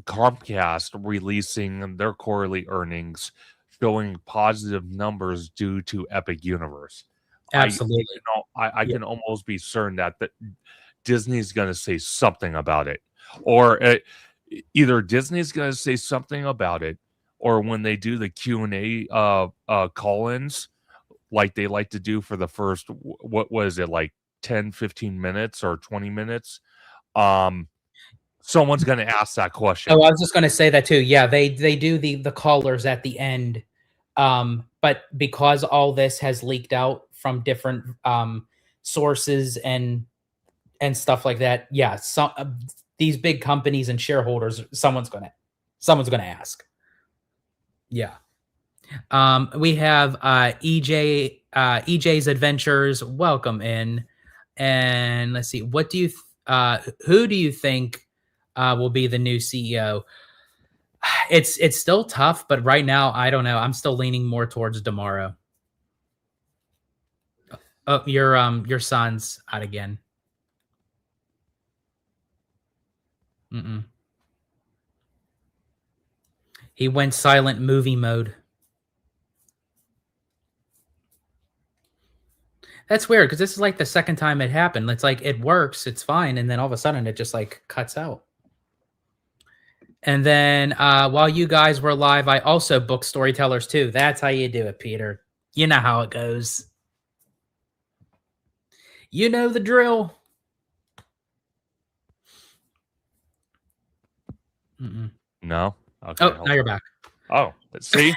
Comcast releasing their quarterly earnings showing positive numbers due to Epic Universe. Absolutely. I can almost be certain that Disney's going to say something about it, or either Disney's going to say something about it, or when they do the Q&A call-ins, like they like to do for the first, what was it, like 10, 15 minutes or 20 minutes, someone's going to ask that question. Oh, I was just going to say that too. Yeah, they do the callers at the end. But because all this has leaked out from different sources and stuff like that, yeah, these big companies and shareholders, someone's going to ask. Yeah. We have EJ's Adventures. Welcome in. And let's see, who do you think will be the new CEO? It's still tough, but right now I don't know. I'm still leaning more towards Damaro. Oh, your son's out again. He went silent movie mode. That's weird because this is like the second time it happened. It's like it works, it's fine, and then all of a sudden it just like cuts out. And then while you guys were live, I also booked Storytellers too. That's how you do it, Peter. You know how it goes. You know the drill. No? Okay. Oh, now you're back. Oh, see?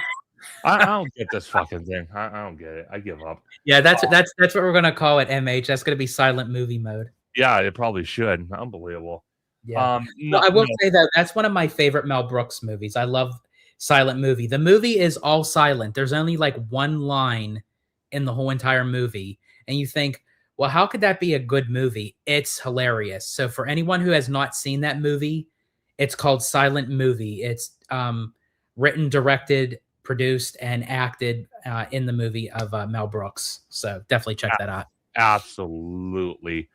I don't get this fucking thing. I don't get it. I give up. Yeah, that's what we're gonna call it, MH. That's gonna be silent movie mode. Yeah, it probably should. Unbelievable. Yeah. I will say that that's one of my favorite Mel Brooks movies. I love silent movie. The movie is all silent. There's only like one line in the whole entire movie. And you think, well, how could that be a good movie? It's hilarious. So for anyone who has not seen that movie, it's called Silent Movie. It's written, directed, produced, and acted in the movie of Mel Brooks. So definitely check that out. Absolutely.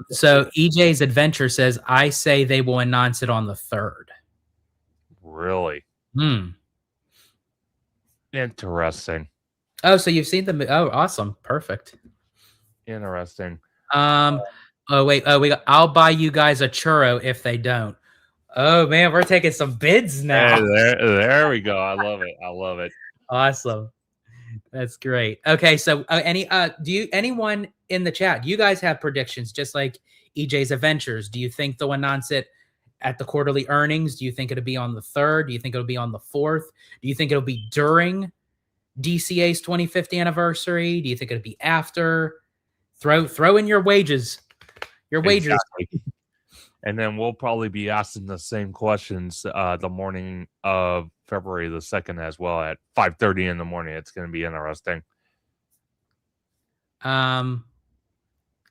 So EJ's Adventure says, I say they will announce it on the 3rd. Really? Interesting. Oh, so you've seen the oh, awesome. Perfect. Interesting. Oh wait, I'll buy you guys a churro if they don't. Oh man, we're taking some bids now. Hey, there we go. I love it. I love it. Awesome. That's great. Okay, so anyone in the chat, do you guys have predictions just like EJ's Adventures? Do you think they'll announce it at the quarterly earnings? Do you think it'll be on the 3rd? Do you think it'll be on the 4th? Do you think it'll be during DCA's 25th anniversary? Do you think it'll be after? Throw in your wages. Exactly. And then we'll probably be asking the same questions the morning of February the 2nd as well at 5:30 in the morning. It's going to be interesting.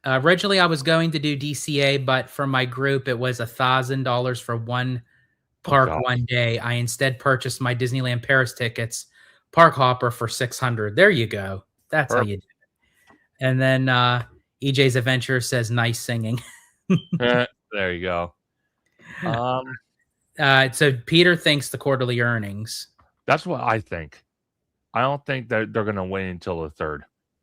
Originally I was going to do DCA, but for my group it was $1,000 for one park one day. I instead purchased my Disneyland Paris tickets, Park Hopper, for $600. There you go. That's how you do it. And then EJ's Adventure says nice singing. There you go. So Peter thinks the quarterly earnings. That's what I think. I don't think that they're going to wait until the 3rd.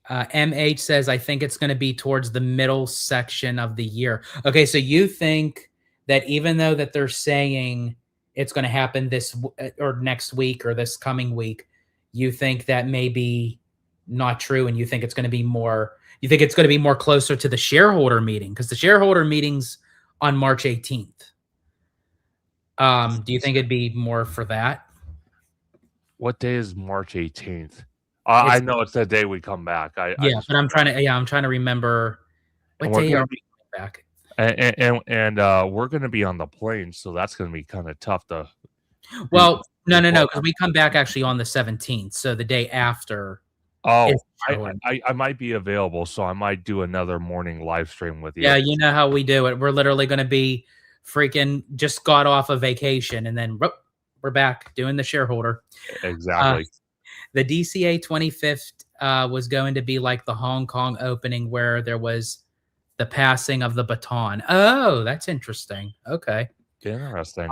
MH says, I think it's going to be towards the middle section of the year. Okay, so you think that even though that they're saying it's going to happen this or next week or this coming week, you think that may be not true, and you think it's going to be more. You think it's going to be more closer to the shareholder meeting because the shareholder meeting's on March 18th. Do you think it'd be more for that? What day is March 18th? I It's know it's the day we come back. I yeah, just but I'm trying to remember and what we're day gonna are be we coming back? we're gonna be on the plane, so that's gonna be kind of tough to Well, no, report. because we come back actually on the 17th, so the day after is Oh, the shareholder. I might be available, so I might do another morning live stream with Yeah, you. you know how we do it. We're literally going to be freaking just got off a vacation, and then whoop, we're back doing the shareholder. Uh, Exactly. the DCA 25th was going to be like the Hong Kong opening where there was the passing of the baton. Oh, that's interesting. Okay. Interesting.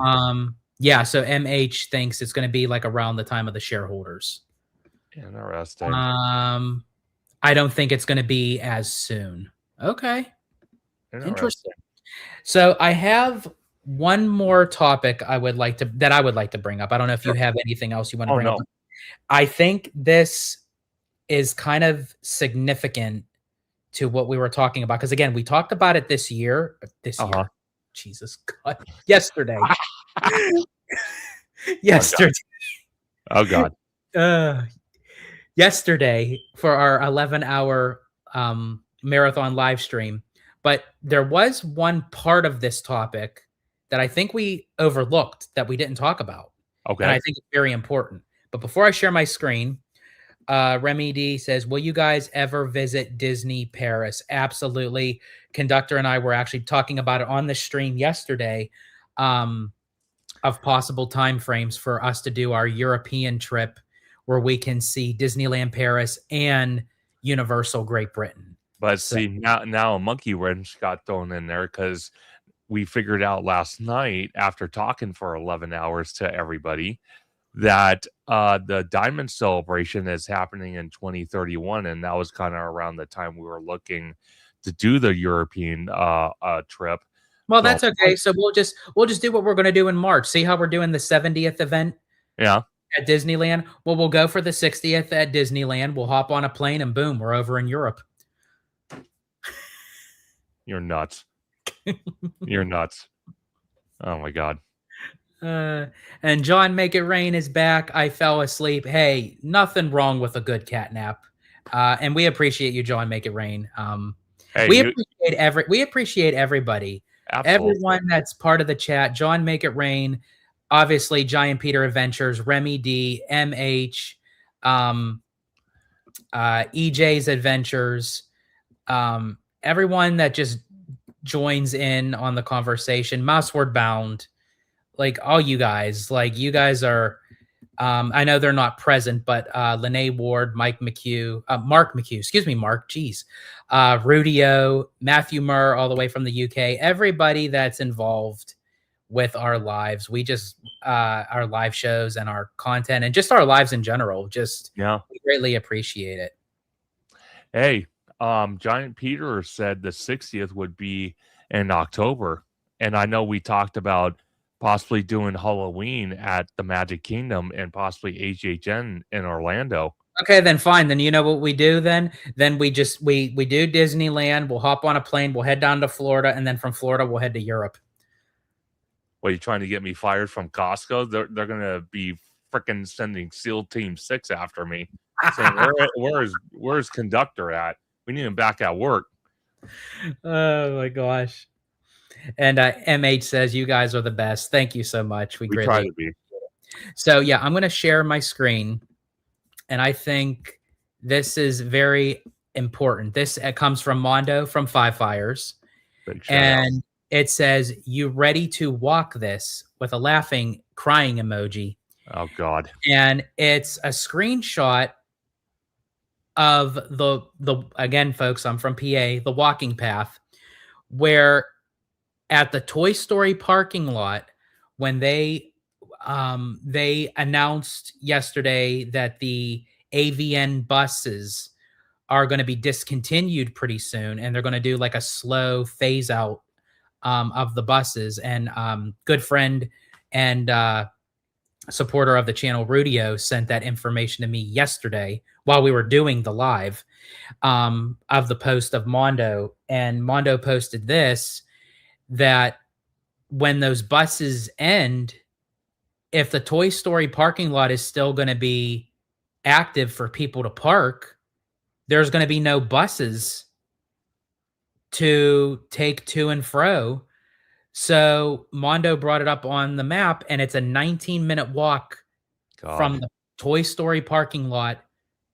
Yeah, so MH thinks it's going to be like around the time of the shareholders. Interesting. Um, I don't think it's going to be as soon. Okay. Interesting. Interesting. So I have one more topic I would like to bring up. I don't know if you Sure. have anything else you want to Oh bring up. no. I think this is kind of significant to what we were talking about because again, we talked about it this year. Uh-huh. Jesus God, yesterday. Oh yesterday. God. Oh God. Uh, yesterday for our 11-hour marathon live stream. But there was one part of this topic that I think we overlooked that we didn't talk about. And I Okay. think it's very important. But before I share my screen, Remy D says, will you guys ever visit Disney Paris? Absolutely. Conductor and I were actually talking about it on the stream yesterday of possible timeframes for us to do our European trip where we can see Disneyland Paris and Universal Great Britain. But So, see, now a monkey wrench got thrown in there because we figured out last night after talking for 11 hours to everybody that the Diamond Celebration is happening in 2031, and that was kind of around the time we were looking to do the European trip. well, So that's okay. So we'll just do what we're going to do in March. See how we're doing the 70th event yeah, at Disneyland? Well, we'll go for the 60th at Disneyland. We'll hop on a plane and boom, we're over in Europe. you're nuts. You're nuts. Oh my God. And John Make It Rain is back. I fell asleep. Hey, nothing wrong with a good cat nap. And we appreciate you, John Make It Rain. Hey, We appreciate everybody. absolutely. Everyone that's part of the chat. John Make It Rain, obviously Giant Peter Adventures, Remy D, MH, EJ's Adventures, everyone that just joins in on the conversation, Mouseward Bound, like all you guys are I know they're not present, but Lene Ward, Mark McHugh, excuse me, Mark, geez, Rudio, Matthew Murr, all the way from the UK, everybody that's involved with our lives. We just our live shows and our content and just our lives in general. Just Yeah. we greatly appreciate it. Hey, Giant Peter said the 60th would be in October. And I know we talked about possibly doing Halloween at the Magic Kingdom and possibly HHN in Orlando. Okay, then fine. Then you know what we do then? Then we do Disneyland, we'll hop on a plane, we'll head down to Florida, and then from Florida we'll head to Europe. What, are you trying to get me fired from Costco? They're gonna be freaking sending SEAL Team 6 after me. Saying, where's conductor at? We need him back at work. Oh my gosh. And MH says, you guys are the best. Thank you so much. We try to be. So yeah, I'm going to share my screen. And I think this is very important. This comes from Mondo from Five Fires. And it says, you ready to walk this with a laughing, crying emoji. Oh God. And it's a screenshot of the again, folks, I'm from PA, the walking path, where at the Toy Story parking lot, when they announced yesterday that the AVN buses are going to be discontinued pretty soon, and they're going to do like a slow phase out of the buses. And good friend and supporter of the channel, Rudio, sent that information to me yesterday while we were doing the live of the post of Mondo. And Mondo posted this, that when those buses end, if the Toy Story parking lot is still going to be active for people to park, there's going to be no buses to take to and fro. So Mondo brought it up on the map, and it's a 19-minute walk from the Toy Story parking lot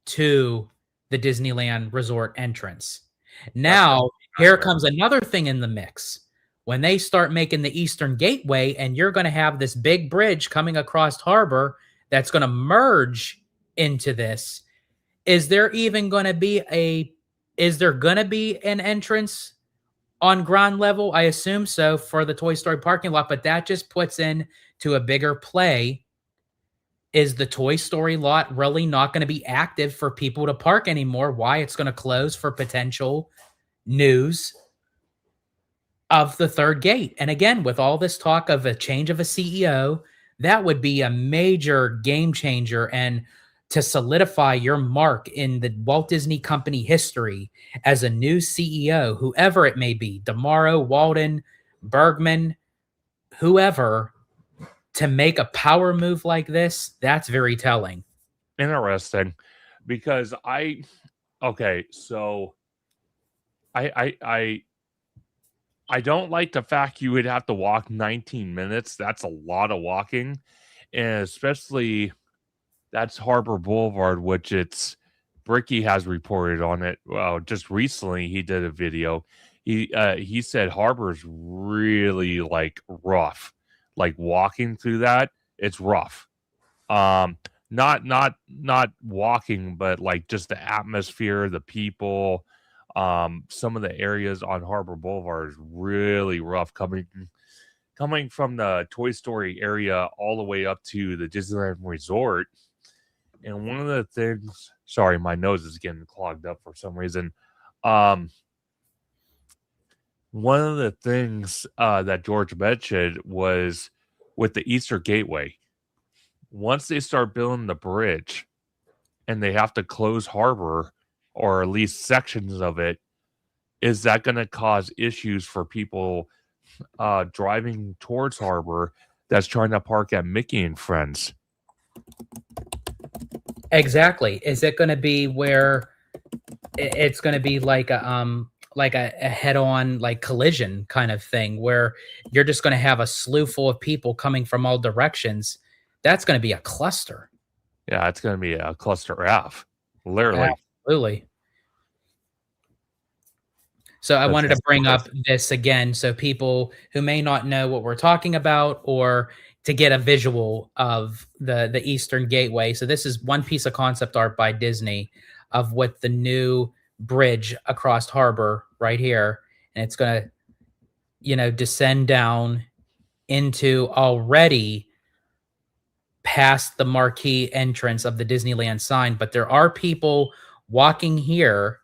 to the Disneyland Resort entrance. Now, here comes another thing in the mix. When they start making the Eastern Gateway, and you're going to have this big bridge coming across harbor that's going to merge into this, is there going to be an entrance on ground level? I assume so for the Toy Story parking lot, but that just puts in to a bigger play. Is the Toy Story lot really not going to be active for people to park anymore? Why it's going to close for potential news of the third gate? And again, with all this talk of a change of a CEO, that would be a major game changer, and to solidify your mark in the Walt Disney Company history as a new CEO, whoever it may be, DeMauro, Walden, Bergman, whoever, to make a power move like this, that's very telling. Interesting, because I don't like the fact you would have to walk 19 minutes. That's a lot of walking, and especially that's Harbor Boulevard, which Bricky has reported on it. Well, just recently he did a video. He said Harbor's really like rough, like walking through that. It's rough. Not walking, but like just the atmosphere, the people. Some of the areas on Harbor Boulevard is really rough, coming from the Toy Story area all the way up to the Disneyland Resort. And one of the things, sorry, my nose is getting clogged up for some reason. One of the things that George mentioned was with the Easter Gateway. Once they start building the bridge and they have to close harbor, or at least sections of it, is that going to cause issues for people driving towards harbor that's trying to park at Mickey and Friends? Exactly. Is it going to be where it's going to be like a head-on like collision kind of thing, where you're just going to have a slew full of people coming from all directions? That's going to be a cluster. Yeah, it's going to be a cluster F, literally. Absolutely. So I wanted to bring up this again, so people who may not know what we're talking about, or to get a visual of the Eastern Gateway. So this is one piece of concept art by Disney of what the new bridge across harbor right here, and it's going to, descend down into already past the marquee entrance of the Disneyland sign. But there are people walking here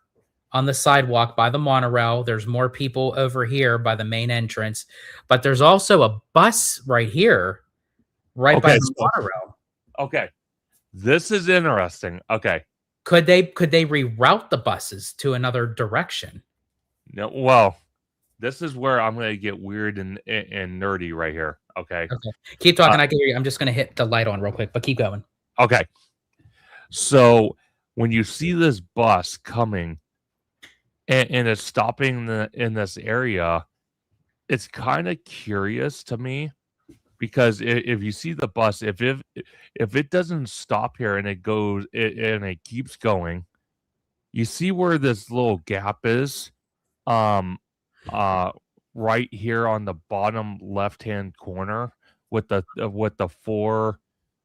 on the sidewalk by the monorail. There's more people over here by the main entrance, but there's also a bus right here, by the monorail. Okay, this is interesting. Okay, could they reroute the buses to another direction? No, well, this is where I'm going to get weird and nerdy right here. Okay, keep talking. I can hear you. I'm just going to hit the light on real quick, but keep going. Okay, so when you see this bus coming and it's stopping in this area, it's kind of curious to me, because if you see the bus, if it doesn't stop here and it goes and it keeps going, you see where this little gap is, right here on the bottom left hand corner with the four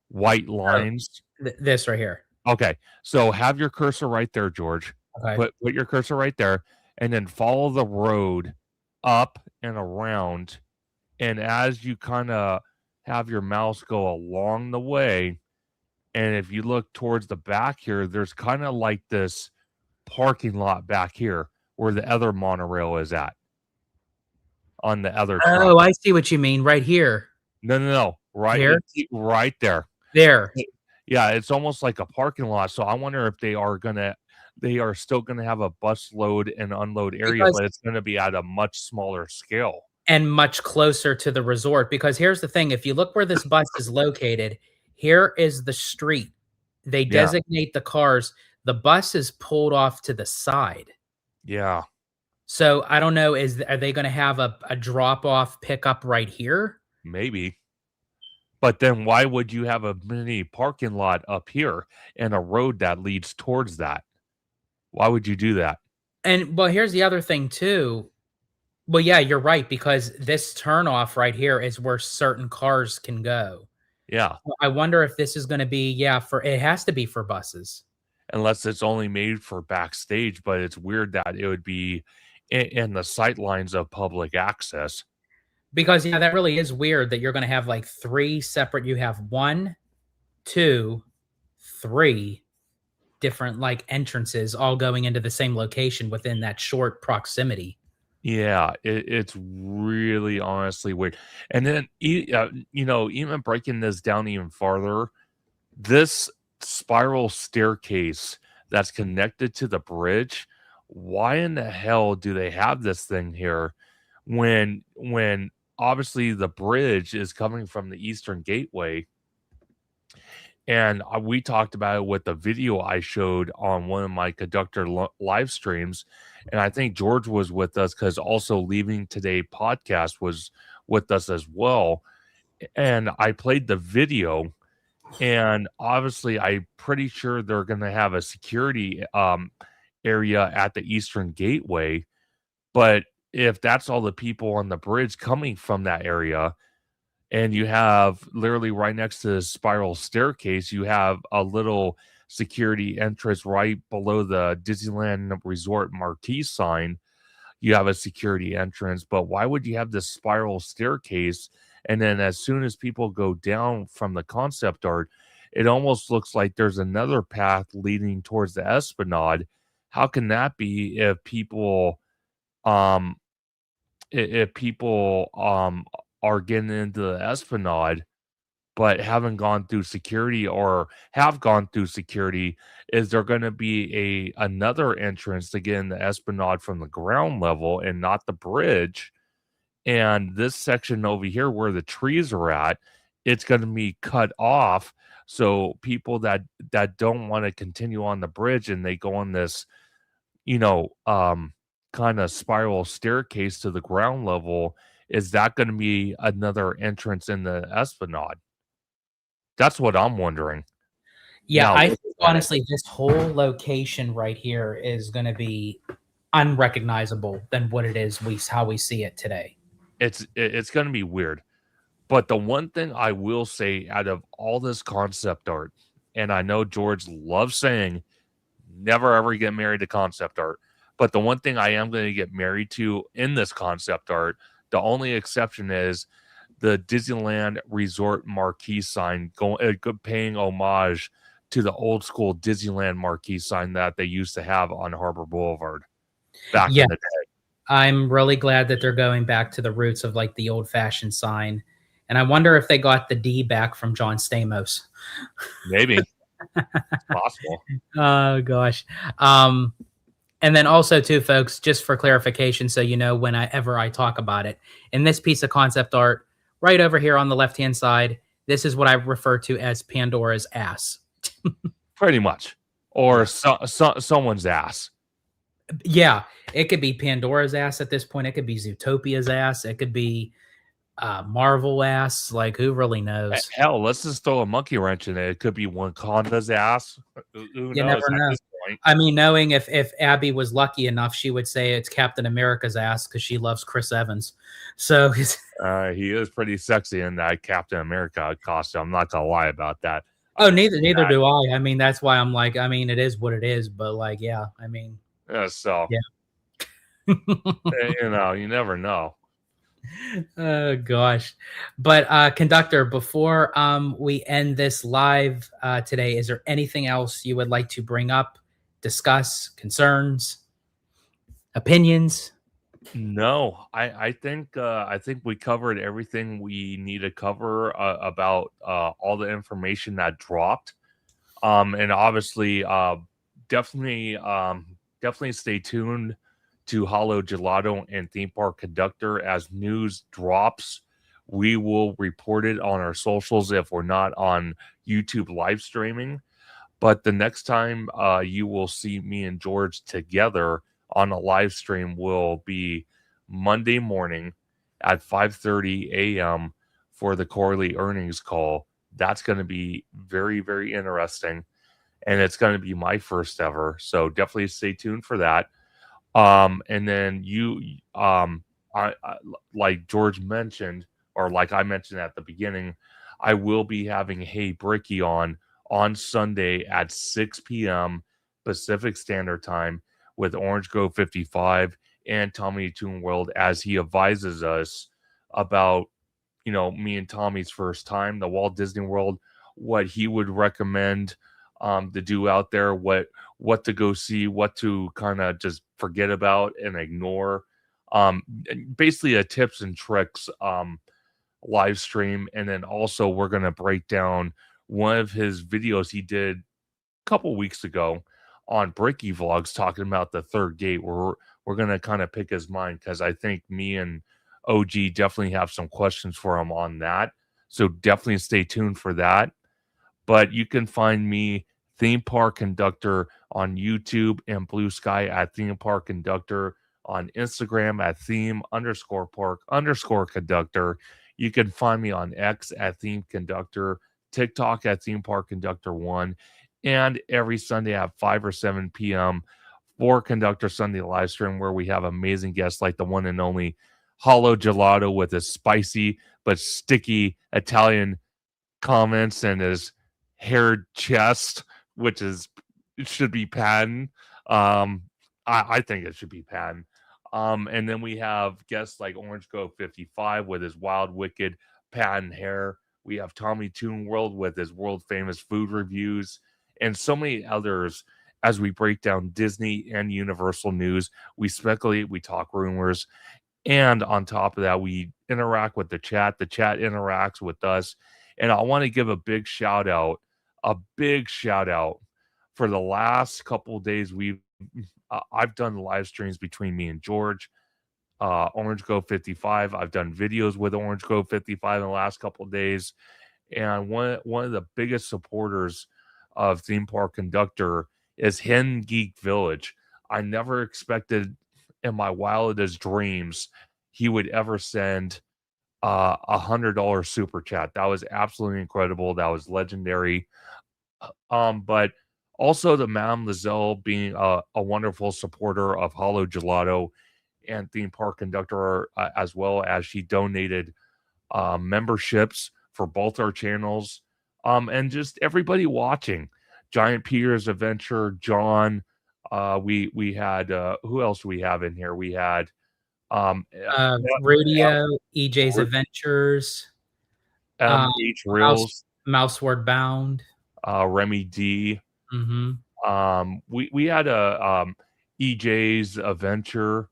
white lines. This right here. Okay, so have your cursor right there, George. Okay. Put your cursor right there, and then follow the road up and around. And as you kind of have your mouse go along the way, and if you look towards the back here, there's kind of like this parking lot back here where the other monorail is at. On the other track. Oh, I see what you mean. Right here. No. Right here? Right there. There. Yeah, it's almost like a parking lot. So I wonder if they are still gonna have a bus load and unload area, Because but it's gonna be at a much smaller scale. and much closer to the resort, because here's the thing, if you look where this bus is located, here is the street. They Yeah, designate the cars. The bus is pulled off to the side. yeah, So I don't know, are they gonna have a drop off pickup right here? maybe. But then why would you have a mini parking lot up here and a road that leads towards that? Why would you do that? And well, here's the other thing too. Well, yeah, you're right, because this turnoff right here is where certain cars can go. Yeah, I wonder if this is gonna be, yeah, for it has to be for buses. unless it's only made for backstage, but it's weird that it would be in the sight lines of public access. Because, yeah, that really is weird that you're gonna have, like, 3 separate you have 1, 2, 3 different, like, entrances all going into the same location within that short proximity. Yeah, it's really honestly weird. And then, even breaking this down even farther, this spiral staircase that's connected to the bridge, why in the hell do they have this thing here when obviously the bridge is coming from the Eastern Gateway? And we talked about it with the video I showed on one of my conductor live streams. And I think George was with us because also Leaving Today podcast was with us as well. And I played the video, and obviously, I'm pretty sure they're going to have a security area at the Eastern Gateway. But if that's all the people on the bridge coming from that area, and you have literally right next to the spiral staircase, you have a little security entrance right below the Disneyland Resort marquee sign. You have a security entrance, but why would you have this spiral staircase? And then as soon as people go down from the concept art, it almost looks like there's another path leading towards the Esplanade. How can that be if um people are getting into the Esplanade but haven't gone through security or have gone through security? Is there going to be another entrance to get in the Esplanade from the ground level and not the bridge? And this section over here where the trees are at, it's going to be cut off. So people that don't want to continue on the bridge and they go on this, you know, um, kind of spiral staircase to the ground level, is that going to be another entrance in the Esplanade? That's what I'm wondering. Yeah, Now I looking think at it, honestly this whole location right here is gonna be unrecognizable than what it is how we see it today. it's going to be weird. But the one thing I will say out of all this concept art, and I know George loves saying never ever get married to concept art, but the one thing I am going to get married to in this concept art, the only exception is the Disneyland Resort marquee sign paying homage to the old school Disneyland marquee sign that they used to have on Harbor Boulevard back Yeah, in the day. I'm really glad that they're going back to the roots of, like, the old-fashioned sign, and I wonder if they got the D back from John Stamos. Maybe it's possible. Oh gosh. Um, and then also too, folks, just for clarification, so you know whenever I talk about it, in this piece of concept art, right over here on the left-hand side, this is what I refer to as Pandora's ass. Pretty much, or Yeah. someone's ass. Yeah, it could be Pandora's ass at this point. It could be Zootopia's ass. It could be Marvel ass. Like, who really knows? Hell, let's just throw a monkey wrench in it. It could be Wakanda's ass. Who You knows never at know. this point? I mean, knowing if Abby was lucky enough, she would say it's Captain America's ass because she loves Chris Evans. So He is pretty sexy in that Captain America costume. I'm not gonna lie about that. oh, neither do I. I mean, that's why I'm like, I mean, it is what it is. But like, yeah, I mean, So yeah. you never know. Oh gosh. But conductor, before we end this live today, is there anything else you would like to bring up, discuss, concerns, opinions? No, I think we covered everything we need to cover about all the information that dropped. And obviously, definitely stay tuned to Hollow Gelato and Theme Park Conductor as news drops. We will report it on our socials if we're not on YouTube live streaming. But the next time you will see me and George together on a live stream will be Monday morning at 5:30 a.m. for the quarterly earnings call. That's going to be very, very interesting, and it's going to be my first ever. So definitely stay tuned for that. And then I like George mentioned, or like I mentioned at the beginning, I will be having Hey Bricky on Sunday at 6 p.m. Pacific Standard Time with Orange Grove 55 and Tommy Toon World as he advises us about, me and Tommy's first time, the Walt Disney World, what he would recommend to do out there, what to go see, what to kind of just forget about and ignore. Basically a tips and tricks live stream. And then also we're gonna break down one of his videos he did a couple weeks ago on Bricky Vlogs talking about the third gate. We're gonna kind of pick his mind because I think me and OG definitely have some questions for him on that. So definitely stay tuned for that. But you can find me, Theme Park Conductor, on YouTube and Blue Sky at Theme Park Conductor, on Instagram at theme_park_conductor. You can find me on X at Theme Conductor, TikTok at Theme Park Conductor 1, and every Sunday at 5 or 7 p.m. for Conductor Sunday live stream, where we have amazing guests like the one and only Hollow Gelato with his spicy but sticky Italian comments and his haired chest, which is it should be patent. I think it should be patent. And then we have guests like Orange Grove 55 with his wild, wicked patent hair. We have Tommy Toon World with his world famous food reviews, and so many others as we break down Disney and Universal news. We speculate, we talk rumors, and on top of that, we interact with the chat. The chat interacts with us. And I want to give a big shout out for the last couple of days. I've done live streams between me and George, Orange Grove 55. I've done videos with Orange Grove 55 in the last couple of days. And one of the biggest supporters of Theme Park Conductor is Hen Geek Village. I never expected in my wildest dreams he would ever send $100 super chat. That was absolutely incredible. That was legendary. But also the Madame Lizelle being a wonderful supporter of Hollow Gelato and Theme Park Conductor, as well as she donated memberships for both our channels. And just everybody watching. Giant Peter's Adventure, John. We had who else do we have in here? We had Radio, EJ's Adventures, H Reels, Mouseward Bound, Remy D. Mm-hmm. We had a EJ's Adventure,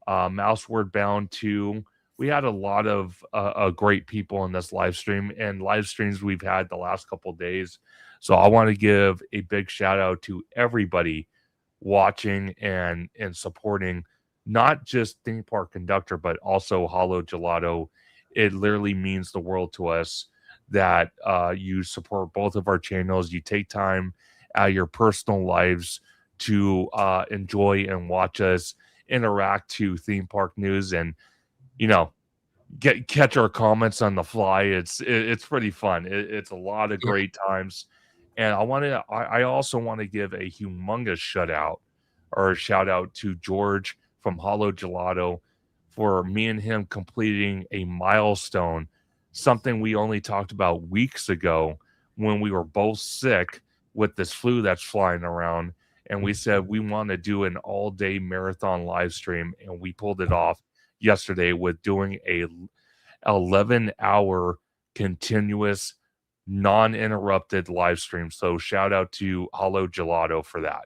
Mouseward Bound 2. We had a lot of great people in this live stream and live streams we've had the last couple of days. So I want to give a big shout out to everybody watching and supporting not just Theme Park Conductor, but also Hollow Gelato. It literally means the world to us that you support both of our channels. You take time out of your personal lives to enjoy and watch us interact to theme park news and, catch our comments on the fly. It's pretty fun. It's a lot of great times. And I also want to give a humongous shout out to George from Hollow Gelato for me and him completing a milestone, something we only talked about weeks ago when we were both sick with this flu that's flying around. And we said we want to do an all-day marathon live stream, and we pulled it off yesterday with doing a 11-hour continuous non-interrupted live stream. So shout out to Hollow Gelato for that.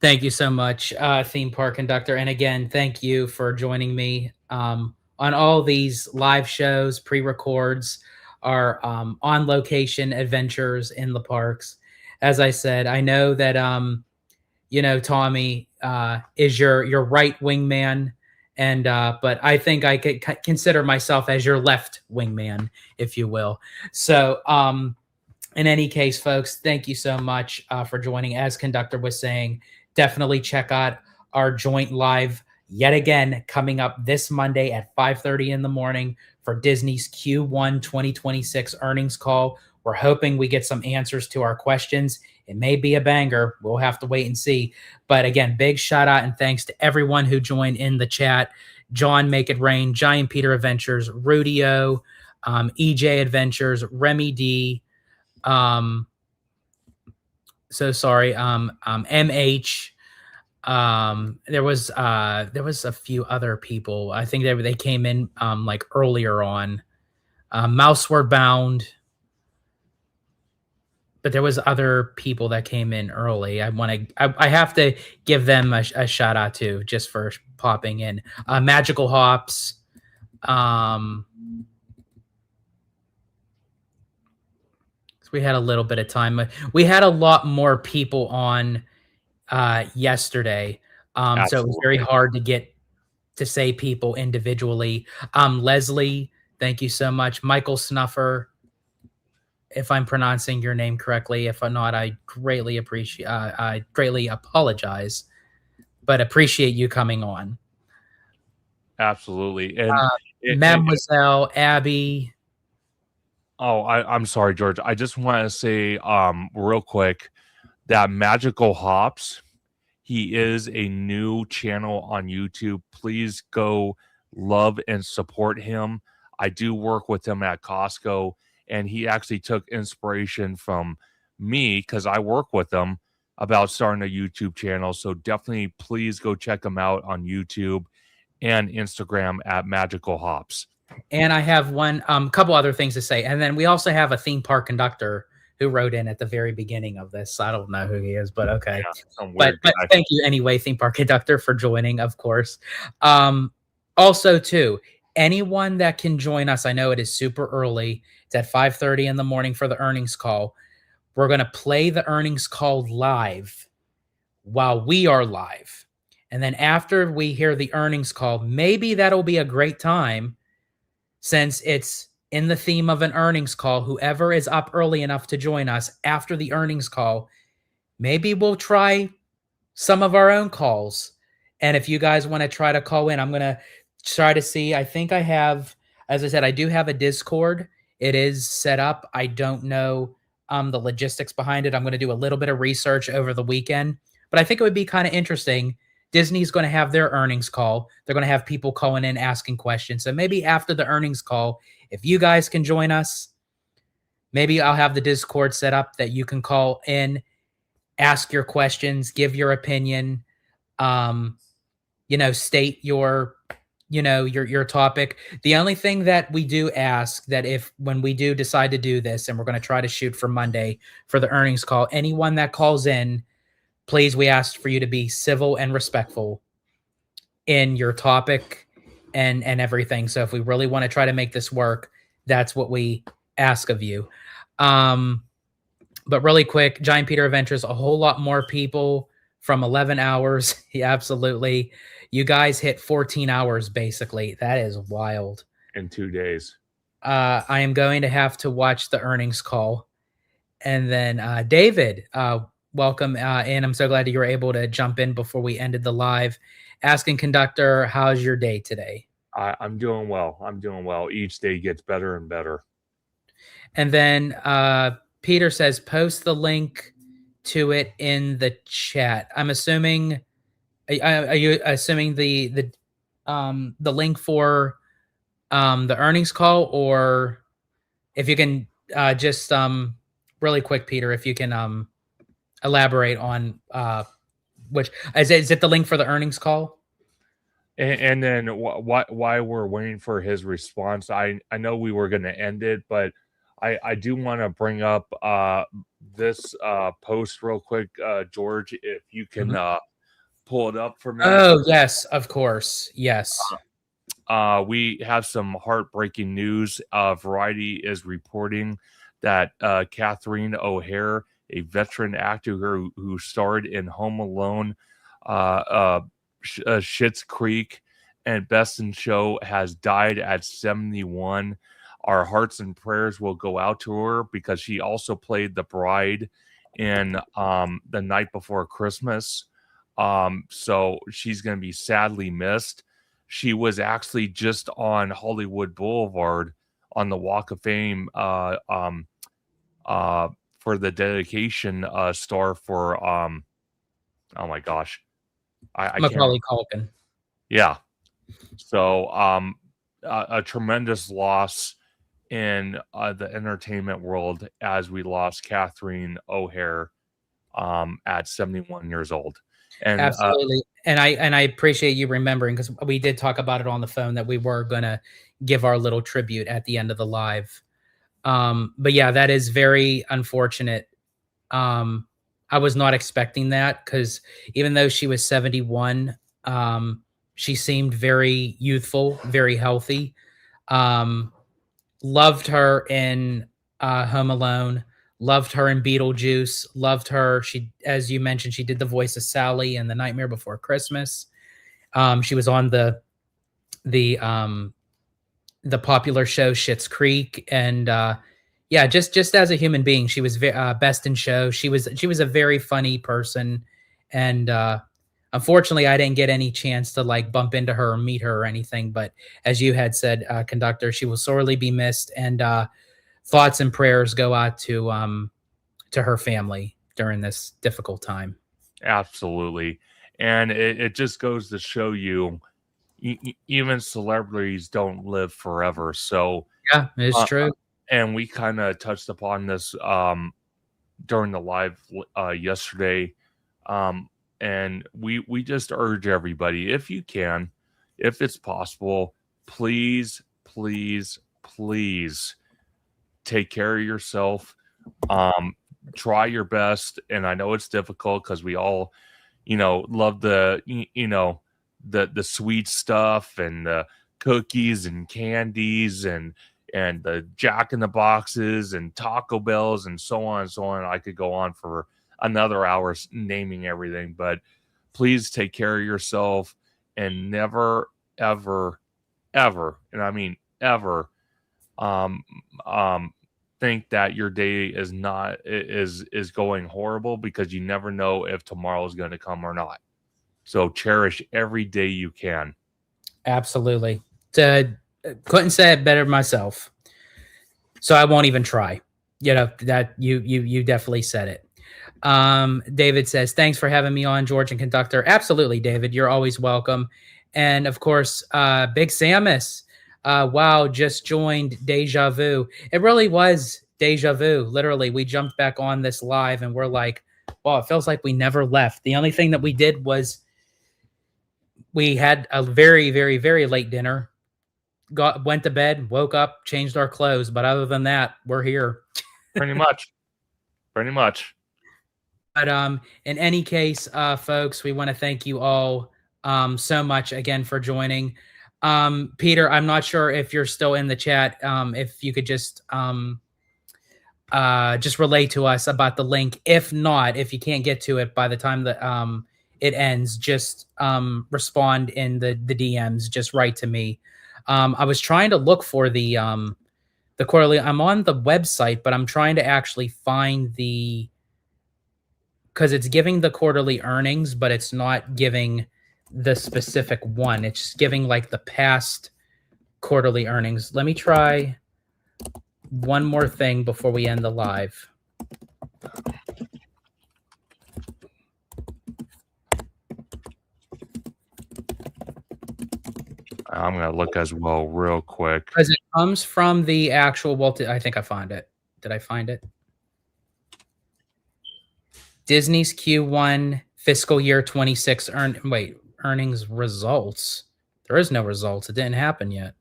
Thank you so much, theme park conductor. And again, thank you for joining me on all these live shows, pre-records, our on location adventures in the parks. As I said, I know that Tommy is your right wingman, and but I think I could consider myself as your left wingman, if you will. So in any case, folks, thank you so much for joining. As conductor was saying, definitely check out our joint live yet again coming up this Monday at 5:30 in the morning for Disney's Q1 2026 earnings call. We're hoping we get some answers to our questions. It may be a banger. We'll have to wait and see. But again, big shout out and thanks to everyone who joined in the chat. John Make It Rain, Giant Peter Adventures, Rudio, EJ Adventures, Remy D, so sorry, MH. There was a few other people. I think they came in like earlier on. Mouseward Bound, but there was other people that came in early. I have to give them a shout out too, just for popping in. Magical Hops. We had a little bit of time. We had a lot more people on yesterday. So it was very hard to get to say people individually. Leslie, thank you so much. Michael Snuffer, if I'm pronouncing your name correctly. If I'm not, I greatly appreciate. I greatly apologize, but appreciate you coming on. Absolutely, and Mademoiselle Abby. Oh, I'm sorry, George. I just want to say real quick that Magical Hops, he is a new channel on YouTube. Please go love and support him. I do work with him at Costco, and he actually took inspiration from me because I work with him about starting a YouTube channel. So definitely please go check him out on YouTube and Instagram at Magical Hops. And I have one couple other things to say. And then we also have a theme park conductor who wrote in at the very beginning of this. I don't know who he is, but okay. Yeah, but thank you anyway, theme park conductor, for joining, of course. Also, too, anyone that can join us, I know it is super early. It's at 5:30 in the morning for the earnings call. We're going to play the earnings call live while we are live. And then after we hear the earnings call, maybe that'll be a great time. Since it's in the theme of an earnings call, whoever is up early enough to join us after the earnings call, maybe we'll try some of our own calls. And if you guys want to try to call in, I'm going to try to see. I think I have, as I said, I do have a Discord. It is set up. I don't know the logistics behind it. I'm going to do a little bit of research over the weekend, but I think it would be kind of interesting. Disney's going to have their earnings call. They're going to have people calling in, asking questions. So maybe after the earnings call, if you guys can join us, maybe I'll have the Discord set up that you can call in, ask your questions, give your opinion, state your topic. The only thing that we do ask that when we do decide to do this, and we're going to try to shoot for Monday for the earnings call, anyone that calls in, please, we ask for you to be civil and respectful in your topic and everything. So if we really want to try to make this work, that's what we ask of you. But really quick, Giant Peter Adventures, a whole lot more people from 11 hours. Yeah, absolutely. You guys hit 14 hours, basically. That is wild. In 2 days. I am going to have to watch the earnings call. And then David, welcome. And I'm so glad that you were able to jump in before we ended the live. Asking conductor, how's your day today? I'm doing well. I'm doing well. Each day gets better and better. And then Peter says, post the link to it in the chat. I'm assuming, are you assuming the link for the earnings call, or if you can just really quick, Peter, if you can elaborate on which is it the link for the earnings call? And then why we're waiting for his response. I know we were going to end it, but I do want to bring up this post real quick, George, if you can pull it up for me? Oh, yes, of course. Yes. We have some heartbreaking news. Variety is reporting that Catherine O'Hare, a veteran actor who starred in Home Alone, Schitt's Creek, and Best in Show, has died at 71. Our hearts and prayers will go out to her because she also played the bride in The Night Before Christmas. So she's going to be sadly missed. She was actually just on Hollywood Boulevard on the Walk of Fame for the dedication star for oh my gosh, I can't. Macaulay Culkin. Yeah. So a tremendous loss in the entertainment world as we lost Catherine O'Hare at 71 years old. And Absolutely. And I appreciate you remembering, because we did talk about it on the phone that we were gonna give our little tribute at the end of the live. But yeah, that is very unfortunate. I was not expecting that, because even though she was 71, she seemed very youthful, very healthy. Loved her in Home Alone. Loved her in Beetlejuice. Loved her. She, as you mentioned, she did the voice of Sally in The Nightmare Before Christmas. She was on the popular show Schitt's Creek, and yeah, just as a human being, she was Best in Show. She was a very funny person, and unfortunately, I didn't get any chance to like bump into her or meet her or anything. But as you had said, conductor, she will sorely be missed, and thoughts and prayers go out to her family during this difficult time. absolutely. And it just goes to show you, even celebrities don't live forever. So Yeah, it's true. and we kind of touched upon this during the live yesterday. And we just urge everybody, if you can, if it's possible, please, please, please take care of yourself. Try your best. And I know it's difficult because we all, love the, the sweet stuff and the cookies and candies and the Jack in the Boxes and Taco Bells and so on and so on. I could go on for another hour naming everything, but please take care of yourself, and never, ever, ever, and I mean ever, um, think that your day is going horrible, because you never know if tomorrow is going to come or not. So cherish every day you can. Absolutely. Couldn't say it better myself. So I won't even try. That you definitely said it. David says, thanks for having me on, George and conductor. Absolutely, David. You're always welcome. And of course, Big Samus, wow, just joined Deja Vu. It really was Deja Vu. Literally, we jumped back on this live and we're like, wow, it feels like we never left. The only thing that we did was we had a very, very, very late dinner, went to bed, woke up, changed our clothes. But other than that, we're here. Pretty much. Pretty much. But in any case, folks, we want to thank you all so much again for joining. Peter, I'm not sure if you're still in the chat. If you could just relay to us about the link. If not, if you can't get to it by the time that it ends, just respond in the DMs. Just write to me. I was trying to look for the quarterly. I'm on the website, but I'm trying to actually find because it's giving the quarterly earnings, but it's not giving the specific one. It's giving like the past quarterly earnings. Let me try one more thing before we end the live. I'm going to look as well real quick. Because it comes from the actual, I think I found it. Did I find it? Disney's Q1 fiscal year 26 earnings results. There is no results. It didn't happen yet.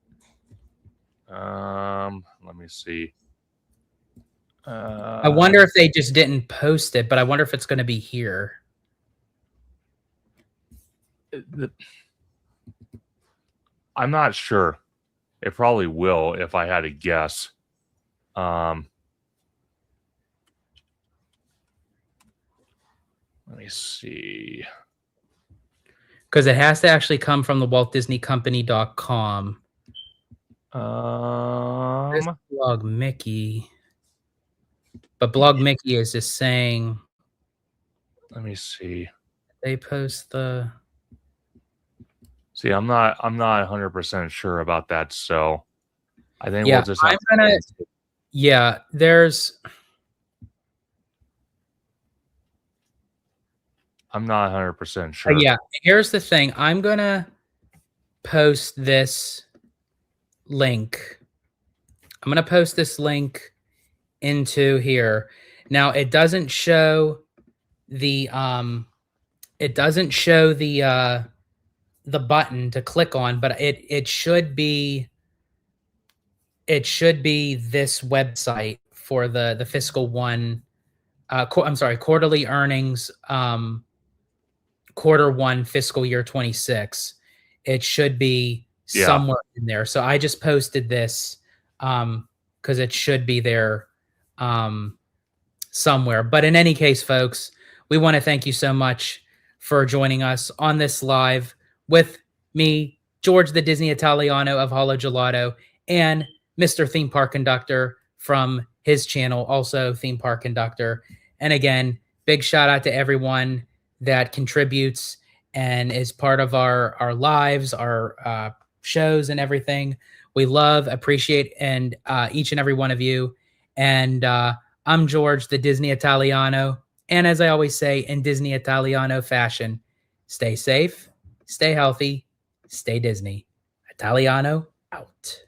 Let me see. I wonder if they just didn't post it, but I wonder if it's going to be here. I'm not sure. It probably will if I had to guess. Let me see. Because it has to actually come from the WaltDisneyCompany.com. This Blog Mickey. But Blog Mickey is just saying. Let me see. They post the. See, I'm not 100% sure about that. So I think Yeah, we'll just have yeah, there's. I'm not 100% sure. Yeah, here's the thing. I'm gonna post this link. I'm gonna post this link into here. Now it doesn't show the the button to click on, but it should be this website for the fiscal one. I'm sorry, quarterly earnings. Quarter one fiscal year 26. It should be somewhere in there. So I just posted this because it should be there somewhere. But in any case, folks, we want to thank you so much for joining us on this live with me, George the Disney Italiano of Holo Gelato, and Mr. Theme Park Conductor from his channel, also Theme Park Conductor. And again, big shout out to everyone that contributes and is part of our lives, our shows and everything. We love, appreciate, and each and every one of you. And I'm George, the Disney Italiano. And as I always say, in Disney Italiano fashion, stay safe, stay healthy, stay Disney. Italiano out.